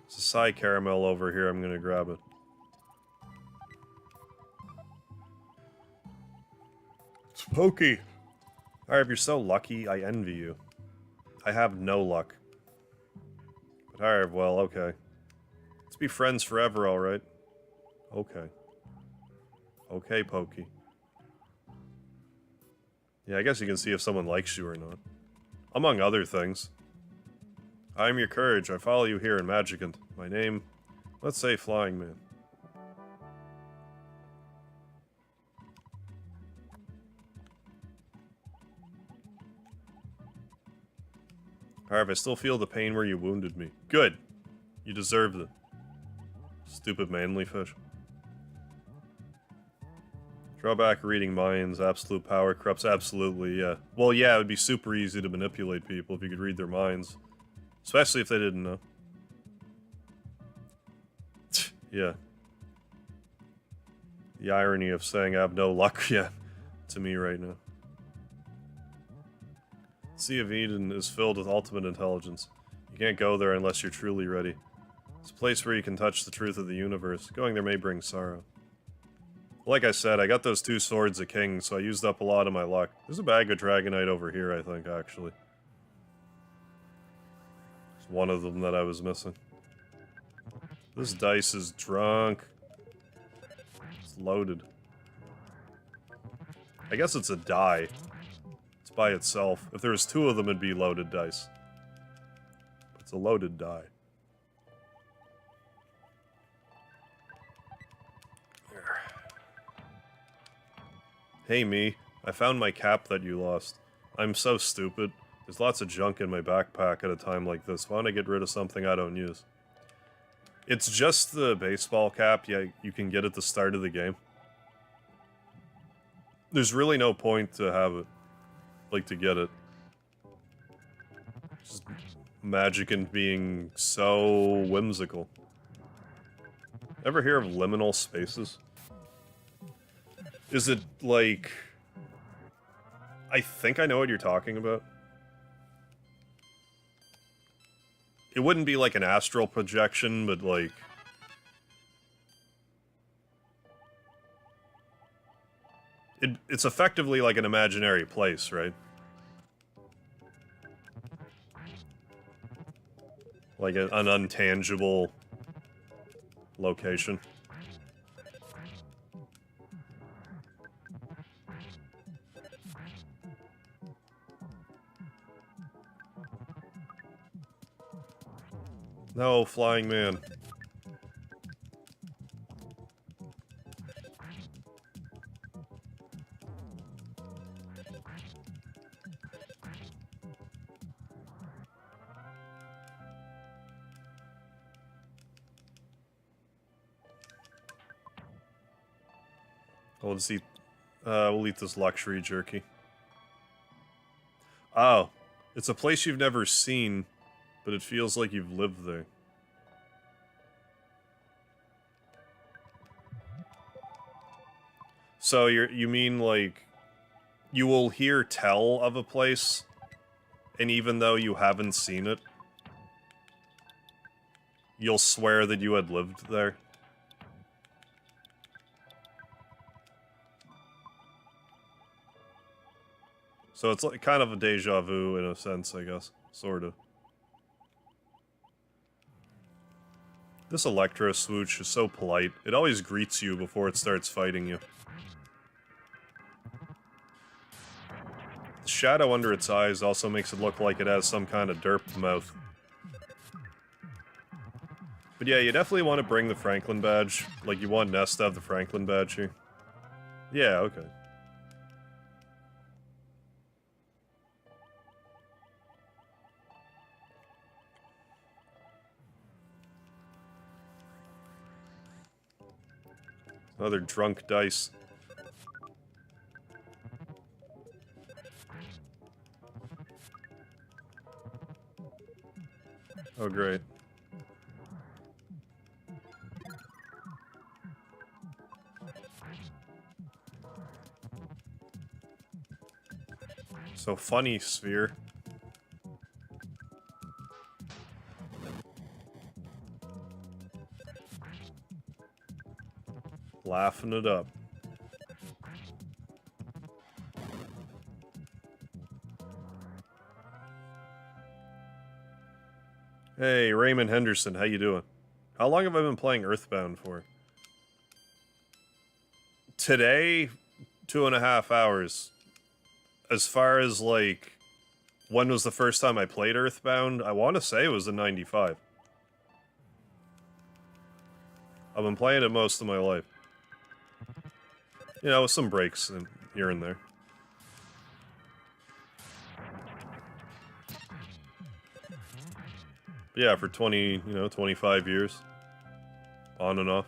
There's a Psy caramel over here, I'm gonna grab it. It's Pokey! Alright, if you're so lucky, I envy you. I have no luck. But alright, well, okay. Let's be friends forever, alright? Okay. Okay, Pokey. Yeah, I guess you can see if someone likes you or not. Among other things. I am your courage. I follow you here in Magicant. My name, let's say Flying Man. However, I still feel the pain where you wounded me. Good. You deserved it. Stupid manly fish. Drawback reading minds, absolute power corrupts, absolutely, yeah. Well, yeah, it would be super easy to manipulate people if you could read their minds. Especially if they didn't know. Yeah. The irony of saying I have no luck, yeah, to me right now. Sea of Eden is filled with ultimate intelligence. You can't go there unless you're truly ready. It's a place where you can touch the truth of the universe. Going there may bring sorrow. Like I said, I got those 2 swords of king, so I used up a lot of my luck. There's a bag of Dragonite over here, I think, actually. It's one of them that I was missing. This dice is drunk. It's loaded. I guess it's a die. It's by itself. If there was 2 of them, it'd be loaded dice. It's a loaded die. Hey me, I found my cap that you lost. I'm so stupid. There's lots of junk in my backpack at a time like this. Why don't I get rid of something I don't use? It's just the baseball cap, yeah, you can get at the start of the game. There's really no point to have it. Like, to get it. Just Magicant being so whimsical. Ever hear of liminal spaces? Is it, like... I think I know what you're talking about. It wouldn't be like an astral projection, but like... It's effectively like an imaginary place, right? Like an untangible location. No, Flying Man. We'll eat this luxury jerky. Oh, it's a place you've never seen, but it feels like you've lived there. So you mean like you will hear tell of a place, and even though you haven't seen it, you'll swear that you had lived there. So it's like kind of a deja vu in a sense, I guess. Sort of. This Electro Swoosh is so polite. It always greets you before it starts fighting you. The shadow under its eyes also makes it look like it has some kind of derp mouth. But yeah, you definitely want to bring the Franklin badge. Like, you want Ness to have the Franklin badge here. Yeah, okay. Another drunk dice. Oh, great. So funny, Sphere. Laughing it up. Hey, Raymond Henderson, how you doing? How long have I been playing Earthbound for? Today, 2.5 hours. As far as, like, when was the first time I played Earthbound? I want to say it was in '95. I've been playing it most of my life. You know, with some breaks here and there. But yeah, for 25 years. On and off.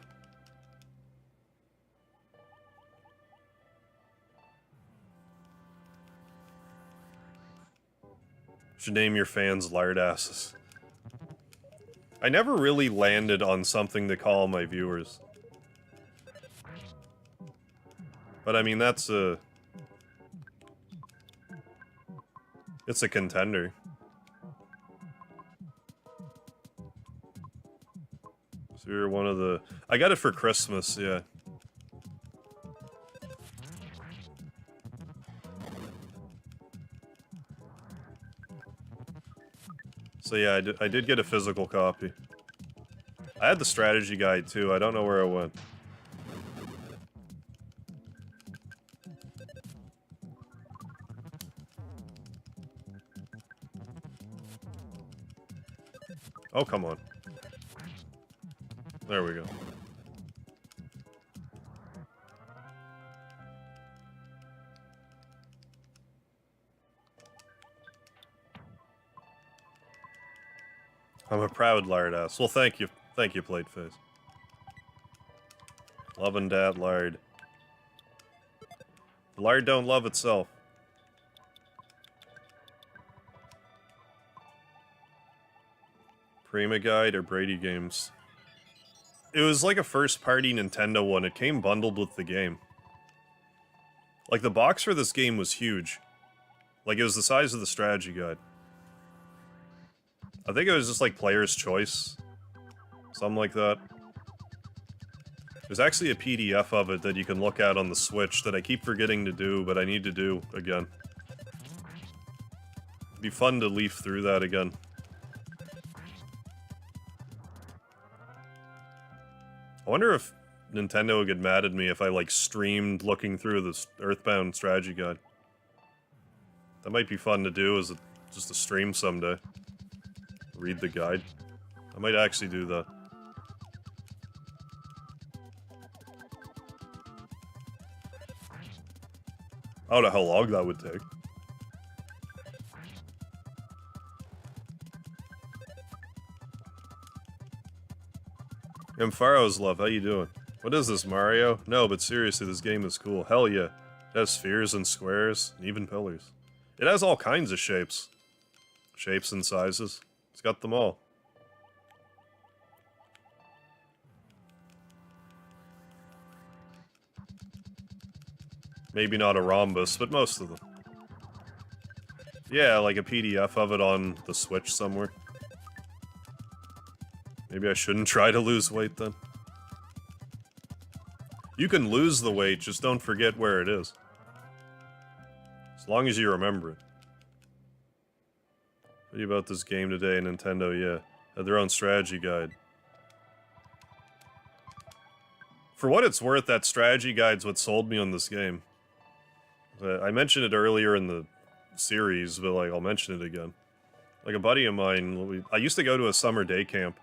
Should name your fans lard asses. I never really landed on something to call my viewers. But I mean, it's a contender. So you're one of the... I got it for Christmas, yeah. So yeah, I did get a physical copy. I had the strategy guide too, I don't know where it went. Oh, come on. There we go. I'm a proud lard ass. Well, thank you, Plateface. Loving that lard. The lard don't love itself. Prima Guide or Brady Games? It was like a first-party Nintendo one. It came bundled with the game. Like, the box for this game was huge. Like, it was the size of the strategy guide. I think it was just like Player's Choice. Something like that. There's actually a PDF of it that you can look at on the Switch that I keep forgetting to do, but I need to do again. It'd be fun to leaf through that again. I wonder if Nintendo would get mad at me if I, like, streamed looking through this Earthbound strategy guide. That might be fun to do as just a stream someday. Read the guide. I might actually do that. I don't know how long that would take. Ampharo's love, how you doing? What is this, Mario? No, but seriously, this game is cool. Hell yeah. It has spheres and squares, and even pillars. It has all kinds of shapes. Shapes and sizes. It's got them all. Maybe not a rhombus, but most of them. Yeah, like a PDF of it on the Switch somewhere. Maybe I shouldn't try to lose weight then. You can lose the weight, just don't forget where it is. As long as you remember it. What do you about this game today, Nintendo? Yeah, had their own strategy guide. For what it's worth, that strategy guide's what sold me on this game. I mentioned it earlier in the series, but like I'll mention it again. Like a buddy of mine, I used to go to a summer day camp,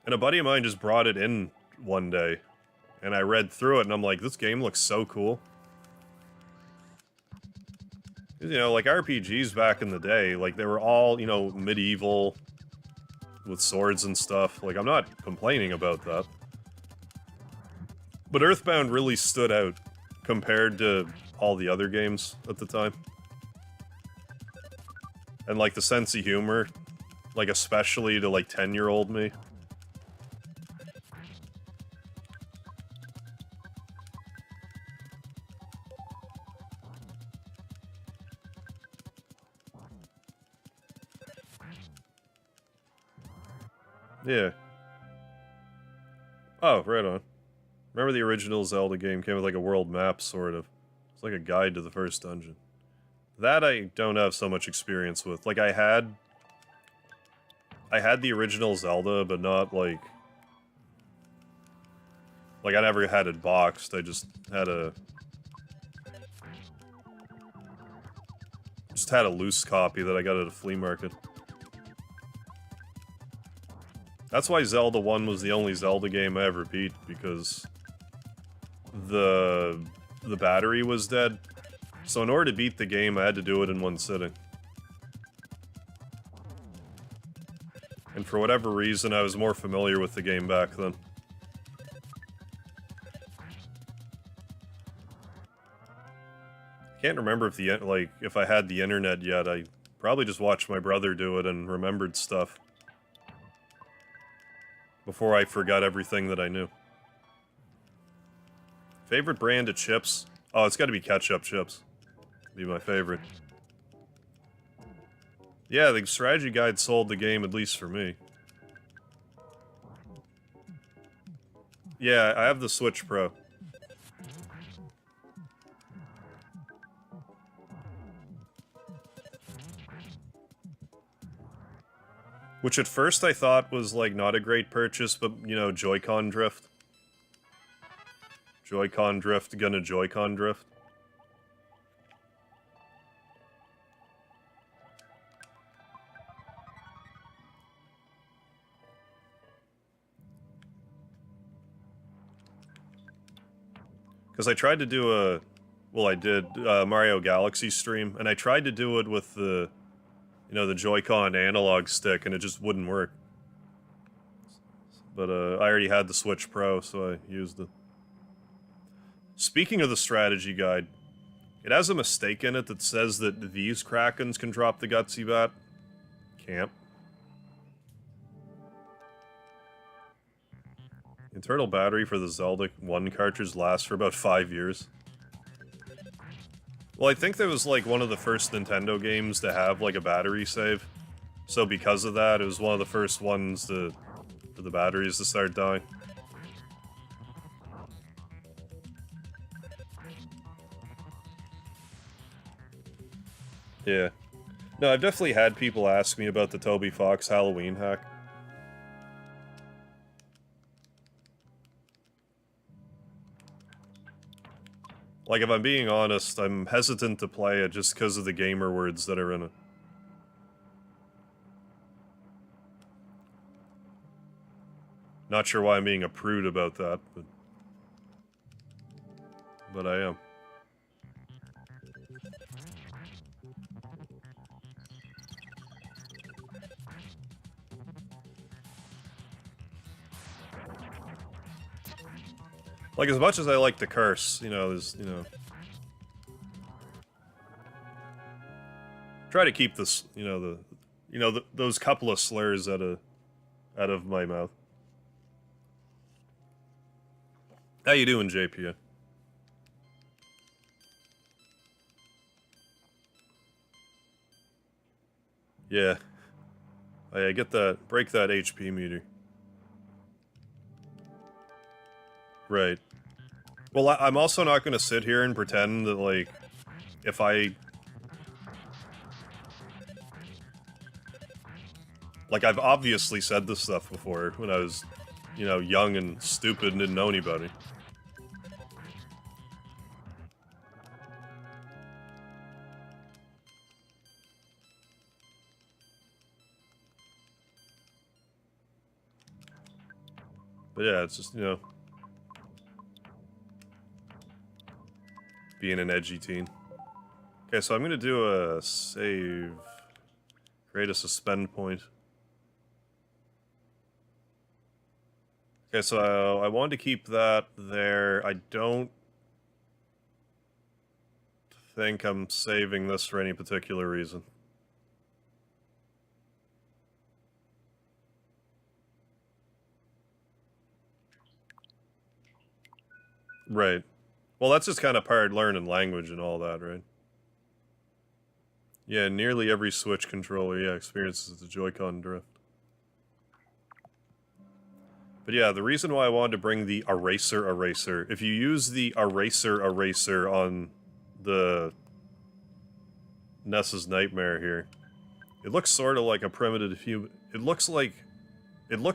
and a buddy of mine just brought it in one day, and I read through it, and I'm like, this game looks so cool. You know, like RPGs back in the day, like they were all, you know, medieval, with swords and stuff. Like, I'm not complaining about that. But Earthbound really stood out compared to all the other games at the time. And like the sense of humor, like especially to like 10-year-old me. Yeah. Oh, right on. Remember the original Zelda game came with like a world map, sort of. It's like a guide to the first dungeon. That I don't have so much experience with. Like, I had the original Zelda, but not like... Like, I never had it boxed, I just had a... Just had a loose copy that I got at a flea market. That's why Zelda 1 was the only Zelda game I ever beat, because... The battery was dead. So in order to beat the game, I had to do it in one sitting. And for whatever reason, I was more familiar with the game back then. I can't remember if if I had the internet yet. I probably just watched my brother do it and remembered stuff before I forgot everything that I knew. Favorite brand of chips? Oh, it's gotta be ketchup chips. Be my favorite. Yeah, the strategy guide sold the game, at least for me. Yeah, I have the Switch Pro. Which at first I thought was, like, not a great purchase, but, you know, Joy-Con drift. Joy-Con drift, gonna Joy-Con drift. Because I tried to do a... Well, I did Mario Galaxy stream, and I tried to do it with the... You know, the Joy-Con analog stick, and it just wouldn't work. But I already had the Switch Pro, so I used it. Speaking of the strategy guide, it has a mistake in it that says that these Krakens can drop the Gutsy Bat. Can't. Internal battery for the Zelda 1 cartridge lasts for about 5 years. Well, I think that was like one of the first Nintendo games to have like a battery save. So because of that, it was one of the first ones for the batteries to start dying. Yeah. No, I've definitely had people ask me about the Toby Fox Halloween hack. Like, if I'm being honest, I'm hesitant to play it just because of the gamer words that are in it. Not sure why I'm being a prude about that, but I am. Like, as much as I like to curse, you know, there's, you know... Try to keep this, you know, those couple of slurs out of my mouth. How you doing, JP? Yeah. Oh, yeah, get that, break that HP meter. Right. Well, I'm also not gonna sit here and pretend that, like, if I... Like, I've obviously said this stuff before when I was, you know, young and stupid and didn't know anybody. But yeah, it's just, you know, being an edgy teen. Okay, so I'm gonna do a save. Create a suspend point. Okay, so I wanted to keep that there. I don't think I'm saving this for any particular reason. Right. Well, that's just kind of part learning language and all that, right? Yeah, nearly every Switch controller, yeah, experiences the Joy-Con drift. But yeah, the reason why I wanted to bring the eraser, if you use the eraser on the Ness's Nightmare here, it looks sort of like a primitive human... It looks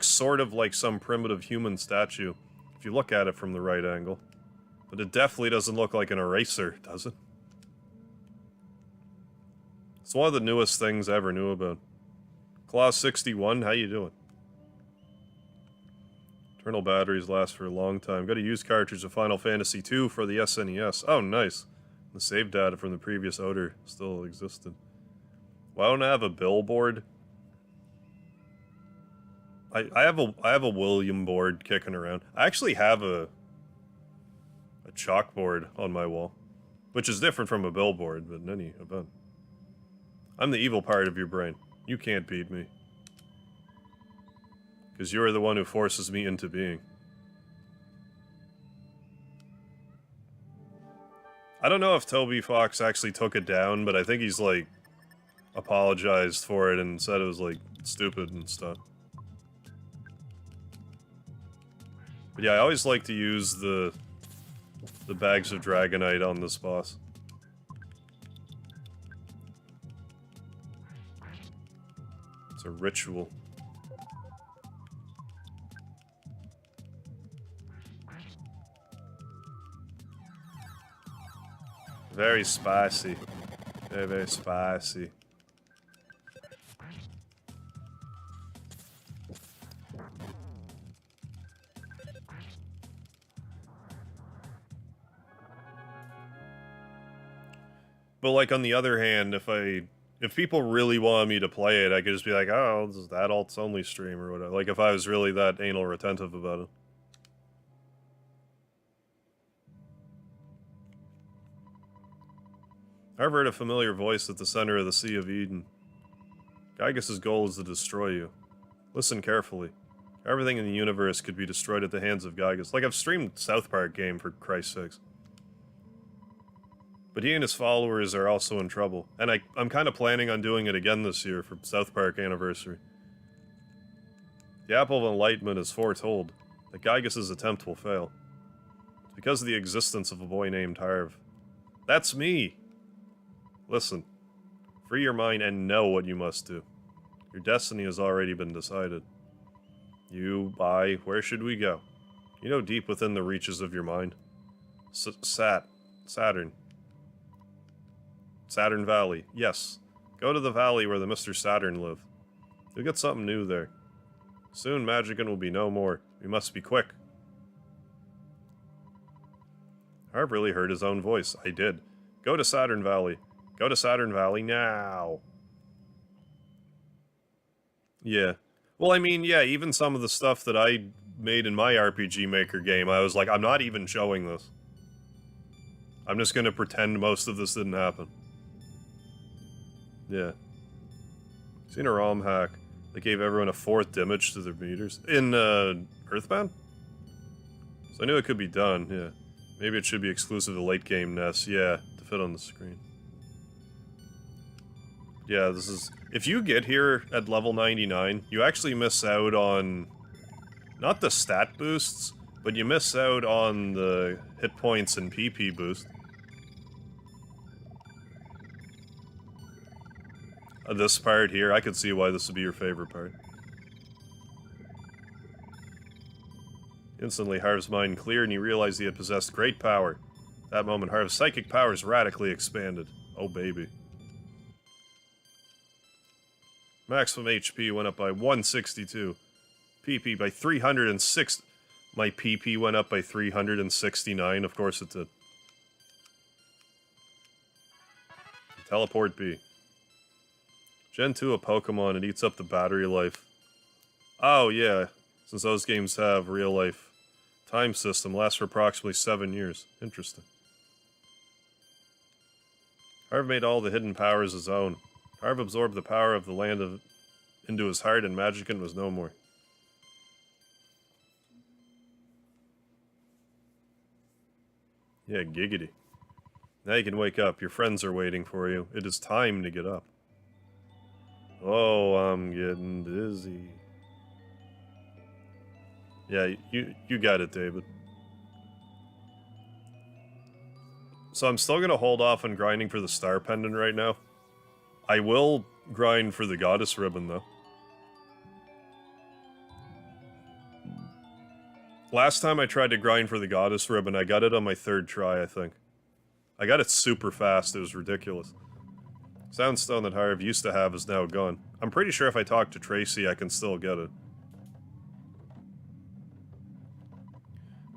sort of like some primitive human statue, if you look at it from the right angle. But it definitely doesn't look like an eraser, does it? It's one of the newest things I ever knew about. Claw61, how you doing? Internal batteries last for a long time. Got a used cartridge of Final Fantasy II for the SNES. Oh, nice. The save data from the previous odor still existed. Why don't I have a billboard? I have a William board kicking around. I actually have a chalkboard on my wall, which is different from a billboard, but in any event. I'm the evil part of your brain. You can't beat me. Because you're the one who forces me into being. I don't know if Toby Fox actually took it down, but I think he's, like, apologized for it and said it was, like, stupid and stuff. But yeah, I always like to use the bags of Dragonite on this boss. It's a ritual. Very spicy. Very, very spicy. But, like, on the other hand, if people really wanted me to play it, I could just be like, oh, this is that adults only stream or whatever. Like, if I was really that anal retentive about it. I've heard a familiar voice at the center of the Sea of Eden. Gygas's goal is to destroy you. Listen carefully. Everything in the universe could be destroyed at the hands of Gygas. Like, I've streamed South Park game, for Christ's sakes. But he and his followers are also in trouble. And I'm kind of planning on doing it again this year for South Park anniversary. The Apple of Enlightenment is foretold that Gygas's attempt will fail. It's because of the existence of a boy named Harv. That's me! Listen. Free your mind and know what you must do. Your destiny has already been decided. You, I, where should we go? You know deep within the reaches of your mind. Saturn. Saturn Valley. Yes. Go to the valley where the Mr. Saturn live. You'll get something new there. Soon Magickin will be no more. We must be quick. Harv really heard his own voice. I did. Go to Saturn Valley. Go to Saturn Valley now. Yeah. Well, I mean, yeah, even some of the stuff that I made in my RPG Maker game, I was like, I'm not even showing this. I'm just gonna pretend most of this didn't happen. Yeah. Seen a ROM hack that gave everyone a 4th image to their meters? In, Earthbound? So I knew it could be done, yeah. Maybe it should be exclusive to late game NES, yeah, to fit on the screen. Yeah, this is... If you get here at level 99, you actually miss out on... not the stat boosts, but you miss out on the hit points and PP boost. This part here, I could see why this would be your favorite part. Instantly, Harv's mind cleared and he realized he had possessed great power. At that moment, Harv's psychic powers radically expanded. Oh baby. Maximum HP went up by 162. PP by 306. My PP went up by 369. Of course it did. Teleport B. Gen 2 a Pokemon, it eats up the battery life. Oh yeah, since those games have real life time system, lasts for approximately 7 years. Interesting. Harv made all the hidden powers his own. Harv absorbed the power of the land into his heart and Magicant was no more. Yeah, giggity. Now you can wake up. Your friends are waiting for you. It is time to get up. Oh, I'm getting dizzy. Yeah, you got it, David. So I'm still gonna hold off on grinding for the Star Pendant right now. I will grind for the Goddess Ribbon, though. Last time I tried to grind for the Goddess Ribbon, I got it on my 3rd try, I think. I got it super fast, it was ridiculous. Soundstone that Harv used to have is now gone. I'm pretty sure if I talk to Tracy, I can still get it.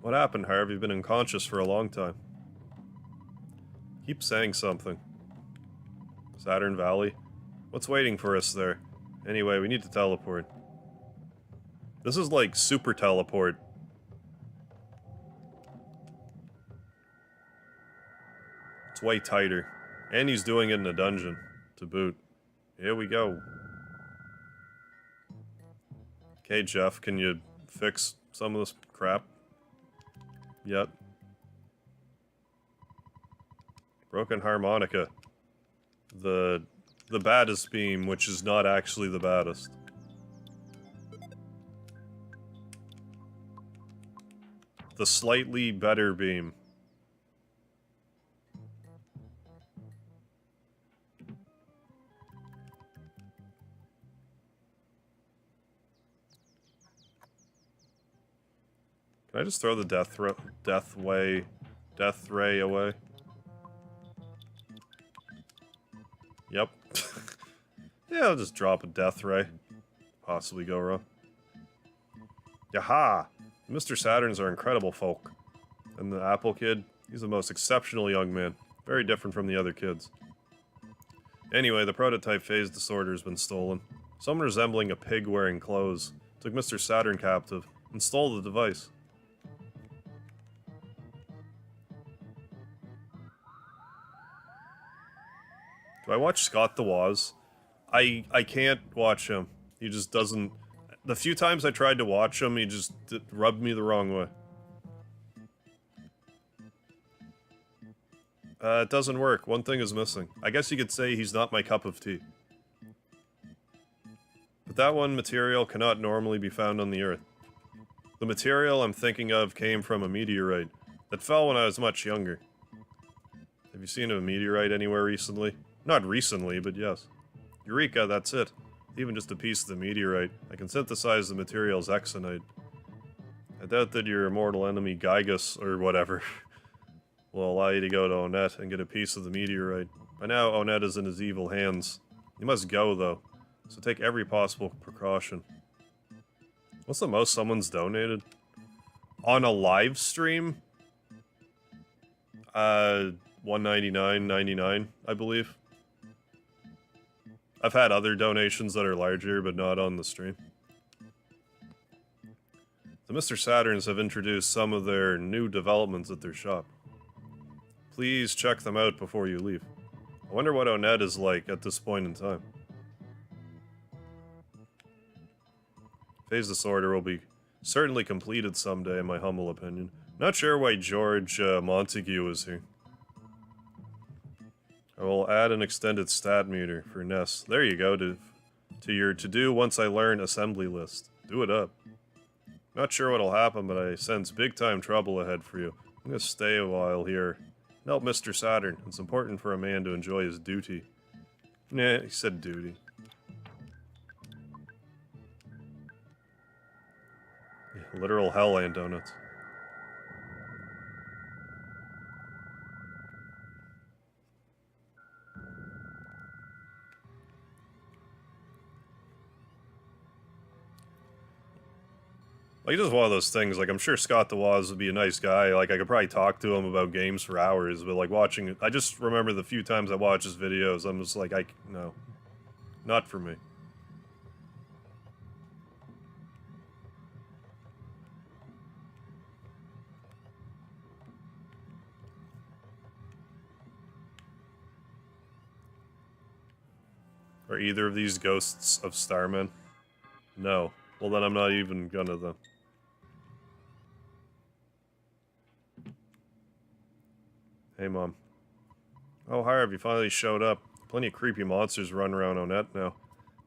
What happened, Harv? You've been unconscious for a long time. Keep saying something. Saturn Valley? What's waiting for us there? Anyway, we need to teleport. This is like super teleport. It's way tighter. And he's doing it in a dungeon, to boot. Here we go. Okay, Jeff, can you fix some of this crap? Yep. Broken harmonica. The baddest beam, which is not actually the baddest. The slightly better beam. Can I just throw the death ray away? Yep. Yeah, I'll just drop a death ray. Possibly go wrong. Yaha! Mr. Saturns are incredible folk. And the Apple Kid, he's the most exceptional young man. Very different from the other kids. Anyway, the prototype phase disorder has been stolen. Someone resembling a pig wearing clothes took Mr. Saturn captive and stole the device. Do I watch Scott the Woz? I can't watch him. He just doesn't... The few times I tried to watch him, he just rubbed me the wrong way. It doesn't work. One thing is missing. I guess you could say he's not my cup of tea. But that one material cannot normally be found on the Earth. The material I'm thinking of came from a meteorite that fell when I was much younger. Have you seen a meteorite anywhere recently? Not recently, but yes. Eureka, that's it. Even just a piece of the meteorite. I can synthesize the material as Xenite. I doubt that your immortal enemy Gygus, or whatever, will allow you to go to Onett and get a piece of the meteorite. By now, Onett is in his evil hands. You must go, though, so take every possible precaution. What's the most someone's donated? On a live stream? $199.99, I believe. I've had other donations that are larger, but not on the stream. The Mr. Saturns have introduced some of their new developments at their shop. Please check them out before you leave. I wonder what Onett is like at this point in time. Phase disorder will be certainly completed someday, in my humble opinion. Not sure why George Montague is here. I will add an extended stat meter for Ness. There you go, to your to-do once I learn assembly list. Do it up. Not sure what'll happen, but I sense big-time trouble ahead for you. I'm gonna stay a while here and help Mr. Saturn. It's important for a man to enjoy his duty. Nah, he said duty. Yeah, literal hell and donuts. Like, just one of those things, like, I'm sure Scott DeWaz would be a nice guy, like, I could probably talk to him about games for hours, but, like, watching it, I just remember the few times I watch his videos, I'm just like, no. Not for me. Are either of these ghosts of Starman? No. Well, then I'm not even gonna, then. Hey, Mom. Oh, Harv, you finally showed up. Plenty of creepy monsters running around Onett now.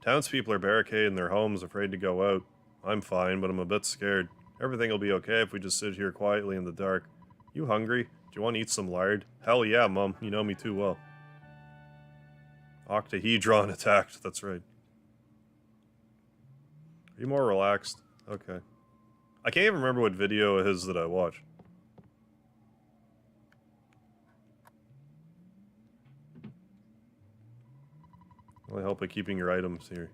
Townspeople are barricaded in their homes, afraid to go out. I'm fine, but I'm a bit scared. Everything will be okay if we just sit here quietly in the dark. You hungry? Do you want to eat some lard? Hell yeah, Mom. You know me too well. Octahedron attacked. That's right. Are you more relaxed? Okay. I can't even remember what video it is that I watched. Will I help by keeping your items here?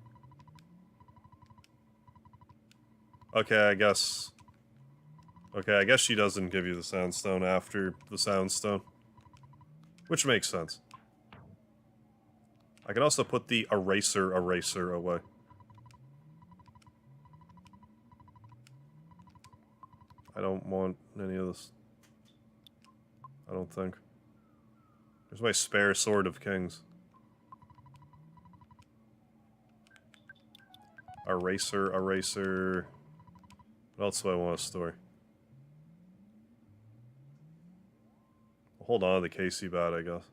Okay, I guess... Okay, I guess she doesn't give you the Soundstone after the Soundstone. Which makes sense. I can also put the eraser away. I don't want any of this. I don't think. There's my spare Sword of Kings. Eraser. What else do I want to store? I'll hold on to the Casey Bat, I guess.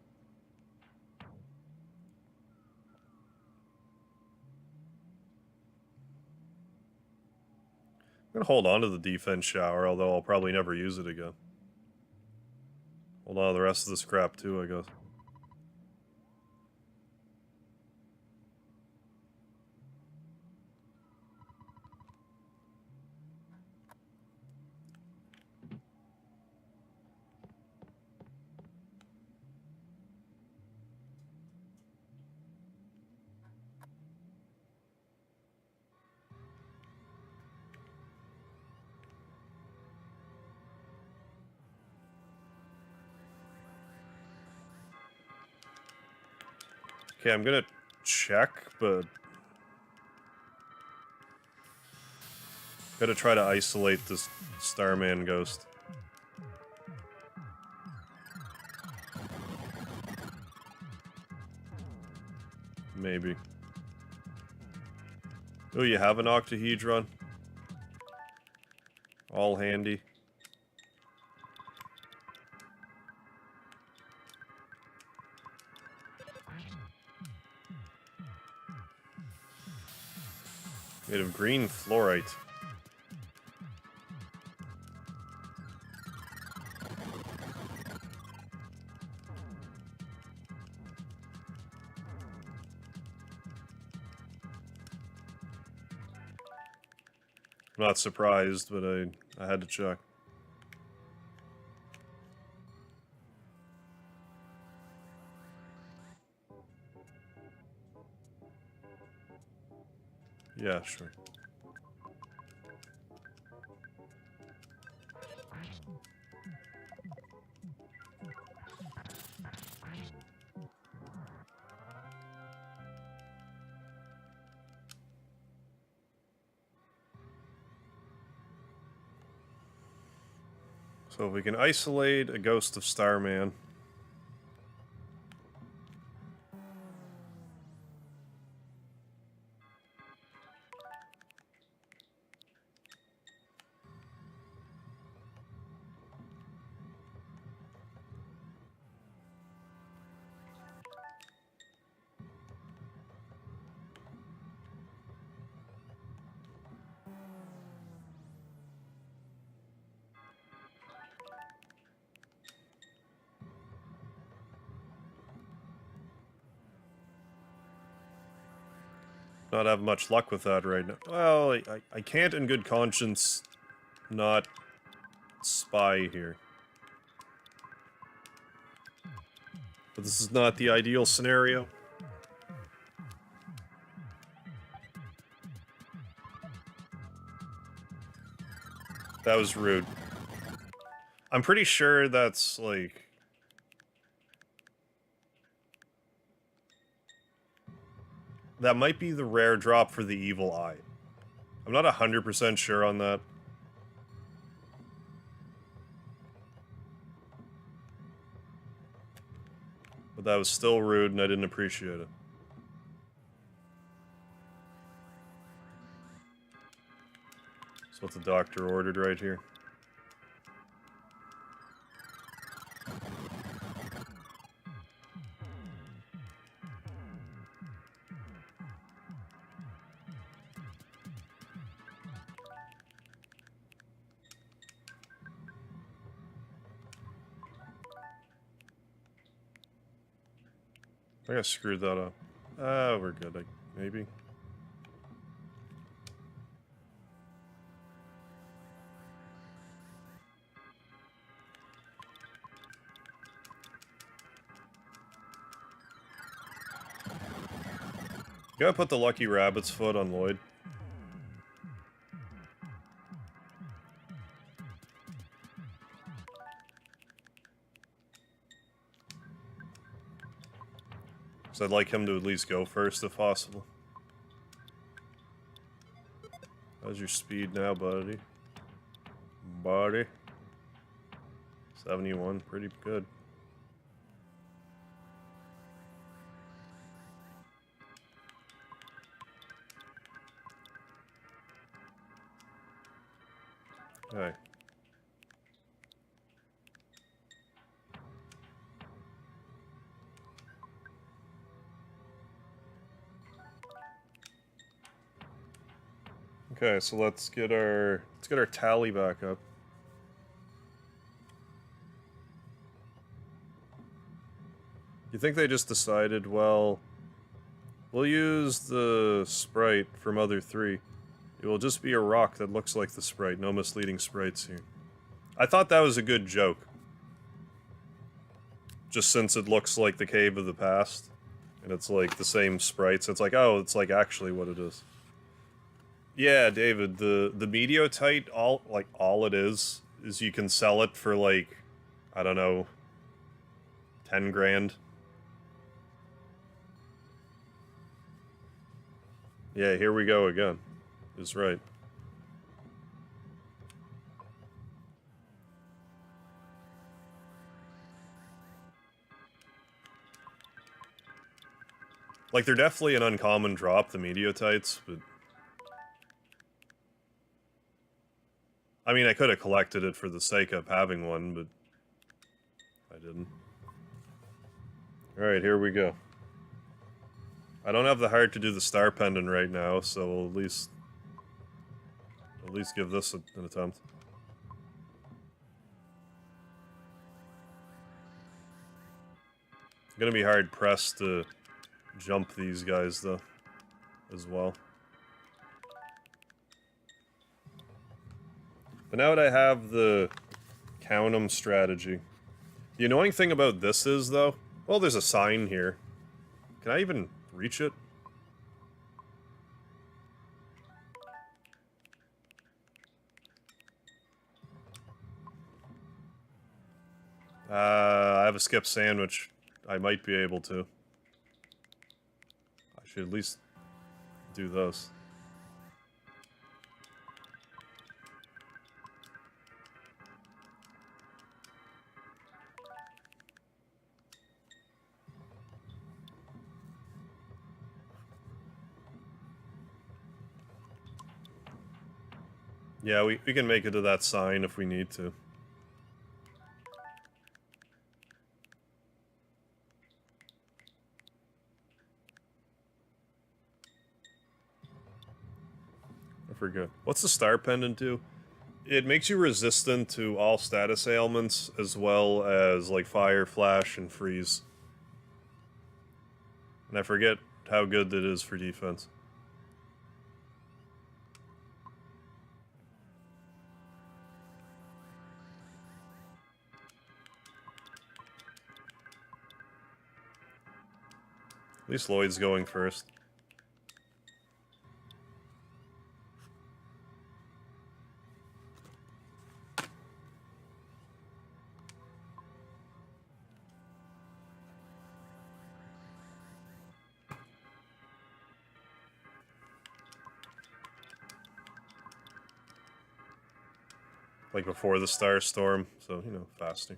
I'm gonna hold on to the defense shower, although I'll probably never use it again. Hold on to the rest of this crap too, I guess. Okay, I'm gonna check, but... Gotta try to isolate this Starman ghost. Maybe. Oh, you have an octahedron? All handy. Made of green fluorite. I'm not surprised, but I had to check. Yeah, sure. So if we can isolate a ghost of Starman. not have much luck with that right now. Well, I can't in good conscience not spy here. But this is not the ideal scenario. That was rude. I'm pretty sure that's, like... That might be the rare drop for the evil eye. I'm not 100% sure on that. But that was still rude and I didn't appreciate it. That's what the doctor ordered right here. I think I screwed that up. We're good, maybe. You gotta put the Lucky Rabbit's foot on Lloyd. So I'd like him to at least go first if possible. How's your speed now, buddy? Buddy? 71, pretty good. Okay. Okay, so let's get our tally back up. You think they just decided, well, we'll use the sprite from Mother 3. It will just be a rock that looks like the sprite, no misleading sprites here. I thought that was a good joke. Just since it looks like the Cave of the Past, and it's like the same sprites, it's like, oh, it's like actually what it is. Yeah, David, the Mediotite, all it is you can sell it for like, I don't know, 10 grand. Yeah, here we go again. Is right. Like, they're definitely an uncommon drop, the Mediotites, but... I mean, I could have collected it for the sake of having one, but... I didn't. Alright, here we go. I don't have the heart to do the star pendant right now, so we'll at least give this an attempt. I'm gonna be hard pressed to jump these guys though, as well. But now that I have the count 'em strategy, the annoying thing about this is though, well, there's a sign here. Can I even reach it? I have a skip sandwich. I might be able to. I should at least do this. Yeah, we can make it to that sign if we need to. I forget. What's the star pendant do? It makes you resistant to all status ailments, as well as, like, fire, flash, and freeze. And I forget how good that is for defense. At least Lloyd's going first. Like before the star storm, so, you know, fasting.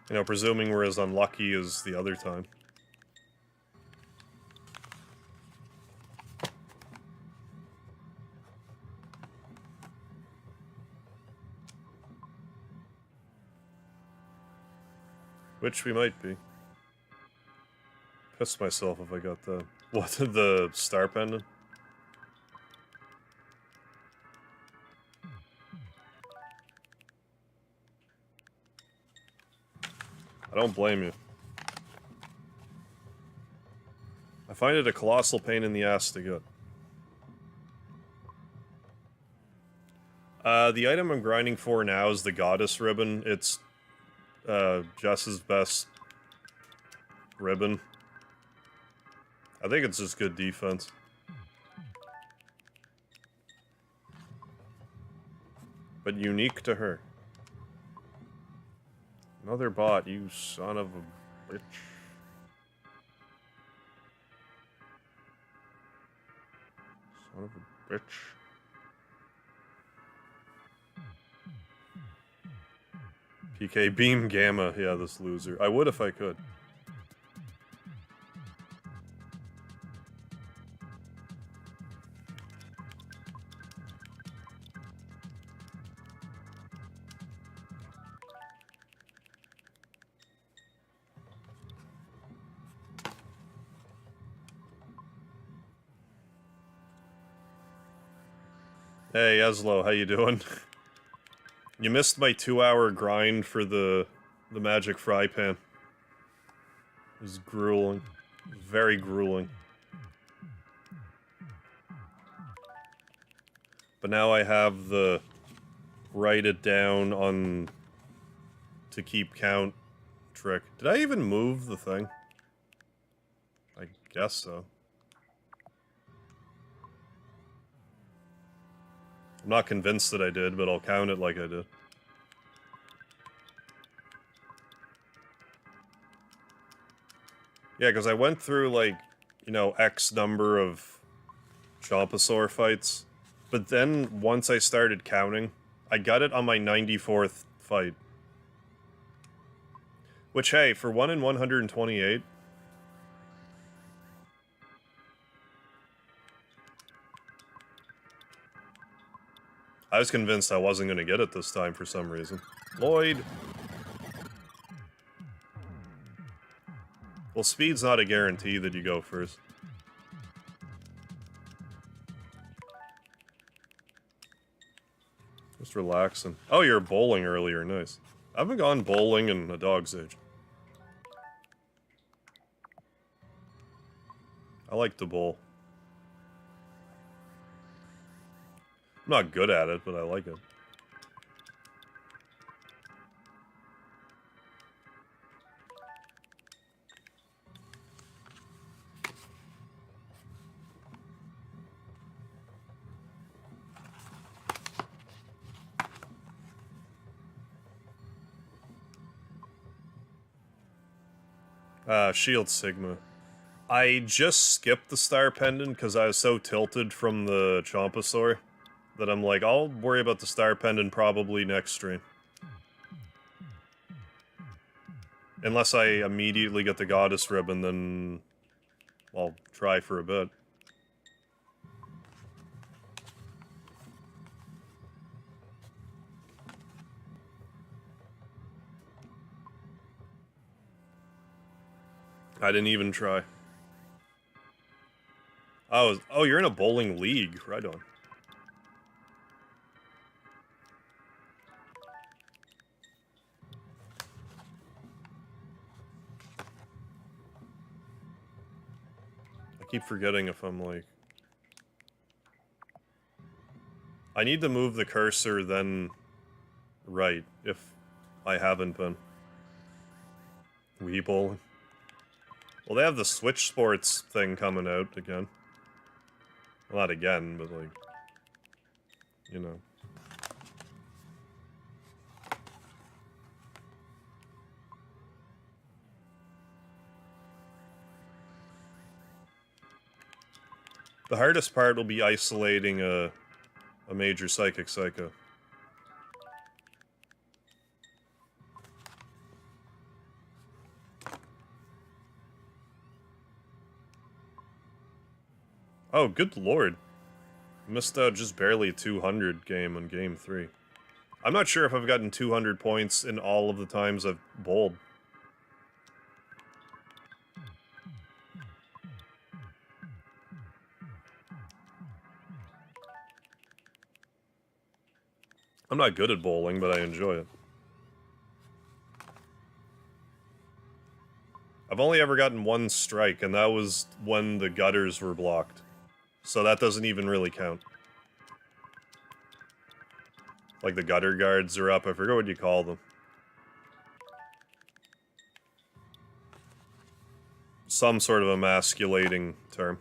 You know, presuming we're as unlucky as the other time. Which we might be. Piss myself if I got the... What, the star pendant? I don't blame you. I find it a colossal pain in the ass to get. The item I'm grinding for now is the Goddess ribbon. It's Jess's best ribbon. I think it's just good defense. But unique to her. Another bot, you son of a bitch. Son of a bitch. PK Beam Gamma, yeah, this loser. I would if I could. Hey, Eslo, how you doing? You missed my 2-hour grind for the magic fry pan. It was grueling. Very grueling. But now I have the write it down on to keep count trick. Did I even move the thing? I guess so. I'm not convinced that I did, but I'll count it like I did. Yeah, because I went through, like, you know, X number of Chompasaur fights, but then once I started counting, I got it on my 94th fight. Which, hey, for 1 in 128... I was convinced I wasn't going to get it this time for some reason. Lloyd! Well, speed's not a guarantee that you go first. Just relaxing. Oh, you were bowling earlier, nice. I haven't gone bowling in a dog's age. I like to bowl. I'm not good at it, but I like it. Shield Sigma. I just skipped the Star Pendant because I was so tilted from the Chompasaur that I'm like, I'll worry about the Star Pendant probably next stream. Unless I immediately get the Goddess Ribbon, then I'll try for a bit. I didn't even try. Oh, you're in a bowling league. Right on. I keep forgetting if I'm like... I need to move the cursor then right, if I haven't been. Wii bowling. Well, they have the Switch Sports thing coming out again. Well, not again, but like... You know. The hardest part will be isolating a major psychic psycho. Oh, good lord. Missed out just barely a 200 game on game 3. I'm not sure if I've gotten 200 points in all of the times I've bowled. I'm not good at bowling, but I enjoy it. I've only ever gotten one strike, and that was when the gutters were blocked. So that doesn't even really count. Like the gutter guards are up, I forget what you call them. Some sort of emasculating term.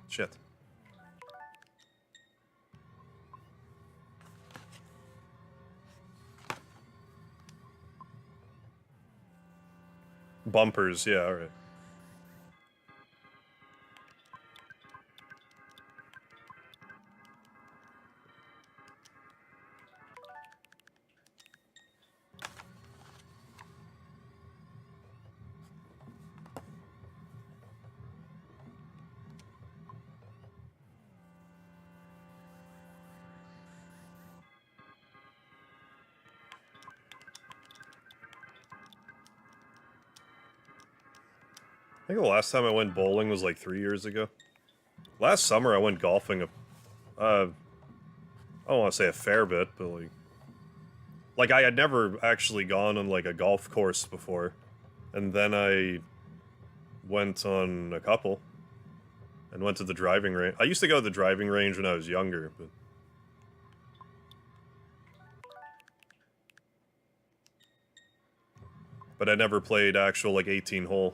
Shit. Bumpers, yeah, alright. I think the last time I went bowling was like 3 years ago. Last summer I went golfing I don't want to say a fair bit, but like I had never actually gone on like a golf course before, and then I went on a couple, and went to the driving range. I used to go to the driving range when I was younger, but I never played actual like 18 hole.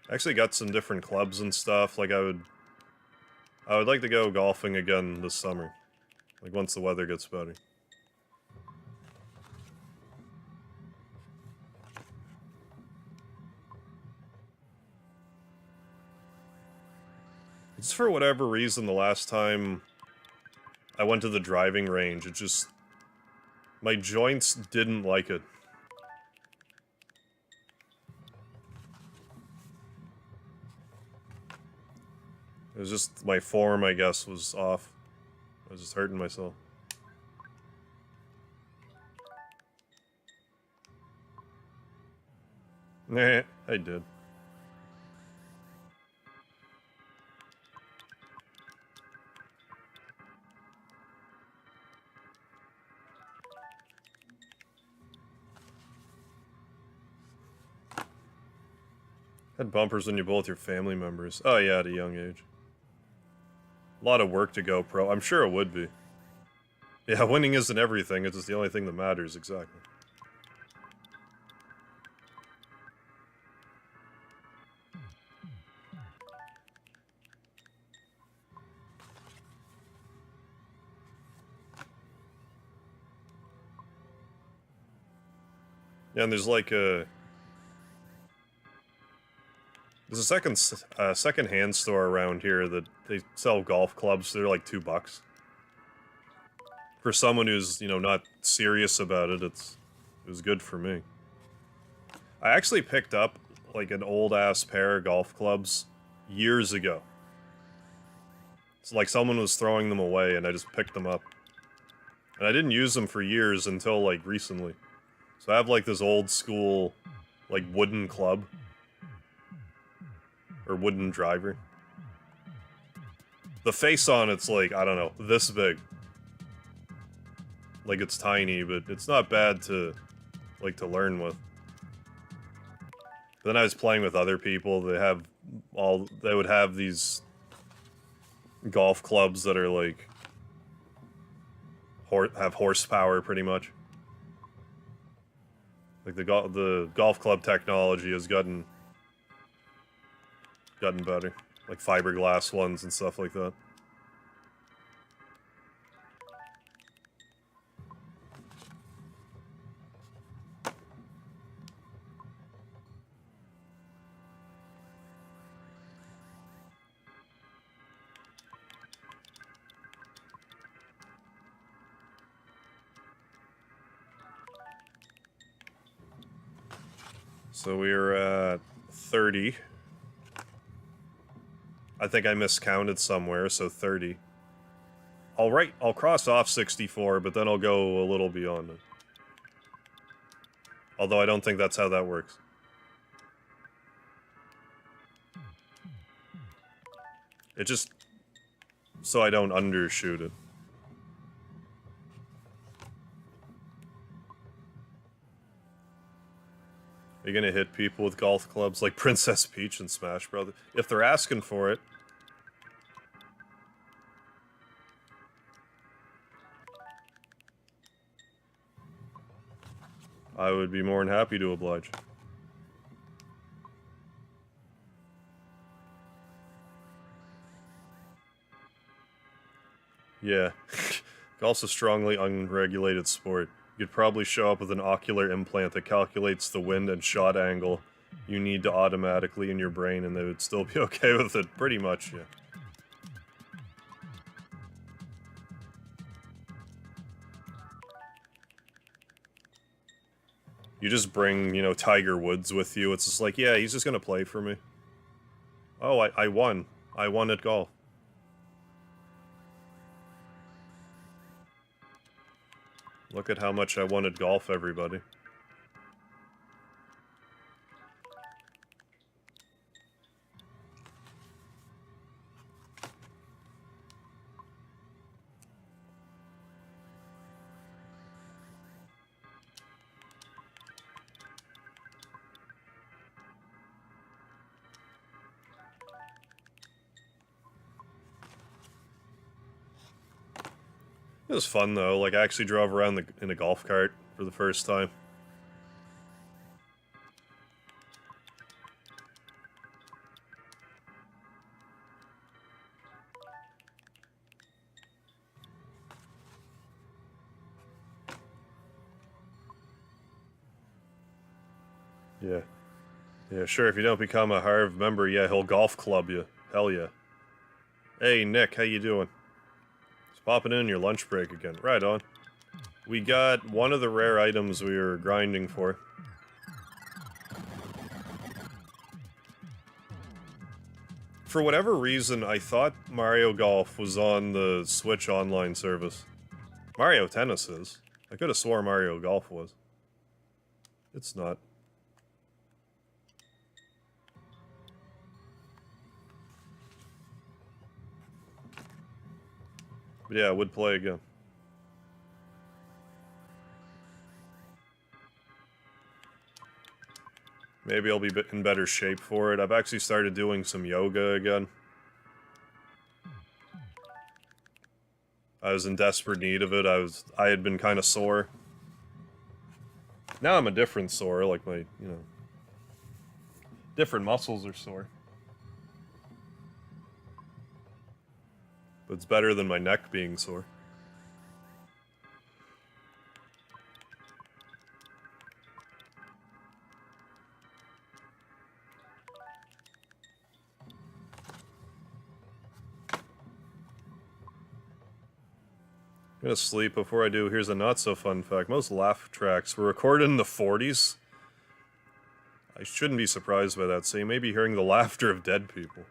I actually got some different clubs and stuff. Like I would like to go golfing again this summer, like once the weather gets better. Just for whatever reason, the last time I went to the driving range, it just... my joints didn't like it. It was just, my form, I guess, was off. I was just hurting myself. Nah, I did. Had bumpers when you both your family members. Oh yeah, at a young age. A lot of work to go pro. I'm sure it would be. Yeah, winning isn't everything, it's just the only thing that matters, exactly. Yeah, and there's like a... there's a second-hand store around here that they sell golf clubs. They're like $2. For someone who's, you know, not serious about it, it was good for me. I actually picked up, like, an old-ass pair of golf clubs years ago. It's like someone was throwing them away, and I just picked them up. And I didn't use them for years until, like, recently. So I have, like, this old-school like, wooden club. Or wooden driver. The face on it's like, I don't know, this big. Like, it's tiny, but it's not bad to, like, to learn with. Then I was playing with other people, they would have these golf clubs that are, like, have horsepower, pretty much. Like, the golf club technology has gotten better. Like, fiberglass ones and stuff like that. So we're at 30. I think I miscounted somewhere, so 30. I'll cross off 64, but then I'll go a little beyond it. Although I don't think that's how that works. It just... so I don't undershoot it. Are you gonna hit people with golf clubs like Princess Peach and Smash Brothers? If they're asking for it. I would be more than happy to oblige. Yeah. Golf's a strongly unregulated sport. You'd probably show up with an ocular implant that calculates the wind and shot angle you need to automatically in your brain, and they would still be okay with it, pretty much, yeah. You just bring, you know, Tiger Woods with you, it's just like, yeah, he's just gonna play for me. Oh, I won. I won at golf. Look at how much I won at golf, everybody. It was fun, though. Like, I actually drove around in a golf cart for the first time. Yeah. Yeah, sure, if you don't become a Harv member, yeah, he'll golf club you. Hell yeah. Hey, Nick, how you doing? Just popping in your lunch break again. Right on. We got one of the rare items we were grinding for. For whatever reason, I thought Mario Golf was on the Switch Online service. Mario Tennis is. I could have swore Mario Golf was. It's not. But yeah, I would play again. Maybe I'll be in better shape for it. I've actually started doing some yoga again. I was in desperate need of it. I had been kind of sore. Now I'm a different sore, like my, you know, different muscles are sore. But it's better than my neck being sore. I'm gonna sleep before I do. Here's a not-so-fun fact. Most laugh tracks were recorded in the 40s. I shouldn't be surprised by that, so you may be hearing the laughter of dead people.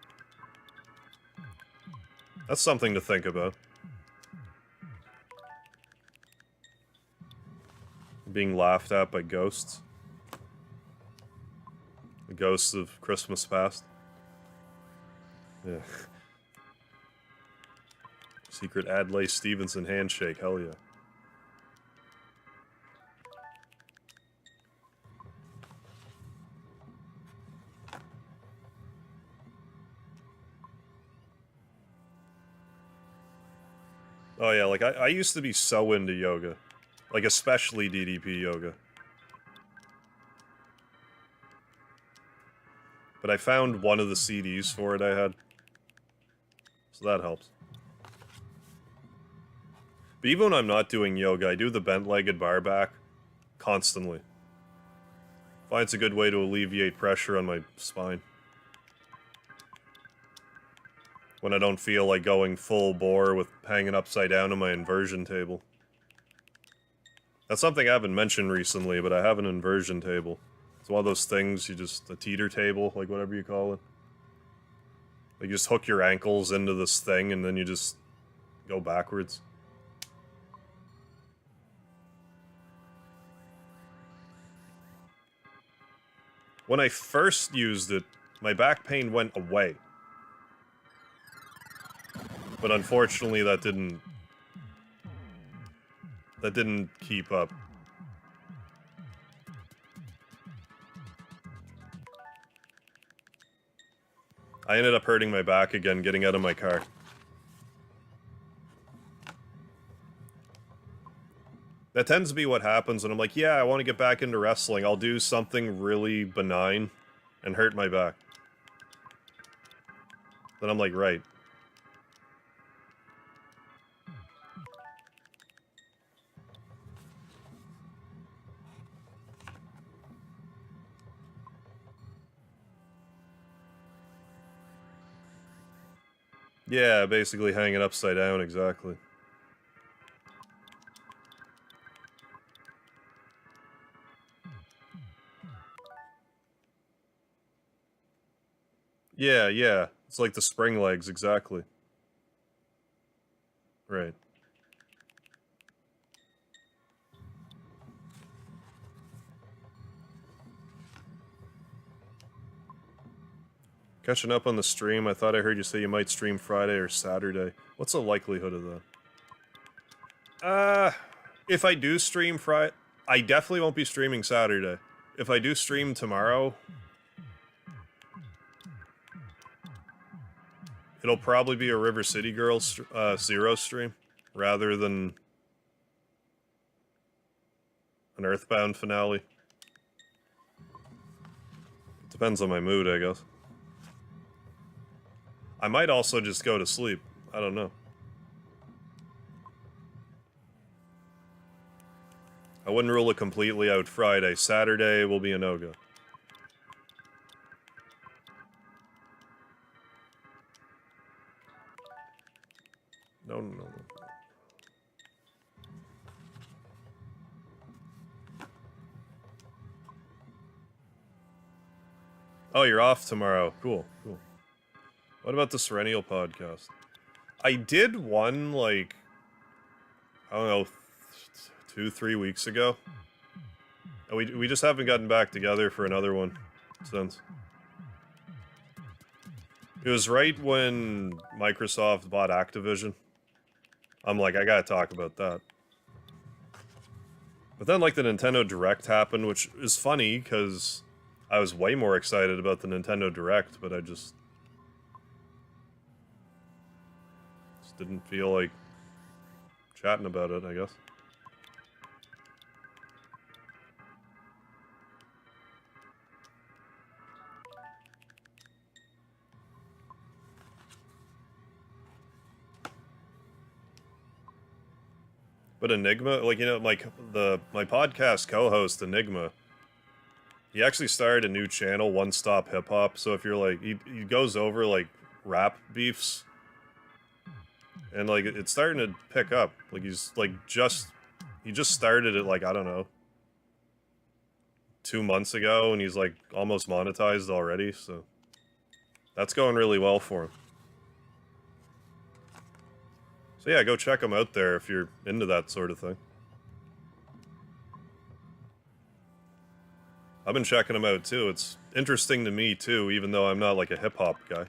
That's something to think about. Being laughed at by ghosts. ghosts of Christmas past. Yeah. Secret Adlai Stevenson handshake, hell yeah. Oh yeah, like I used to be so into yoga. Like especially DDP yoga. But I found one of the CDs for it I had. So that helps. But even when I'm not doing yoga, I do the bent-legged bar back constantly. Find it's a good way to alleviate pressure on my spine. When I don't feel like going full bore with hanging upside down on my inversion table. That's something I haven't mentioned recently, but I have an inversion table. It's one of those things, a teeter table, like whatever you call it. Like you just hook your ankles into this thing and then you just go backwards. When I first used it, my back pain went away. But unfortunately that didn't keep up. I ended up hurting my back again getting out of my car. That tends to be what happens when I'm like, yeah, I want to get back into wrestling. I'll do something really benign and hurt my back. Then I'm like, right. Yeah, basically hanging upside down, exactly. Yeah, yeah. It's like the spring legs, exactly. Right. Catching up on the stream, I thought I heard you say you might stream Friday or Saturday. What's the likelihood of that? If I do stream Friday, I definitely won't be streaming Saturday. If I do stream tomorrow, it'll probably be a River City Girls Zero stream, rather than an Earthbound finale. Depends on my mood, I guess. I might also just go to sleep. I don't know. I wouldn't rule it completely out Friday. Saturday will be a no-go. No. Oh, you're off tomorrow. Cool. What about the Serennial podcast? I did one, like, I don't know, 2-3 weeks ago. And we just haven't gotten back together for another one since. It was right when Microsoft bought Activision. I'm like, I gotta talk about that. But then, like, the Nintendo Direct happened, which is funny, because I was way more excited about the Nintendo Direct, but I just didn't feel like chatting about it, I guess. But Enigma, like, you know, like, my podcast co-host, Enigma, he actually started a new channel, One Stop Hip Hop, so if you're like, he goes over, like, rap beefs, and, like, it's starting to pick up. Like, he's, like, he just started it, like, I don't know, 2 months ago, and he's, like, almost monetized already, so that's going really well for him. So yeah, go check him out there if you're into that sort of thing. I've been checking them out too. It's interesting to me too, even though I'm not like a hip-hop guy.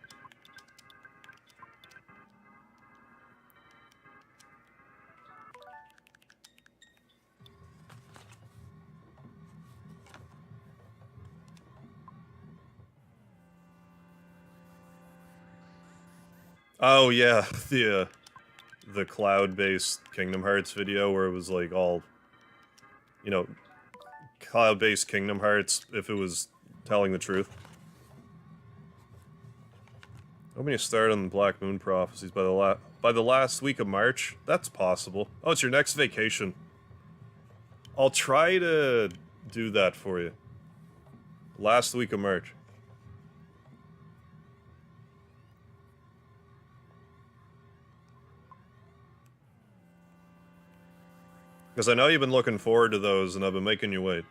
Oh yeah, the cloud-based Kingdom Hearts video where it was like all, you know, cloud-based Kingdom Hearts if it was telling the truth. Hoping you start on the Black Moon Prophecies by the last week of March. That's possible. Oh, it's your next vacation. I'll try to do that for you. Last week of March. Because I know you've been looking forward to those, and I've been making you wait.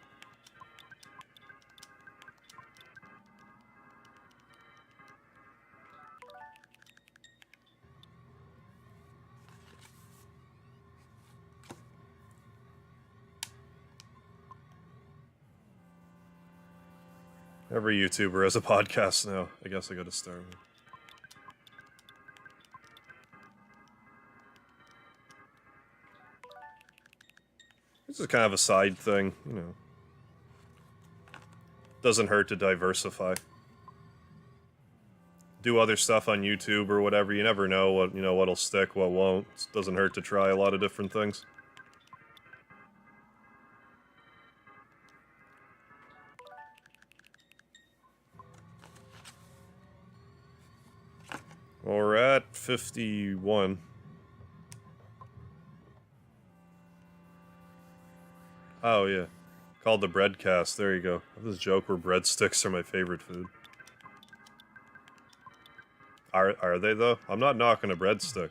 Every YouTuber has a podcast now. I guess I gotta start with. This is kind of a side thing, you know. Doesn't hurt to diversify. Do other stuff on YouTube or whatever. You never know what, you know, what'll stick, what won't. It doesn't hurt to try a lot of different things. Well, we're at 51. Oh, yeah. Called the Breadcast. There you go. I have this joke where breadsticks are my favorite food. Are they, though? I'm not knocking a breadstick.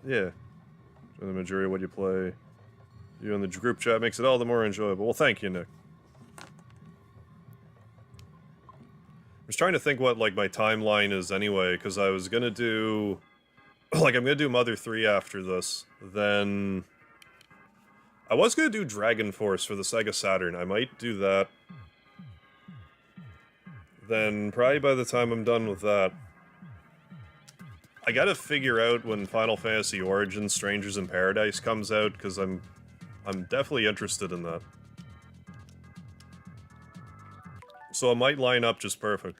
Yeah. The majority of what you play, you in the group chat makes it all the more enjoyable. Well, thank you, Nick. I was trying to think what, like, my timeline is anyway, because I was gonna do... Like, I'm gonna do Mother 3 after this. Then... I was gonna do Dragon Force for the Sega Saturn. I might do that. Then, probably by the time I'm done with that... I gotta figure out when Final Fantasy Origins Strangers in Paradise comes out, because I'm definitely interested in that. So it might line up just perfect.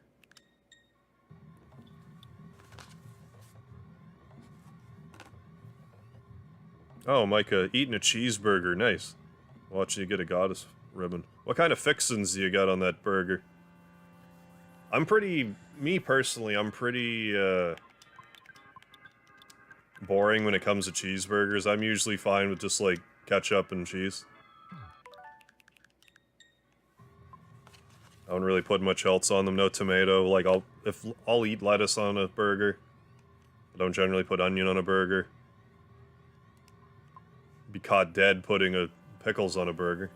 Oh, Micah, eating a cheeseburger, nice. Watching you get a goddess ribbon. What kind of fixins do you got on that burger? Me personally, I'm pretty, boring when it comes to cheeseburgers. I'm usually fine with just, like, ketchup and cheese. I don't really put much else on them, no tomato. Like, I'll eat lettuce on a burger. I don't generally put onion on a burger. Be caught dead putting pickles on a burger.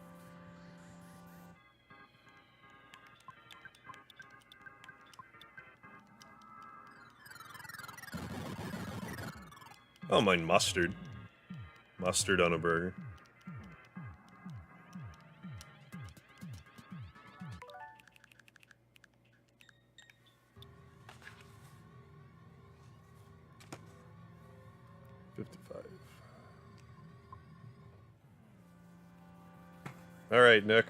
I don't mind mustard. Mustard on a burger. Alright, Nick.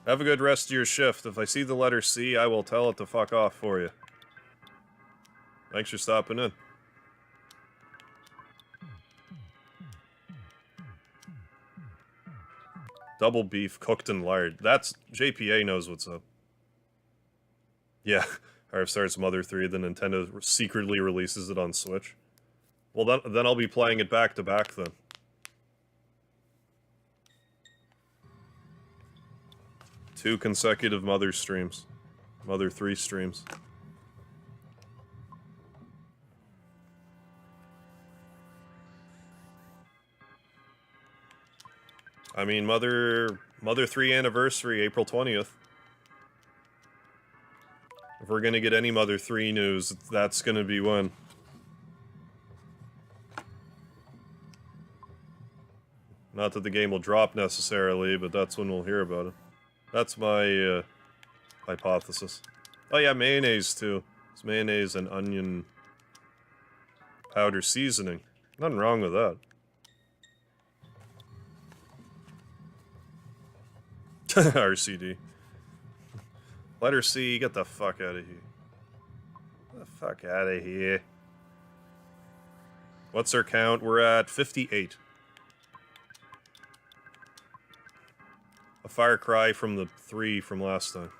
Have a good rest of your shift. If I see the letter C, I will tell it to fuck off for you. Thanks for stopping in. Double beef cooked in lard. That's... JPA knows what's up. Yeah. Harv starts Mother 3, then Nintendo secretly releases it on Switch. Well, then I'll be playing it back to back then. Two consecutive Mother streams. Mother 3 streams. I mean, Mother 3 anniversary, April 20th. If we're gonna get any Mother 3 news, that's gonna be when. Not that the game will drop necessarily, but that's when we'll hear about it. That's my hypothesis. Oh yeah, mayonnaise too. It's mayonnaise and onion powder seasoning. Nothing wrong with that. RCD. Letter C, get the fuck out of here. Get the fuck out of here. What's our count? We're at 58. A far cry from the 3 from last time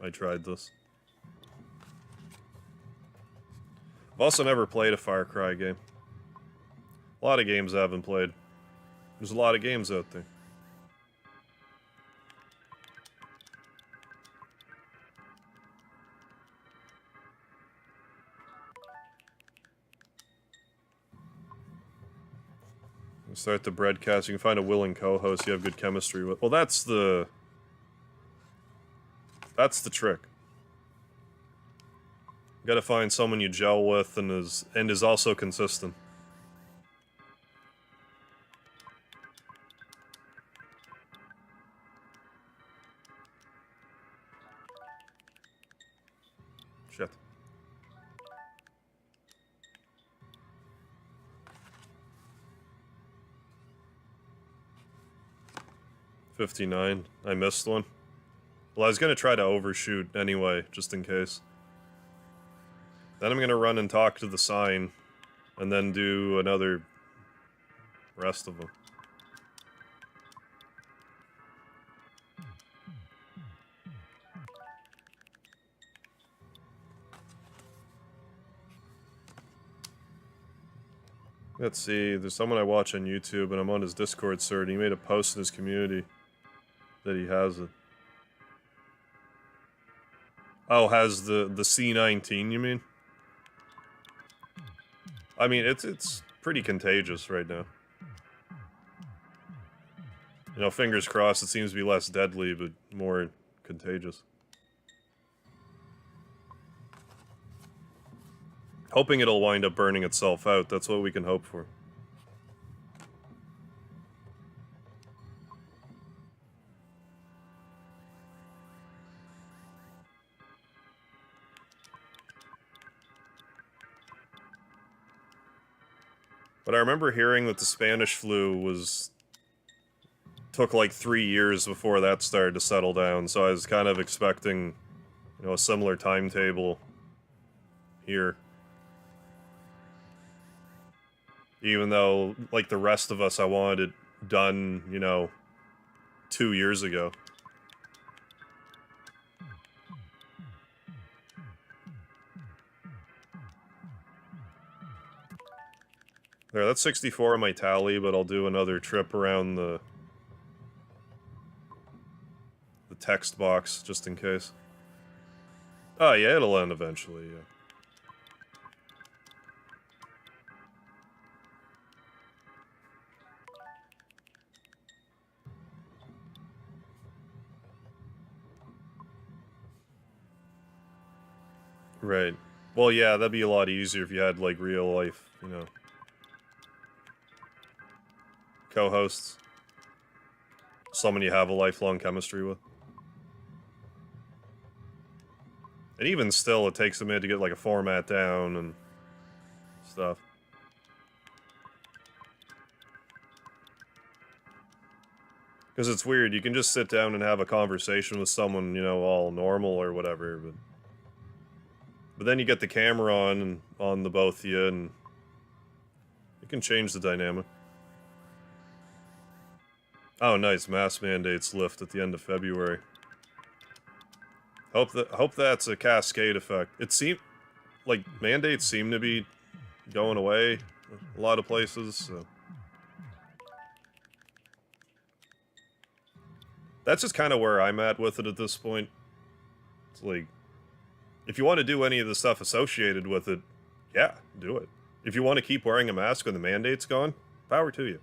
I tried this. I've also never played a Far Cry game. A lot of games I haven't played. There's a lot of games out there. Start the breadcast. You can find a willing co-host you have good chemistry with. Well, that's the trick. You gotta find someone you gel with and is also consistent. Shit. $59. I missed one. Well, I was gonna try to overshoot anyway, just in case. Then I'm gonna run and talk to the sign, and then do another rest of them. Let's see, there's someone I watch on YouTube, and I'm on his Discord server, and he made a post in his community that he has it. Oh, has the C19, you mean? I mean, it's pretty contagious right now. You know, fingers crossed it seems to be less deadly, but more contagious. Hoping it'll wind up burning itself out, that's what we can hope for. But I remember hearing that the Spanish flu took like 3 years before that started to settle down, so I was kind of expecting, you know, a similar timetable here. Even though, like the rest of us, I wanted it done, you know, 2 years ago. There, that's 64 on my tally, but I'll do another trip around the text box, just in case. Oh yeah, it'll end eventually, yeah. Right. Well, yeah, that'd be a lot easier if you had, like, real life, you know, co-hosts. Someone you have a lifelong chemistry with. And even still, it takes a minute to get, like, a format down and stuff. Because it's weird, you can just sit down and have a conversation with someone, you know, all normal or whatever, but then you get the camera on the both of you, and it can change the dynamic. Oh, nice. Mask mandates lift at the end of February. Hope that's a cascade effect. It seemed like mandates seem to be going away a lot of places, so. That's just kind of where I'm at with it at this point. It's like, if you want to do any of the stuff associated with it, yeah, do it. If you want to keep wearing a mask when the mandate's gone, power to you.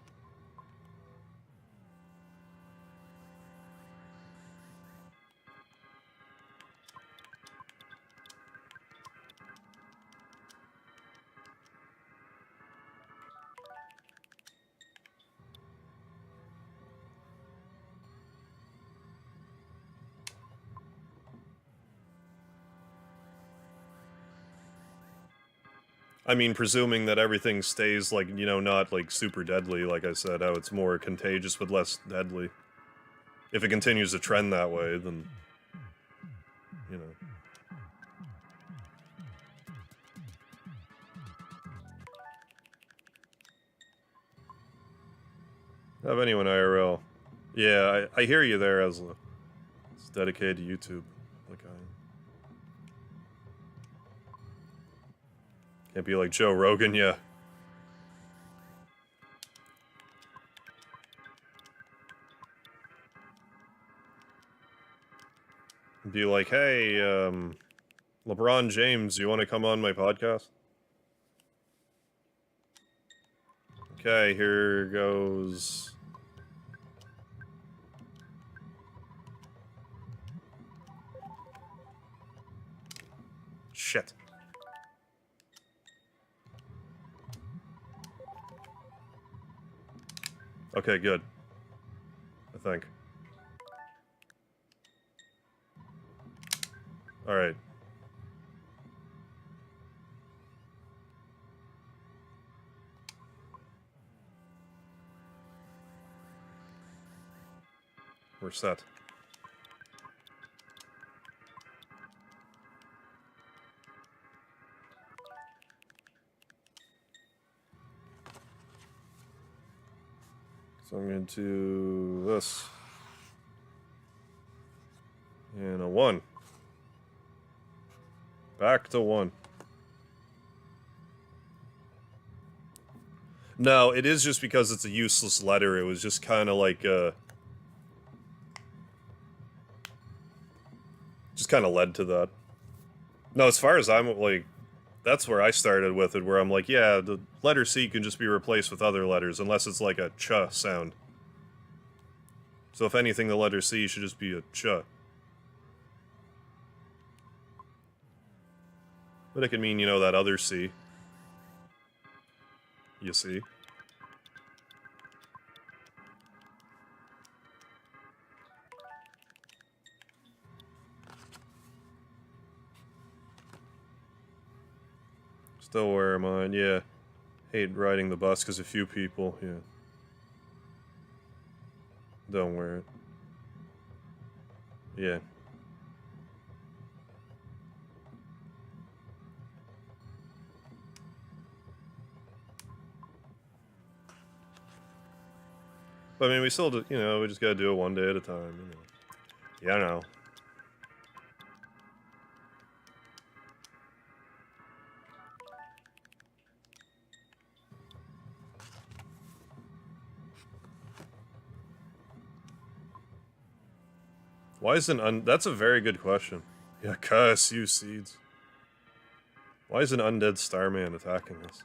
I mean, presuming that everything stays, like, you know, not, like, super deadly, like I said, how it's more contagious but less deadly. If it continues to trend that way, then, you know. Have anyone IRL. Yeah, I hear you there, Ezla. It's dedicated to YouTube. Like can't be like Joe Rogan, yeah. Be like, hey, LeBron James, you want to come on my podcast? Okay, here goes. Shit. Okay, good. I think. Alright. We're set. So I'm going to do this. And a 1. Back to 1. No, it is just because it's a useless letter. It was just kind of like, just kind of led to that. No, as far as I'm, like, that's where I started with it, where I'm like, yeah, the letter C can just be replaced with other letters, unless it's like a ch sound. So if anything, the letter C should just be a ch. But it could mean, you know, that other C. You see? Still wear mine, yeah. Hate riding the bus because a few people, yeah. Don't wear it. Yeah. But I mean, we still, do, you know, we just gotta do it one day at a time, you know. Yeah, I know. Why isn't that's a very good question. Yeah, cuss you seeds. Why is an undead Starman attacking us?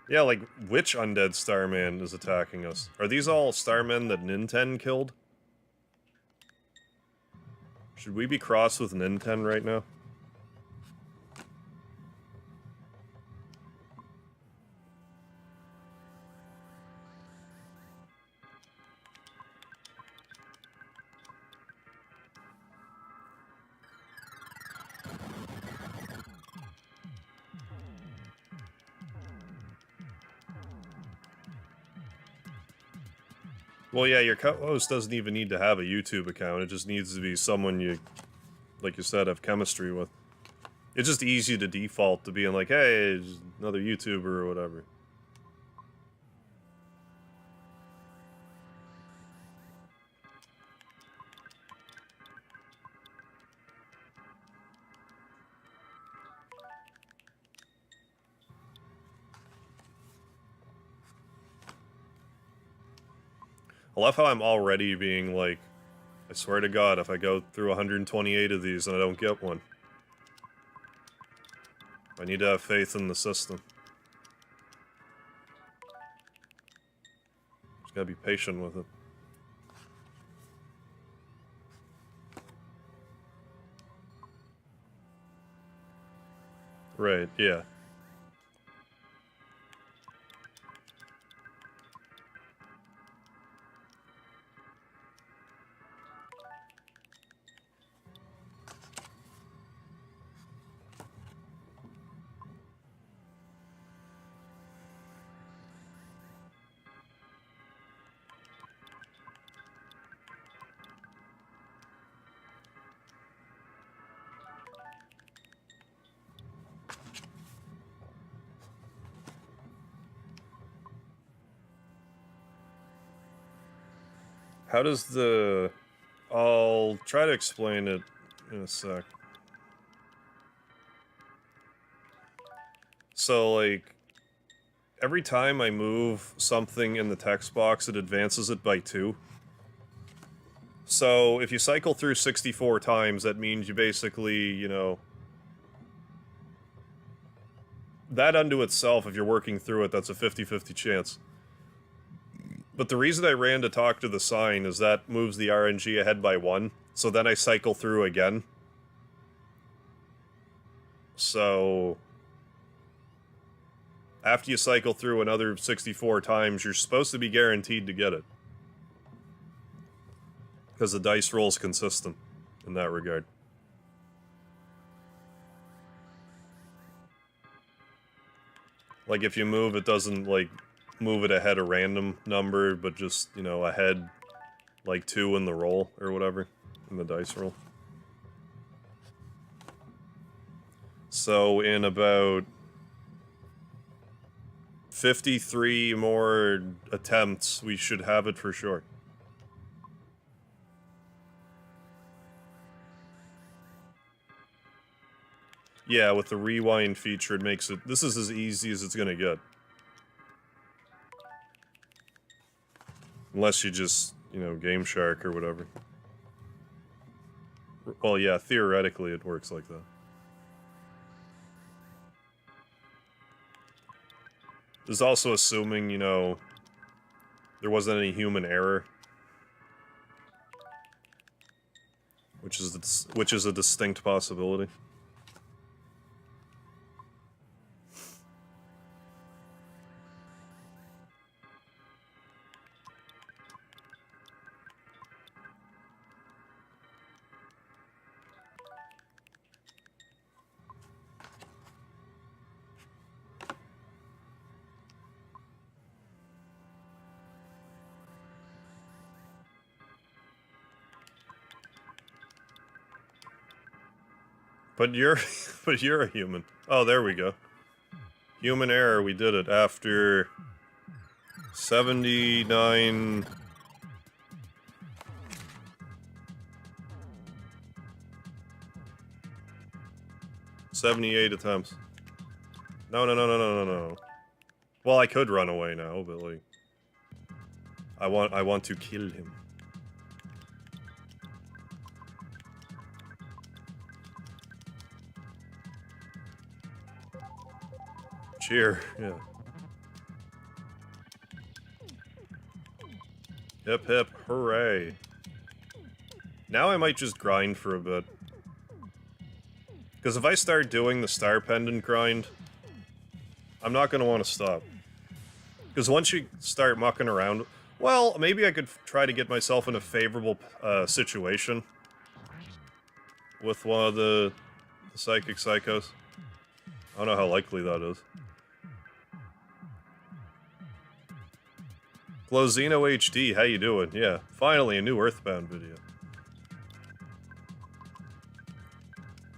Yeah, like, which undead Starman is attacking us? Are these all Starmen that Ninten killed? Should we be crossed with Ninten right now? Well, yeah, your co-host doesn't even need to have a YouTube account. It just needs to be someone you, like you said, have chemistry with. It's just easy to default to being like, hey, just another YouTuber or whatever. I love how I'm already being like, I swear to God, if I go through 128 of these and I don't get one, I need to have faith in the system. Just gotta be patient with it. Right, yeah. How does the... I'll try to explain it in a sec. So, like, every time I move something in the text box, it advances it by 2. So, if you cycle through 64 times, that means you basically, you know... That unto itself, if you're working through it, that's a 50-50 chance. But the reason I ran to talk to the sign is that moves the RNG ahead by 1, so then I cycle through again. So... After you cycle through another 64 times, you're supposed to be guaranteed to get it. Because the dice roll's consistent in that regard. Like, if you move, it doesn't, like, move it ahead a random number, but just, you know, ahead, like, 2 in the roll, or whatever, in the dice roll. So, in about 53 more attempts, we should have it for sure. Yeah, with the rewind feature, it makes it... This is as easy as it's gonna get. Unless you just, you know, Game Shark or whatever. Well, yeah, theoretically it works like that. This is also assuming, you know, there wasn't any human error. Which is a distinct possibility. But you're a human. Oh, there we go. Human error, we did it after 79... 78 attempts. No. Well, I could run away now, but like... I want to kill him. Cheer, yeah. Hip hip hooray. Now I might just grind for a bit. Because if I start doing the Star Pendant grind, I'm not going to want to stop. Because once you start mucking around... Well, maybe I could try to get myself in a favorable situation with one of the Psychic Psychos. I don't know how likely that is. Glozino HD, how you doing? Yeah, finally a new Earthbound video.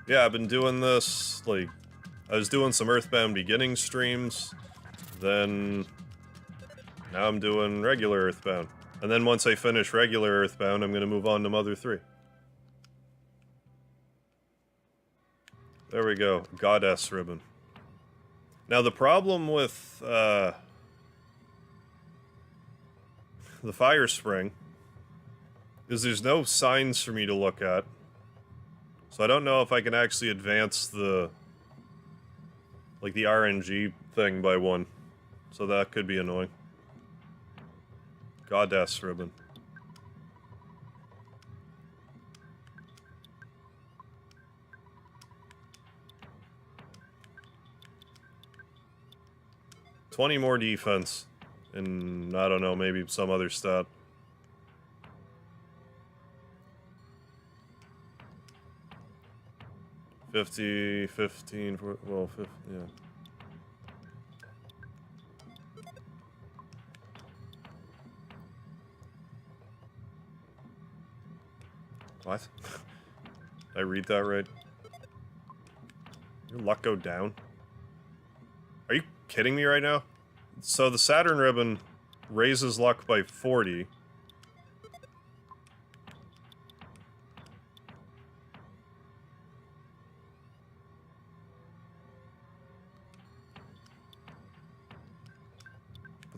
Yeah, I've been doing this, like, I was doing some Earthbound Beginnings streams, then now I'm doing regular Earthbound. And then once I finish regular Earthbound, I'm gonna move on to Mother 3. There we go, Goddess ribbon. Now the problem with, the Fire Spring is there's no signs for me to look at. So I don't know if I can actually advance the, like, the RNG thing by 1. So that could be annoying. Goddess ribbon. $20 more defense. And, I don't know, maybe some other stat. $50, $15, well, 50, yeah. What? Did I read that right? Your luck go down? Are you kidding me right now? So the Saturn ribbon raises luck by 40,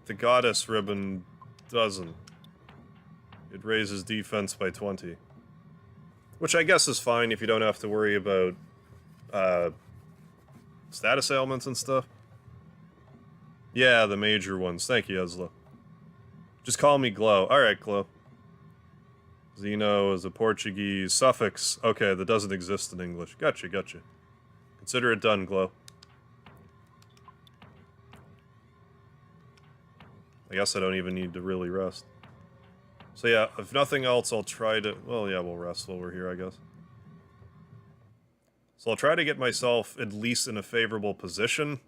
the goddess ribbon doesn't. It raises defense by 20. Which I guess is fine if you don't have to worry about, status ailments and stuff. Yeah, the major ones. Thank you, Ezla. Just call me Glow. Alright, Glow. Zeno is a Portuguese suffix. Okay, that doesn't exist in English. Gotcha, gotcha. Consider it done, Glow. I guess I don't even need to really rest. So yeah, if nothing else, I'll try to... Well, yeah, we'll rest while we're here, I guess. So I'll try to get myself at least in a favorable position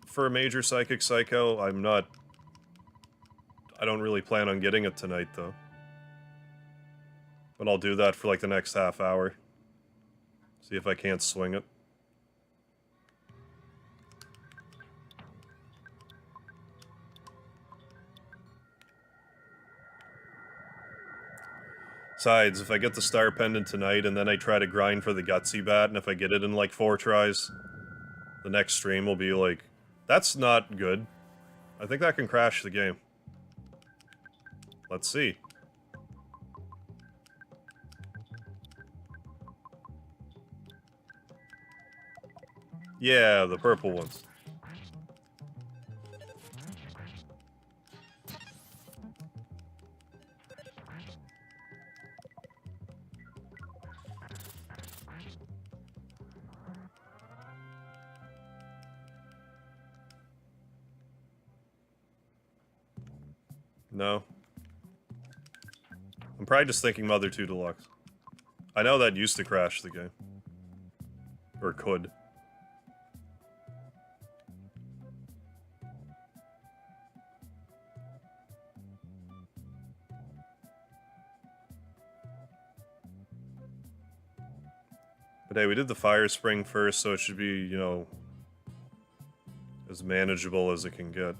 for a major Psychic Psycho. I don't really plan on getting it tonight, though. But I'll do that for, like, the next half hour. See if I can't swing it. Besides, if I get the Star Pendant tonight and then I try to grind for the Gutsy Bat, and if I get it in like 4 tries, the next stream will be like, that's not good. I think that can crash the game. Let's see. Yeah, the purple ones. No. I'm probably just thinking Mother 2 Deluxe. I know that used to crash the game. Or could. But hey, we did the Fire Spring first, so it should be, you know, as manageable as it can get.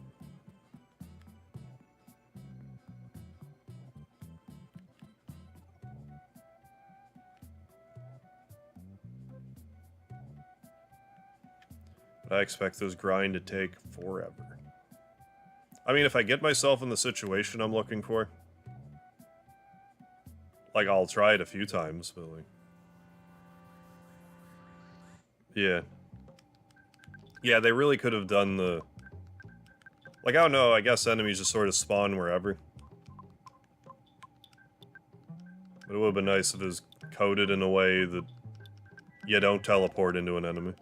But I expect this grind to take forever. I mean, if I get myself in the situation I'm looking for, like, I'll try it a few times, but, like... Yeah. Yeah, they really could have done the... Like, I don't know, I guess enemies just sort of spawn wherever. But it would have been nice if it was coded in a way that you don't teleport into an enemy.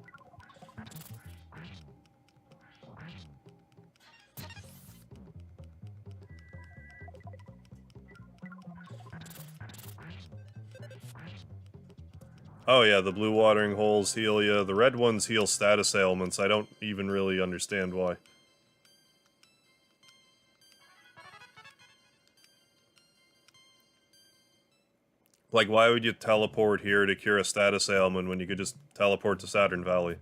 Oh yeah, the blue watering holes heal ya. The red ones heal status ailments. I don't even really understand why. Like, why would you teleport here to cure a status ailment when you could just teleport to Saturn Valley?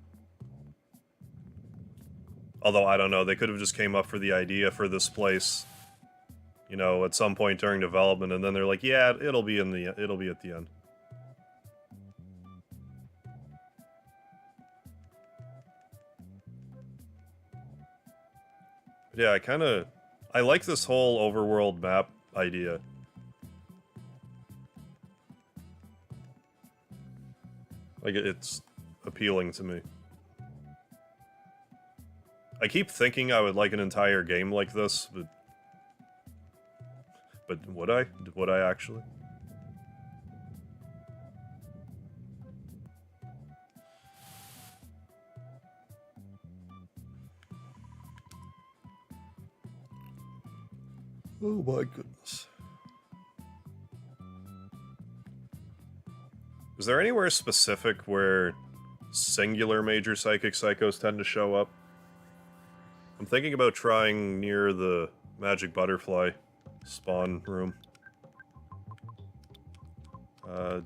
Although, I don't know, they could have just came up for the idea for this place, you know, at some point during development, and then they're like, yeah, it'll be at the end. Yeah, I like this whole overworld map idea. Like, it's appealing to me. I keep thinking I would like an entire game like this, but would I? Would I actually? Oh my goodness. Is there anywhere specific where singular major psychic psychos tend to show up? I'm thinking about trying near the magic butterfly spawn room. Never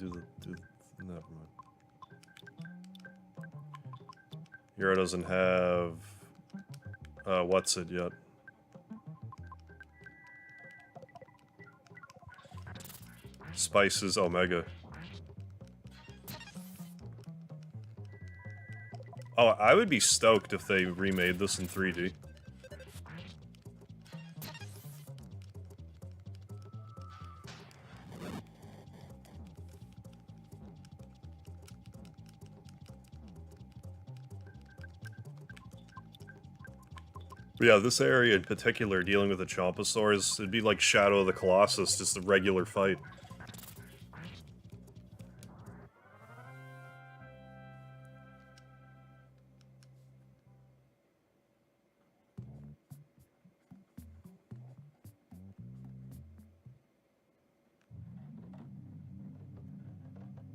mind. Hero doesn't have, what's it yet? Spices Omega. Oh, I would be stoked if they remade this in 3D. But yeah, this area in particular, dealing with the Chomposaurs, it'd be like Shadow of the Colossus, just a regular fight.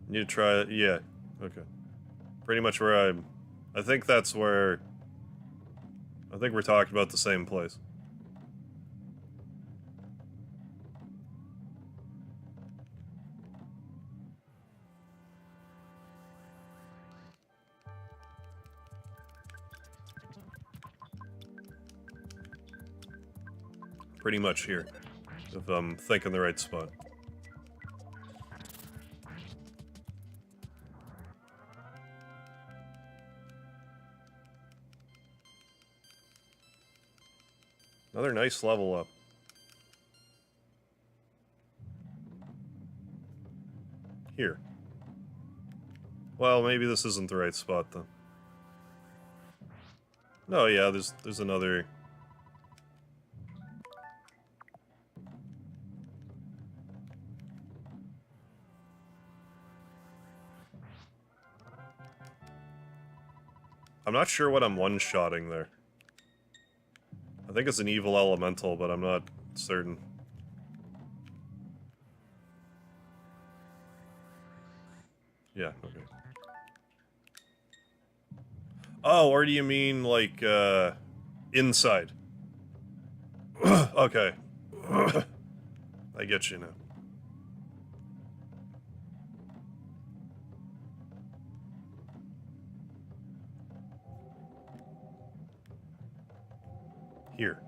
You need to try it? Yeah. Okay. Pretty much where I'm... I think that's where... I think we're talking about the same place. Pretty much here, if I'm thinking the right spot. Another nice level up. Here. Well, maybe this isn't the right spot, then. No, yeah, there's another... I'm not sure what I'm one-shotting there. I think it's an evil elemental, but I'm not certain. Yeah, okay. Oh, or do you mean, like, inside? Okay. I get you now. Here.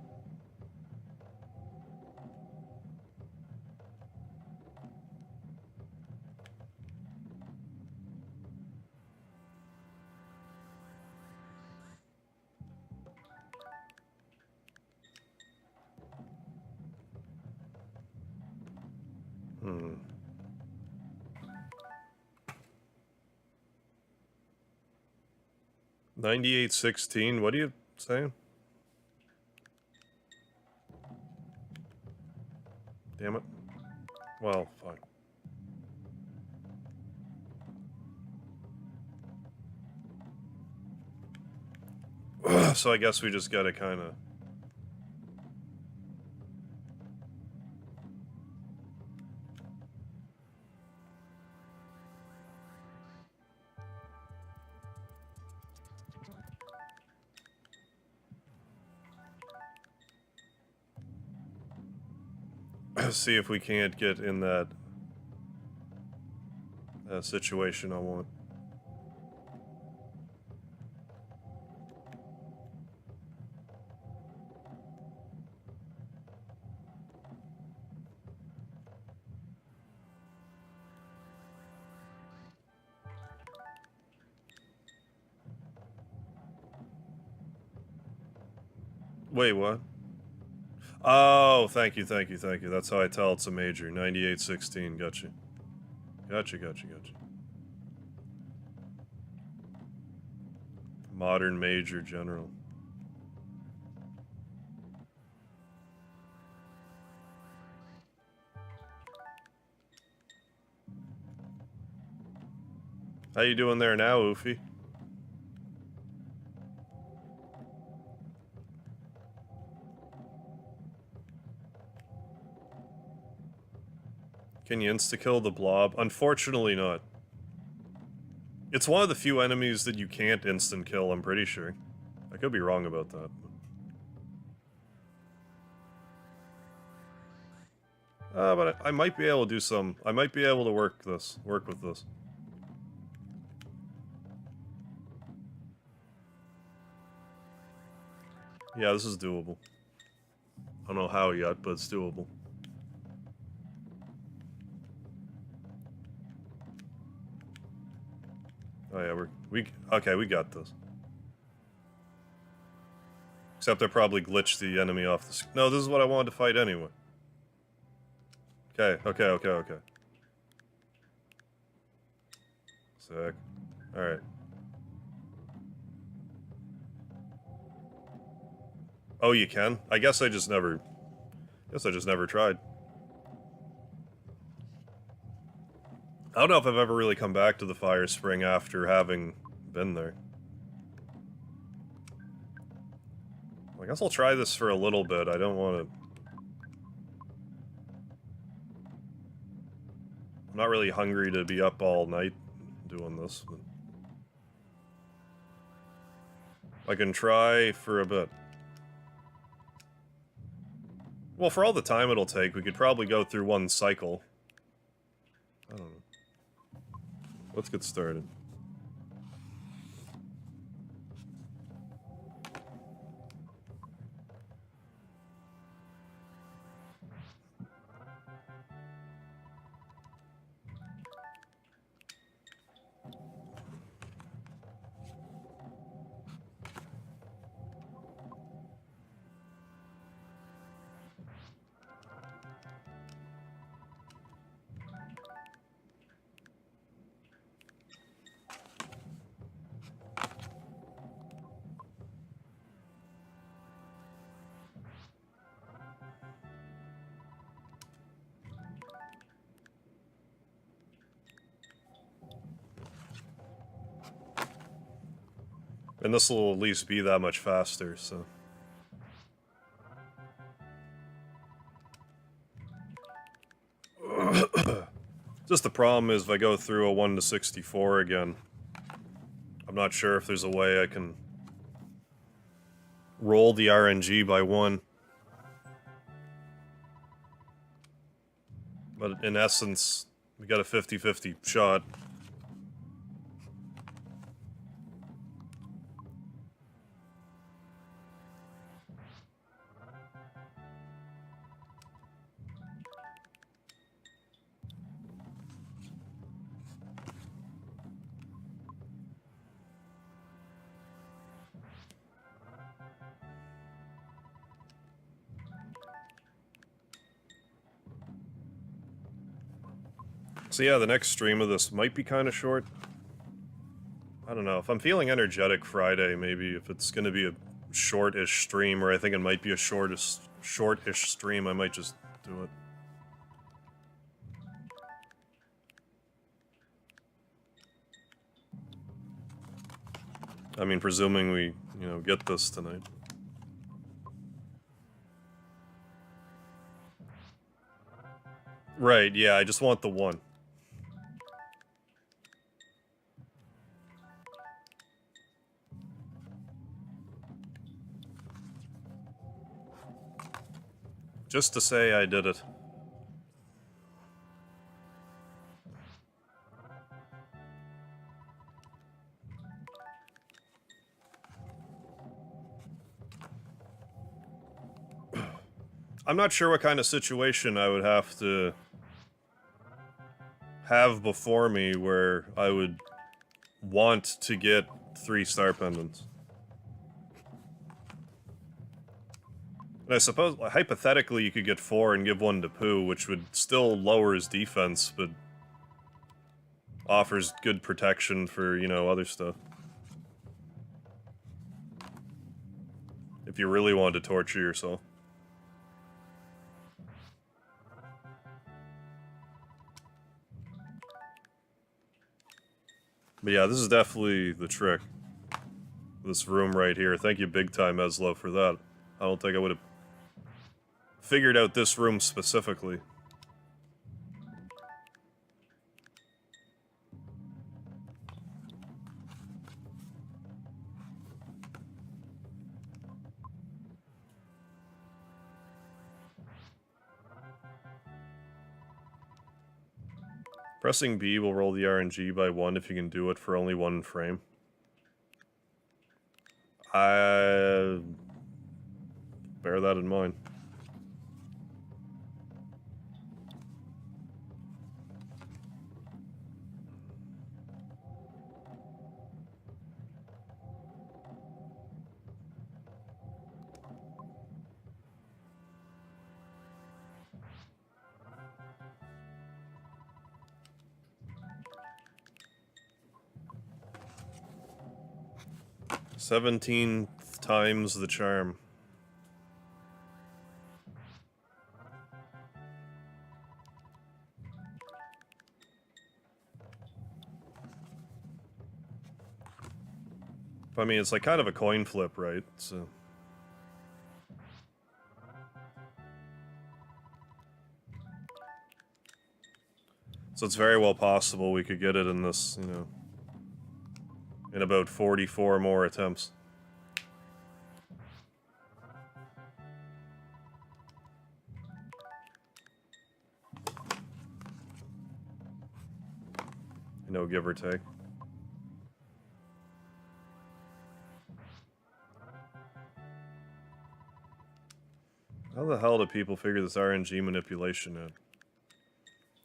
Hmm. 9816, what are you saying? Damn it. Well, fine. So I guess we just gotta kinda... see if we can't get in that situation I want. Wait, what? Oh, thank you, thank you, thank you. That's how I tell it's a major. 9816, gotcha. Gotcha, gotcha, gotcha. Modern major general. How you doing there now, Oofy? Can you insta-kill the blob? Unfortunately not. It's one of the few enemies that you can't instant-kill, I'm pretty sure. I could be wrong about that. But I might be able to do some... I might be able to work with this. Yeah, this is doable. I don't know how yet, but it's doable. Oh yeah, okay, we got this. Except I probably glitched the enemy off the... No, this is what I wanted to fight anyway. Okay. Sick. Alright. Oh, you can? I guess I just never tried. I don't know if I've ever really come back to the fire spring after having been there. I guess I'll try this for a little bit. I don't want to... I'm not really hungry to be up all night doing this, but... I can try for a bit. Well, for all the time it'll take, we could probably go through one cycle. I don't know. Let's get started. And this will at least be that much faster, so... Just the problem is if I go through a 1 to 64 again, I'm not sure if there's a way I can roll the RNG by 1. But in essence, we got a 50-50 shot. So yeah, the next stream of this might be kind of short. I don't know. If I'm feeling energetic Friday, maybe if it's going to be a short-ish stream, or I think it might be a short-ish stream, I might just do it. I mean, presuming we, you know, get this tonight. Right, yeah, I just want the 1. Just to say I did it. I'm not sure what kind of situation I would have to have before me where I would want to get 3 star pendants. And I suppose, hypothetically, you could get 4 and give 1 to Pooh, which would still lower his defense, but offers good protection for, you know, other stuff. If you really wanted to torture yourself. But yeah, this is definitely the trick. This room right here. Thank you big time, Eslo, for that. I don't think I would have figured out this room specifically. Pressing B will roll the RNG by 1 if you can do it for only 1 frame. I bear that in mind. 17th times the charm. I mean, it's like kind of a coin flip, right? So it's very well possible we could get it in this, you know, in about 44 more attempts. You know, give or take. How the hell do people figure this RNG manipulation out?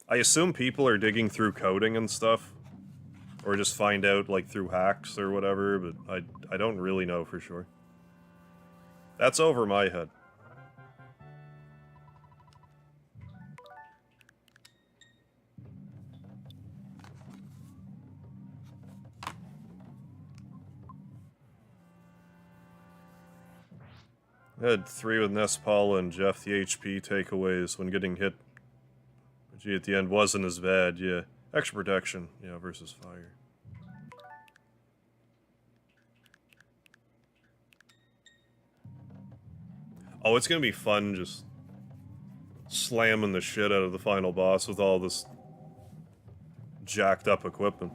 I assume people are digging through coding and stuff. Or just find out, like, through hacks or whatever, but I don't really know for sure. That's over my head. I had 3 with Nespal and Jeff, the HP takeaways when getting hit. Gee, at the end wasn't as bad, yeah. Extra protection, yeah, versus fire. Oh, it's gonna be fun just slamming the shit out of the final boss with all this jacked up equipment.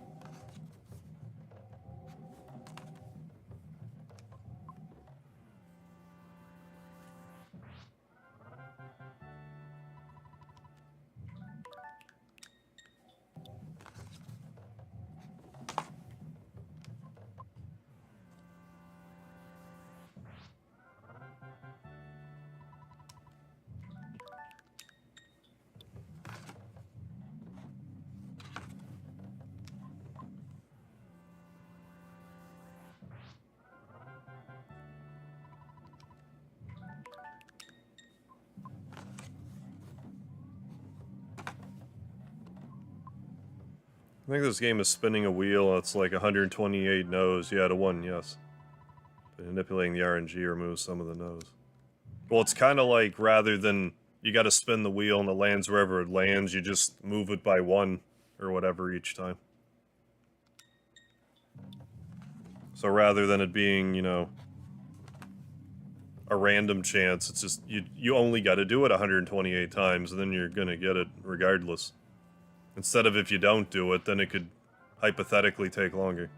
I think this game is spinning a wheel, it's like 128 no's. Yeah, to 1, yes. But manipulating the RNG removes some of the no's. Well, it's kind of like, rather than you gotta spin the wheel and it lands wherever it lands, you just move it by 1 or whatever each time. So rather than it being, you know, a random chance, it's just, you only gotta do it 128 times, and then you're gonna get it regardless. Instead of if you don't do it, then it could hypothetically take longer.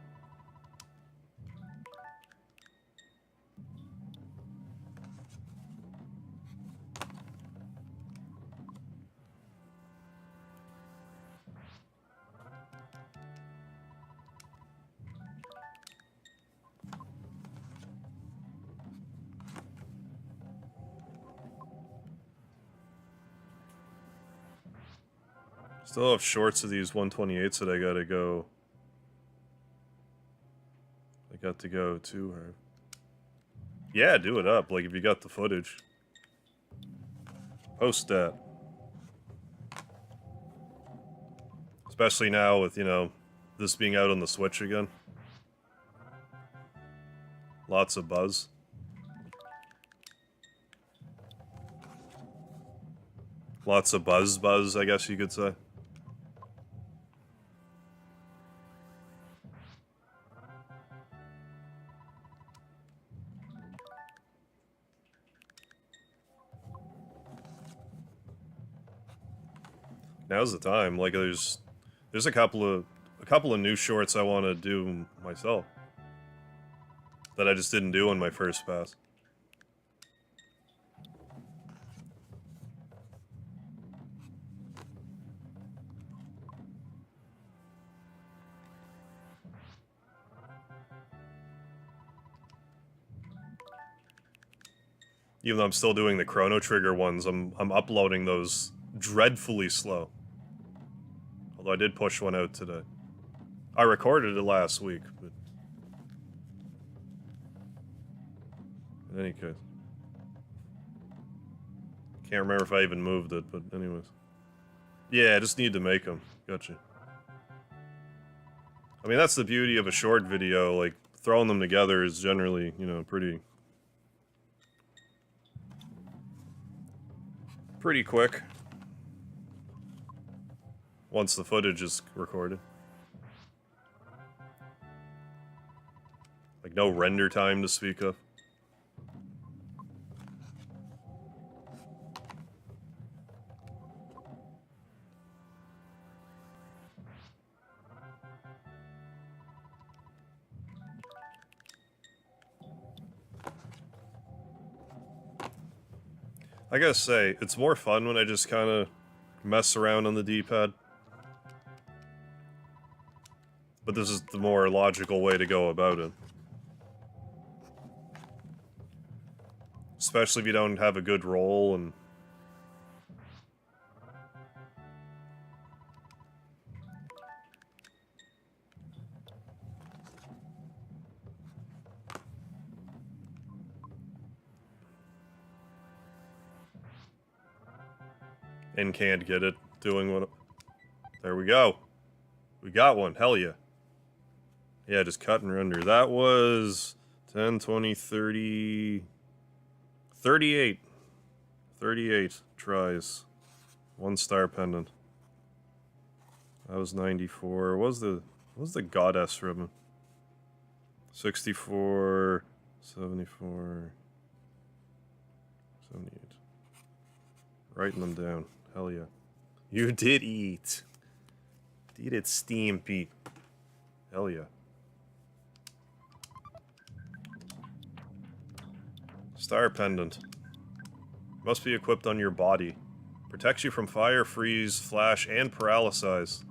Still have shorts of these 128s that I gotta go. I got to go to her. Yeah, do it up, like if you got the footage. Post that. Especially now with, you know, this being out on the Switch again. Lots of buzz. Lots of buzz, I guess you could say. Now's the time. Like, there's a couple of new shorts I want to do myself that I just didn't do on my first pass. Even though I'm still doing the Chrono Trigger ones, I'm uploading those dreadfully slow. Although I did push one out today. I recorded it last week, but... in any case. Can't remember if I even moved it, but anyways. Yeah, I just need to make them. Gotcha. I mean, that's the beauty of a short video, like, throwing them together is generally, you know, pretty quick. Once the footage is recorded. Like, no render time to speak of. I gotta say, it's more fun when I just kind of mess around on the D-pad. But this is the more logical way to go about it. Especially if you don't have a good roll and... and can't get it doing what... There we go. We got one. Hell yeah. Yeah, just cut and render. That was 10, 20, 30... 38. 38 tries. 1-star pendant. That was 94. What was the goddess ribbon? 64, 74, 78. Writing them down. Hell yeah. You did eat. Did it steam, Pete. Hell yeah. Star pendant. Must be equipped on your body. Protects you from fire, freeze, flash, and paralysis.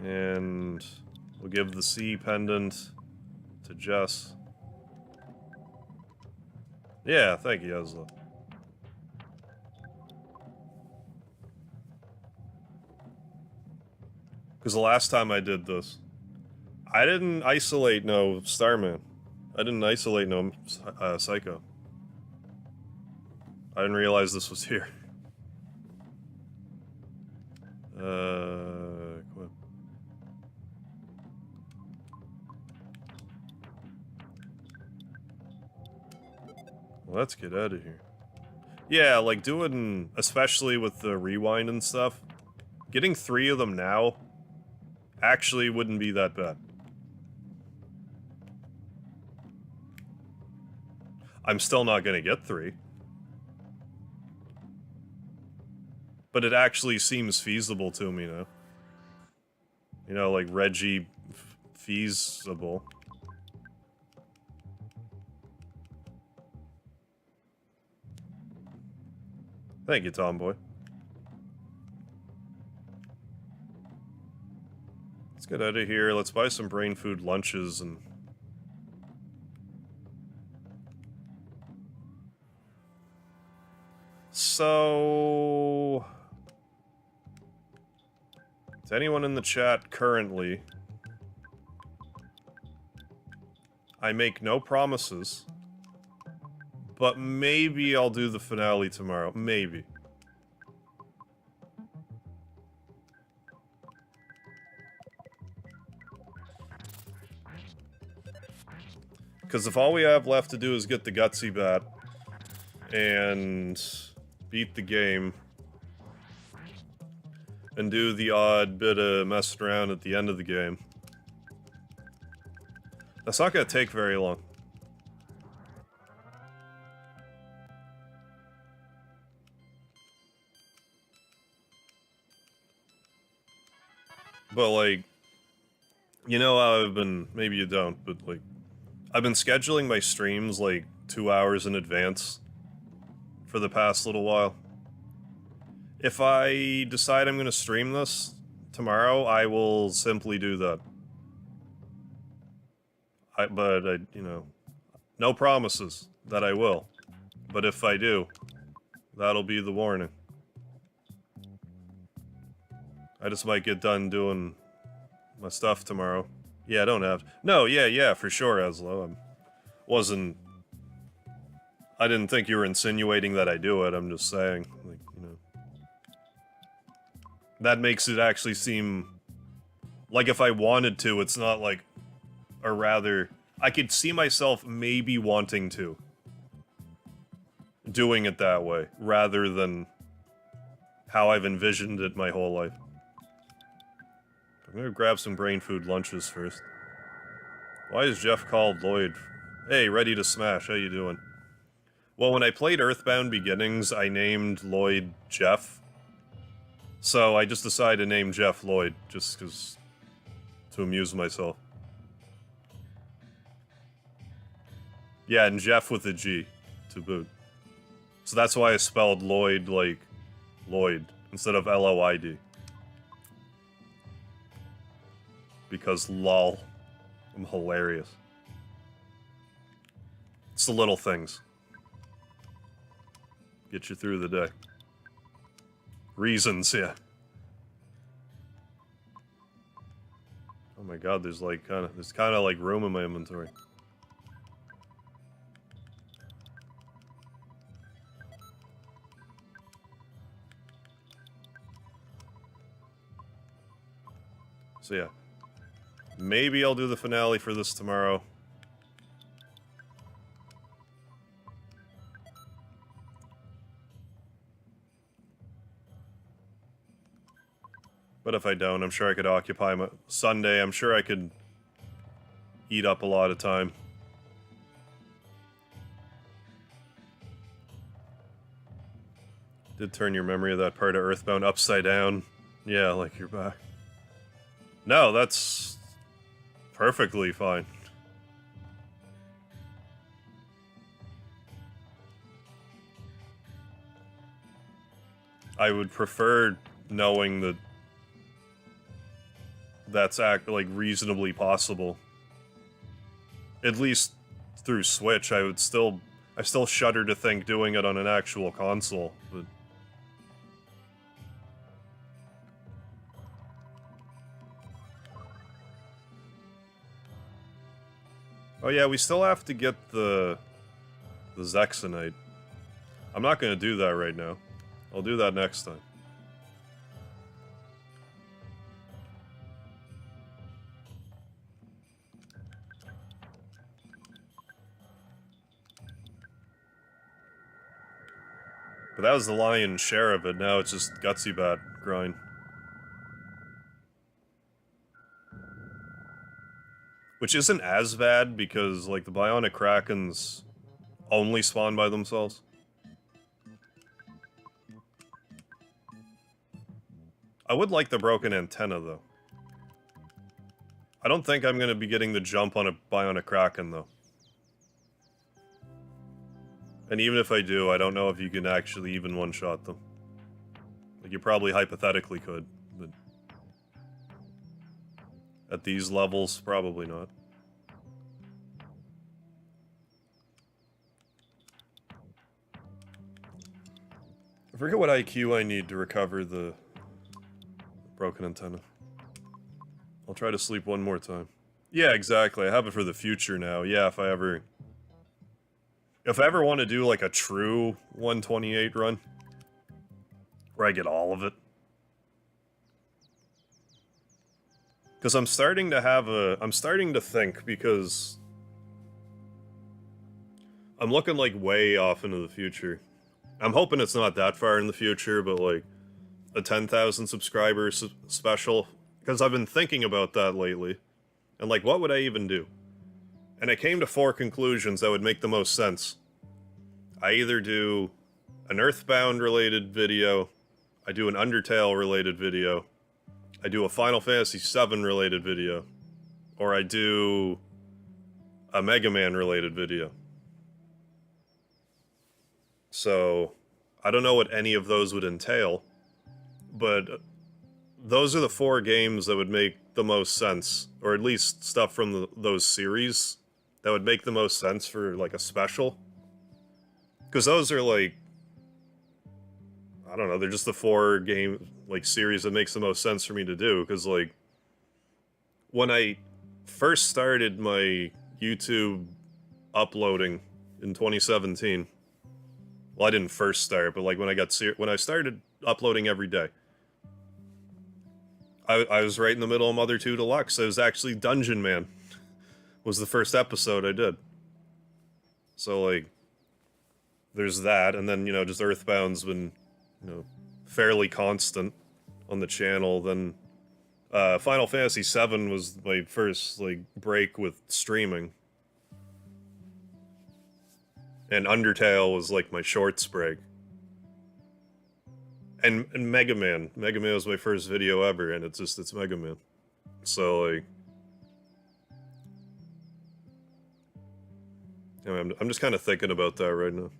And we'll give the C pendant to Jess. Yeah, thank you, Ezra. Because the last time I did this, I didn't isolate no Starman. I didn't isolate no Psycho. I didn't realize this was here. Equip. Well, let's get out of here. Yeah, like doing, especially with the rewind and stuff, getting 3 of them now actually wouldn't be that bad. I'm still not gonna get 3. But it actually seems feasible to me now. You know, like Reggie feasible. Thank you, Tomboy. Let's get out of here. Let's buy some brain food lunches and... So... to anyone in the chat currently, I make no promises, but maybe I'll do the finale tomorrow. Maybe. Because if all we have left to do is get the Gutsy Bat and beat the game and do the odd bit of messing around at the end of the game, that's not going to take very long. But, like, you know how I've been, maybe you don't, but, like, I've been scheduling my streams, like, 2 hours in advance for the past little while. If I decide I'm going to stream this tomorrow, I will simply do that. But, you know, no promises that I will. But if I do, that'll be the warning. I just might get done doing my stuff tomorrow. Yeah, I don't have to. No, yeah, for sure, Eslo. I didn't think you were insinuating that I do it. I'm just saying, like, you know. that makes it actually seem like if I wanted to, it's not like, or rather, I could see myself maybe wanting to. Doing it that way, rather than how I've envisioned it my whole life. I'm gonna grab some brain food lunches first. Why is Jeff called Lloyd? Hey, ready to smash, how you doing? Well, when I played Earthbound Beginnings, I named Lloyd Jeff. So I just decided to name Jeff Lloyd, just because... to amuse myself. Yeah, and Jeff with a G, to boot. So that's why I spelled Lloyd like Lloyd, instead of L-O-I-D. Because lol. I'm hilarious. It's the little things. Get you through the day. Reasons, yeah. Oh my god, there's like kind of like room in my inventory. So yeah. Maybe I'll do the finale for this tomorrow. But if I don't, I'm sure I could occupy my Sunday. I'm sure I could eat up a lot of time. Did turn your memory of that part of Earthbound upside down. Yeah, like you're back. No, that's perfectly fine. I would prefer knowing that that's like reasonably possible. At least through Switch, I still shudder to think doing it on an actual console, but oh yeah, we still have to get the Xterminator. I'm not gonna do that right now. I'll do that next time. But that was the lion's share of it, now it's just Gutsy Bat grind. Which isn't as bad, because, like, the Bionic Krakens only spawn by themselves. I would like the broken antenna, though. I don't think I'm gonna be getting the jump on a Bionic Kraken, though. And even if I do, I don't know if you can actually even one-shot them. Like, you probably hypothetically could, but... at these levels, probably not. I forget what IQ I need to recover the broken antenna. I'll try to sleep one more time. Yeah, exactly. I have it for the future now. Yeah, if I ever want to do, like, a true 128 run, where I get all of it. Because I'm starting to think, because I'm looking, like, way off into the future. I'm hoping it's not that far in the future, but, like, a 10,000 subscribers special. Because I've been thinking about that lately. And, like, what would I even do? And I came to 4 conclusions that would make the most sense. I either do an Earthbound-related video, I do an Undertale-related video, I do a Final Fantasy VII-related video, or I do a Mega Man-related video. So, I don't know what any of those would entail, but those are the 4 games that would make the most sense, or at least stuff from those series that would make the most sense for, like, a special. Because those are, like, I don't know, they're just the 4 game, like, series that makes the most sense for me to do, because, like, when I first started my YouTube uploading in 2017, well, I didn't first start, but, like, when I started uploading every day, I was right in the middle of Mother 2 Deluxe. It was actually Dungeon Man. Was the first episode I did. So, like, there's that, and then, you know, just Earthbound's been, you know, fairly constant on the channel. Then, Final Fantasy VII was my first, like, break with streaming. And Undertale was, like, my shorts break. And Mega Man. Mega Man was my first video ever, and it's Mega Man. So, like... I'm just kind of thinking about that right now.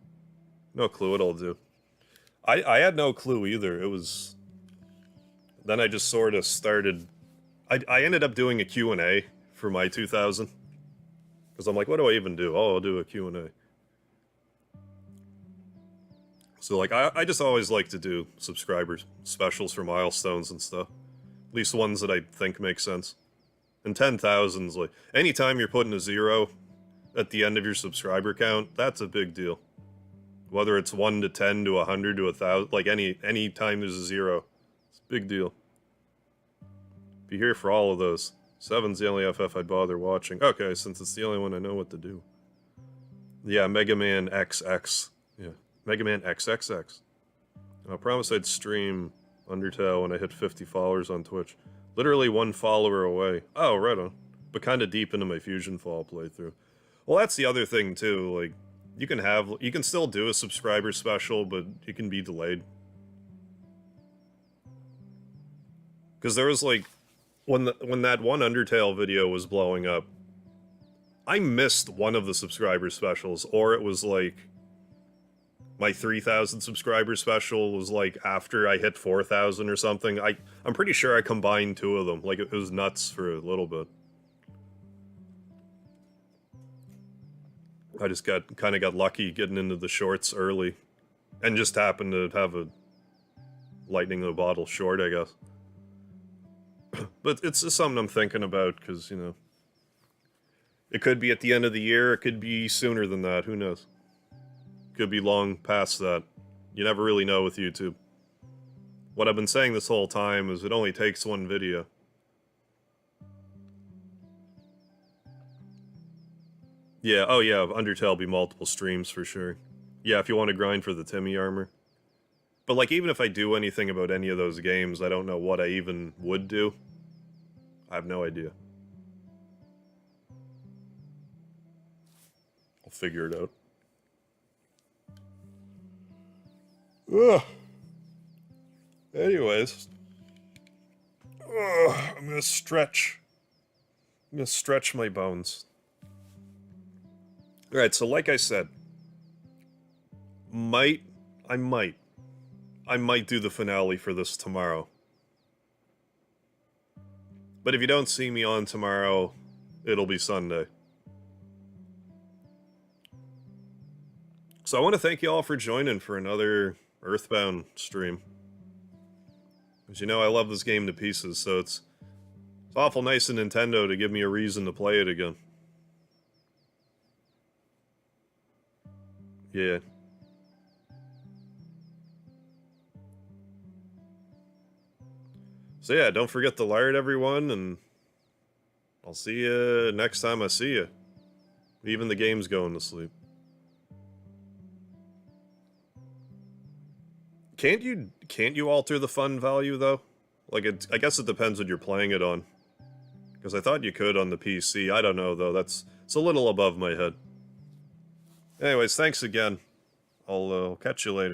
No clue what I'll do. I had no clue either. It was... Then I just sort of started... I ended up doing a Q&A for my 2000. Because I'm like, what do I even do? Oh, I'll do a Q&A. So, like, I just always like to do subscriber specials for milestones and stuff. At least ones that I think make sense. And 10,000's like... Anytime you're putting a 0 at the end of your subscriber count, that's a big deal. Whether it's 1 to 10 to 100 to 1,000, like any time there's a 0, it's a big deal. Be here for all of those. 7's the only FF I'd bother watching. Okay, since it's the only one I know what to do. Yeah, Mega Man XX. Yeah, Mega Man XXX. And I promised I'd stream Undertale when I hit 50 followers on Twitch. Literally 1 follower away. Oh, right on. But kind of deep into my Fusion Fall playthrough. Well, that's the other thing, too. Like, you can still do a subscriber special, but it can be delayed. Because there was, like, when that one Undertale video was blowing up, I missed one of the subscriber specials, or it was, like, my 3,000 subscriber special was, like, after I hit 4,000 or something. I'm pretty sure I combined 2 of them. Like, it was nuts for a little bit. I just kind of got lucky getting into the shorts early. And just happened to have a lightning in a bottle short, I guess. But it's just something I'm thinking about, because, you know... It could be at the end of the year, it could be sooner than that, who knows? Could be long past that. You never really know with YouTube. What I've been saying this whole time is it only takes 1 video. Yeah, oh yeah, Undertale will be multiple streams for sure. Yeah, if you want to grind for the Timmy armor. But, like, even if I do anything about any of those games, I don't know what I even would do. I have no idea. I'll figure it out. Ugh. Anyways. Ugh, I'm gonna stretch. I'm gonna stretch my bones. Alright, so like I said, I might do the finale for this tomorrow. But if you don't see me on tomorrow, it'll be Sunday. So I want to thank you all for joining for another Earthbound stream. As you know, I love this game to pieces, so it's awful nice of Nintendo to give me a reason to play it again. Yeah. So yeah, don't forget to lard everyone, and I'll see you next time I see you. Even the game's going to sleep. Can't you alter the fun value though? Like, I guess it depends what you're playing it on. Because I thought you could on the PC. I don't know though. It's a little above my head. Anyways, thanks again. I'll catch you later.